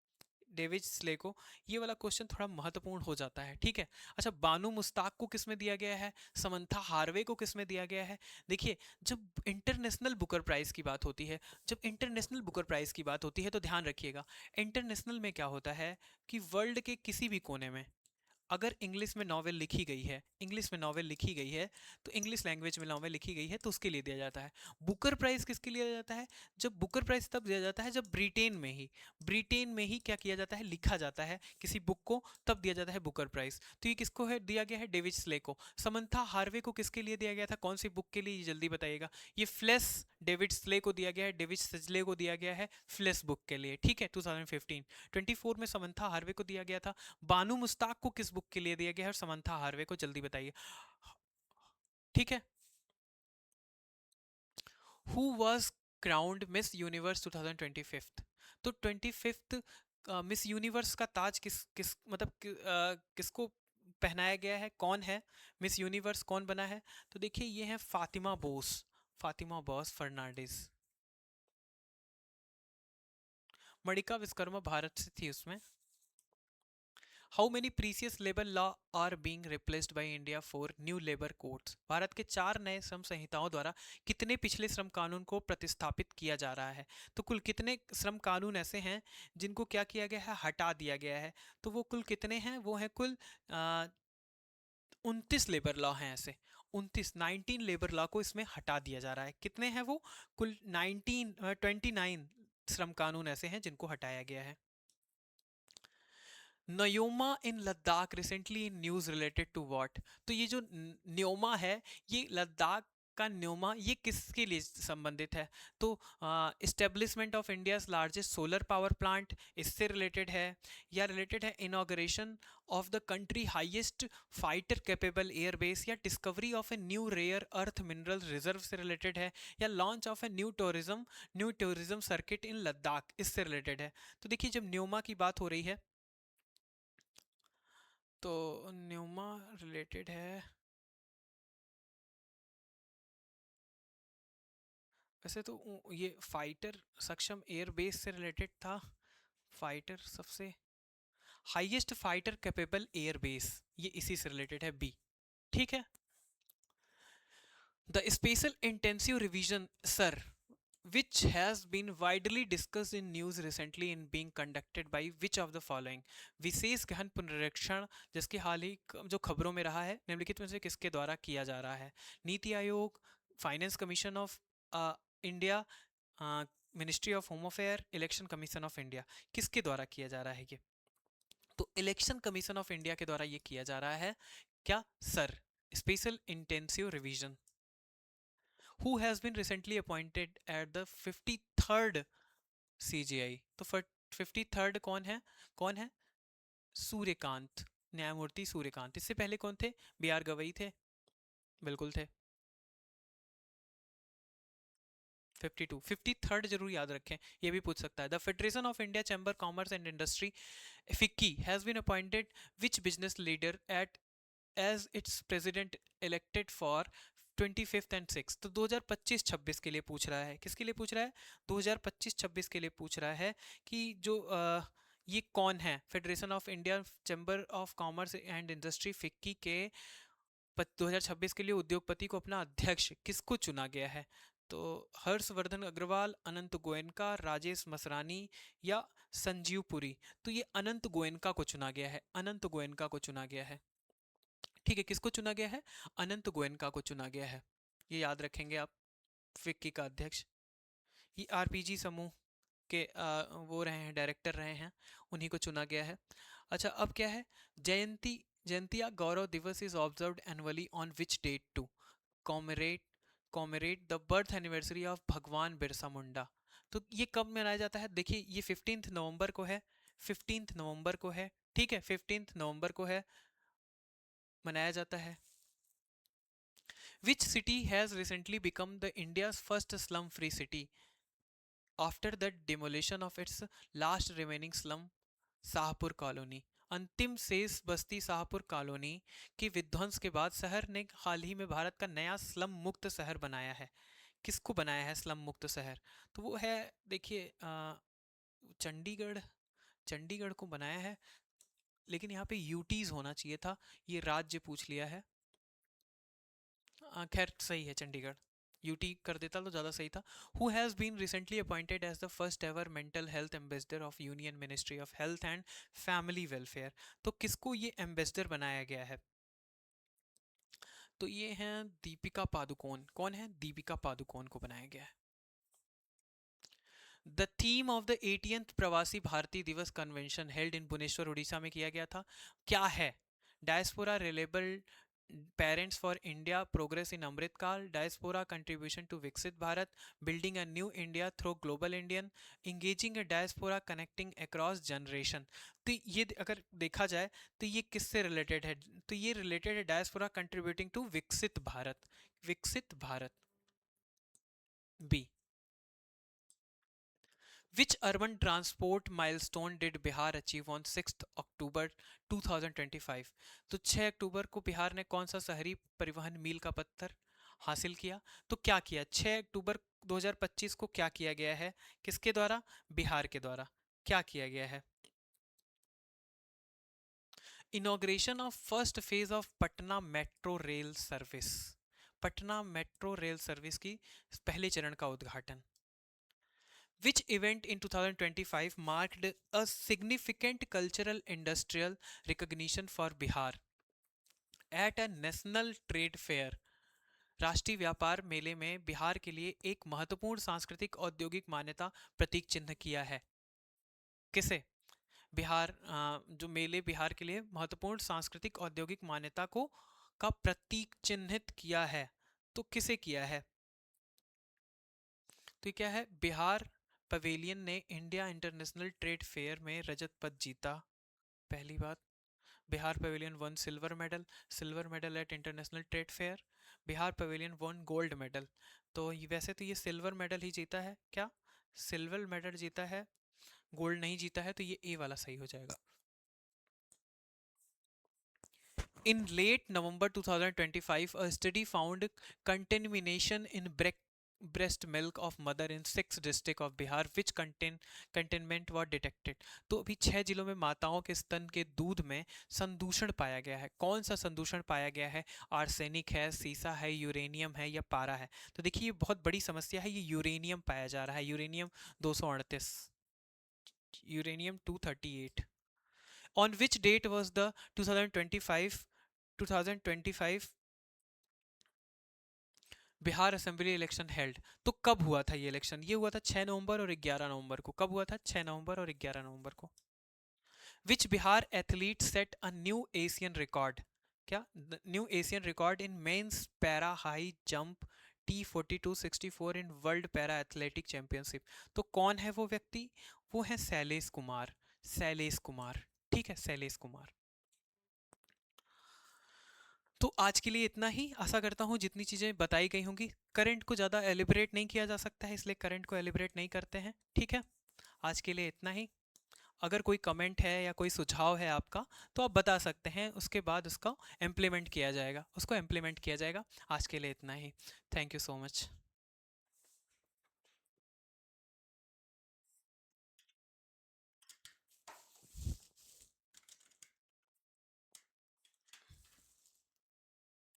डेविड स्ले को, ये वाला क्वेश्चन थोड़ा महत्वपूर्ण हो जाता है। ठीक है। अच्छा, बानू मुस्ताक को किसमें दिया गया है? समंथा हार्वे को किसमें दिया गया है? देखिए, जब इंटरनेशनल बुकर प्राइज की बात होती है, जब इंटरनेशनल बुकर प्राइज की बात होती है तो ध्यान रखिएगा, इंटरनेशनल में क्या होता है कि वर्ल्ड के किसी भी कोने में अगर इंग्लिश में नॉवेल लिखी गई है, इंग्लिश में नॉवेल लिखी गई है, तो इंग्लिश लैंग्वेज में नॉवेल लिखी गई है तो उसके लिए दिया जाता है। बुकर प्राइज किसके लिए दिया जाता है? जब बुकर प्राइज तब दिया जाता है जब ब्रिटेन में ही क्या किया जाता है? लिखा जाता है किसी बुक को, तब दिया जाता है बुकर प्राइज। तो ये किसको है दिया गया है? डेविड स्ले को। समंथा हार्वे को किसके लिए दिया गया था? कौन सी बुक के लिए? जल्दी बताइएगा। ये फ्लैश डेविड स्ले को दिया गया है, डेविड सिजले को दिया गया है फ्लैश बुक के लिए। ठीक है, 2015। 24 में समंथा हार्वे को दिया गया था। बानू मुस्ताक को किस बुक के लिए दिया गया है? और समंथा हार्वे को जल्दी बताइए। ठीक है। Who was crowned miss universe 2025? तो 25th मिस यूनिवर्स का ताज किस किस मतलब किसको पहनाया गया है? कौन है मिस यूनिवर्स? कौन बना है? तो देखिए, ये है Fatima Bosch. Fatima Bosch Fernandez. Manika Vishwakarma Bharat से थी उसमें। How many precious labour law are being replaced by India for new labour codes? Bharat के 4 नए श्रम संहिताओं द्वारा कितने पिछले श्रम कानून को प्रतिस्थापित किया जा रहा है? तो कुल कितने श्रम कानून ऐसे हैं जिनको क्या किया गया है, हटा दिया गया है? तो वो कुल कितने हैं? वो है कुल 29 लेबर लॉ हैं ऐसे। 19 लेबर लॉ को इसमें हटा दिया जा रहा है। कितने हैं वो? कुल 29 श्रम कानून ऐसे हैं जिनको हटाया गया है। Nyoma in Ladakh recently in news related to what? तो ये जो न्योमा है, ये लद्दाख का न्योमा, ये किसके लिए संबंधित है? तो establishment of India's largest solar power plant, इससे रिलेटेड है। या रिलेटेड है inauguration of the country highest fighter capable airbase, या discovery of a new rare earth mineral reserve से रिलेटेड है, या launch of a new tourism circuit in Ladakh, इससे related है। तो देखिए, जब न्योमा की बात हो रही है तो न्यूमा रिलेटेड है। वैसे तो ये फाइटर सक्षम एयरबेस से रिलेटेड था। फाइटर सबसे हाईएस्ट फाइटर कैपेबल एयरबेस, ये इसी से रिलेटेड है, बी। ठीक है। The special intensive revision sir which has been widely discussed in news recently in being conducted by which of the following? विशेष गहन पुनरीक्षण जिसकी हाल ही जो खबरों में रहा है, निम्नलिखित में से किसके द्वारा किया जा रहा है? NITI Aayog, finance commission of India, ministry of home affair, election commission of India, किसके द्वारा किया जा रहा है ये? तो इलेक्शन कमीशन ऑफ इंडिया के द्वारा ये किया जा रहा है। क्या sir? Special intensive revision. Who has been recently appointed at the 53rd CGI? तो 53rd कौन है? सूर्यकांत, न्यायमूर्ति सूर्यकांत। इससे पहले कौन थे? बी आर गवई थे, बिल्कुल थे। 53rd जरूर याद रखें, ये भी पूछ सकता है। The federation of India chamber commerce and industry FICCI has been appointed which business leader at as its president elected for 25th and 6th? तो 2025-26 के लिए पूछ रहा है। किसके लिए पूछ रहा है? 2025-26 के लिए पूछ रहा है कि जो ये कौन है? Federation of India chamber of commerce and industry FICCI के 2026 के लिए उद्योगपति को अपना अध्यक्ष किसको चुना गया है? तो हर्षवर्धन अग्रवाल, अनंत गोयनका, राजेश मसरानी, या संजीव पुरी। तो ये अनंत गोयनका को चुना गया है, अनंत गोयनका को चुना गया है। ठीक है, किसको चुना गया है? अनंत गोयनका को चुना गया है, ये याद रखेंगे आप। फिक्की का अध्यक्ष ये आरपीजी समूह के वो रहे हैं, डायरेक्टर रहे हैं, उन्हीं को चुना गया है। अच्छा, अब क्या है? जयंतिया गौरव दिवस is observed annually on which date to commemorate commemorate the birth anniversary of Bhagwan Birsa मुंडा? तो ये कब मनाया जाता है? देखिए, ये 15 नवंबर को है, 15 नवंबर को है। ठीक है, 15 नवंबर को है, मनाया जाता है। Which city has recently become the India's first slum-free city after the demolition of its last remaining slum, Shahpur colony? अंतिम शेष बस्ती शाहपुर कॉलोनी के विध्वंस के बाद शहर ने हाल ही में भारत का नया स्लम मुक्त शहर बनाया है। किसको बनाया है स्लम मुक्त शहर? तो वो है, देखिए, चंडीगढ़। चंडीगढ़ को बनाया है, लेकिन यहाँ पे यूटीज होना चाहिए था, ये राज्य पूछ लिया है। खैर सही है चंडीगढ़, यूटी कर देता तो ज़्यादा सही था। Who has been recently appointed as the first ever mental health ambassador of union ministry of health and family welfare? तो किसको ये एम्बेसडर बनाया गया है? तो ये हैं दीपिका पादुकोण। कौन है? दीपिका पादुकोण को बनाया गया है। The theme of the 80th Pravasi Bharatiya Divas convention held in Bhubaneswar Odisha में किया गया था, क्या है? Diaspora reliable parents for India, progress in Amritkaal, diaspora contribution to Viksit Bharat, building a new India through global Indian, engaging a diaspora connecting across generation. तो ये अगर देखा जाए तो ये किससे रिलेटेड है? तो ये रिलेटेड है diaspora contributing to Viksit Bharat, Viksit Bharat, B. Which urban transport milestone did Bihar achieve on 6th October 2025? तो 6 अक्टूबर को बिहार ने कौन सा शहरी परिवहन मील का पत्थर हासिल किया। तो क्या किया 6 अक्टूबर 2025 को, क्या किया गया है, किसके द्वारा, बिहार के द्वारा क्या किया गया है, inauguration of first phase of Patna metro rail service, Patna metro rail service की पहले चरण का उद्घाटन। Which event in 2025 marked a significant cultural industrial recognition for Bihar at a national trade fair? राष्ट्रीय व्यापार मेले में बिहार के लिए एक महत्वपूर्ण सांस्कृतिक औद्योगिक मान्यता प्रतीक चिन्ह किया है। किसे? बिहार जो मेले बिहार के लिए महत्वपूर्ण सांस्कृतिक औद्योगिक मान्यता को का प्रतीक चिन्हित किया है, तो किसे किया है? तो ये क्या है, बिहार पवेलियन ने इंडिया इंटरनेशनल ट्रेड फेयर में रजत पद जीता, पहली बात। Bihar pavilion one silver medal at international trade fair. Bihar pavilion one gold medal. तो वैसे तो ये सिल्वर मेडल ही जीता है, क्या सिल्वर मेडल जीता है, गोल्ड नहीं जीता है, तो ये ए वाला सही हो जाएगा। In late November 2025, a study found contamination in breast milk of mother in 6 districts of Bihar, which containment was detected। तो अभी 6 जिलों में माताओं के स्तन के दूध में संदूषण पाया गया है। कौन सा संदूषण पाया गया है? आर्सेनिक है, सीसा है, यूरेनियम है या पारा है? तो देखिए ये बहुत बड़ी समस्या है, ये यूरेनियम पाया जा रहा है, uranium 238, uranium 238। On which date was the 2025 Bihar assembly election held? तो कब हुआ था ये इलेक्शन? ये हुआ था 6 नवंबर और 11 नवंबर को। कब हुआ था? 6 नवंबर और 11 नवंबर को। Which Bihar athlete set a new Asian record? क्या new Asian record in men's para high jump T42-64 in world para athletic championship? तो कौन है वो व्यक्ति? वो है शैलेश कुमार, शैलेश कुमार, ठीक है, शैलेश कुमार। तो आज के लिए इतना ही। आशा करता हूँ जितनी चीज़ें बताई गई होंगी, करंट को ज़्यादा एलिब्रेट नहीं किया जा सकता है, इसलिए करंट को एलिब्रेट नहीं करते हैं, ठीक है। आज के लिए इतना ही। अगर कोई कमेंट है या कोई सुझाव है आपका, तो आप बता सकते हैं, उसके बाद उसका इम्प्लीमेंट किया जाएगा, उसको इम्प्लीमेंट किया जाएगा। आज के लिए इतना ही। Thank you so much.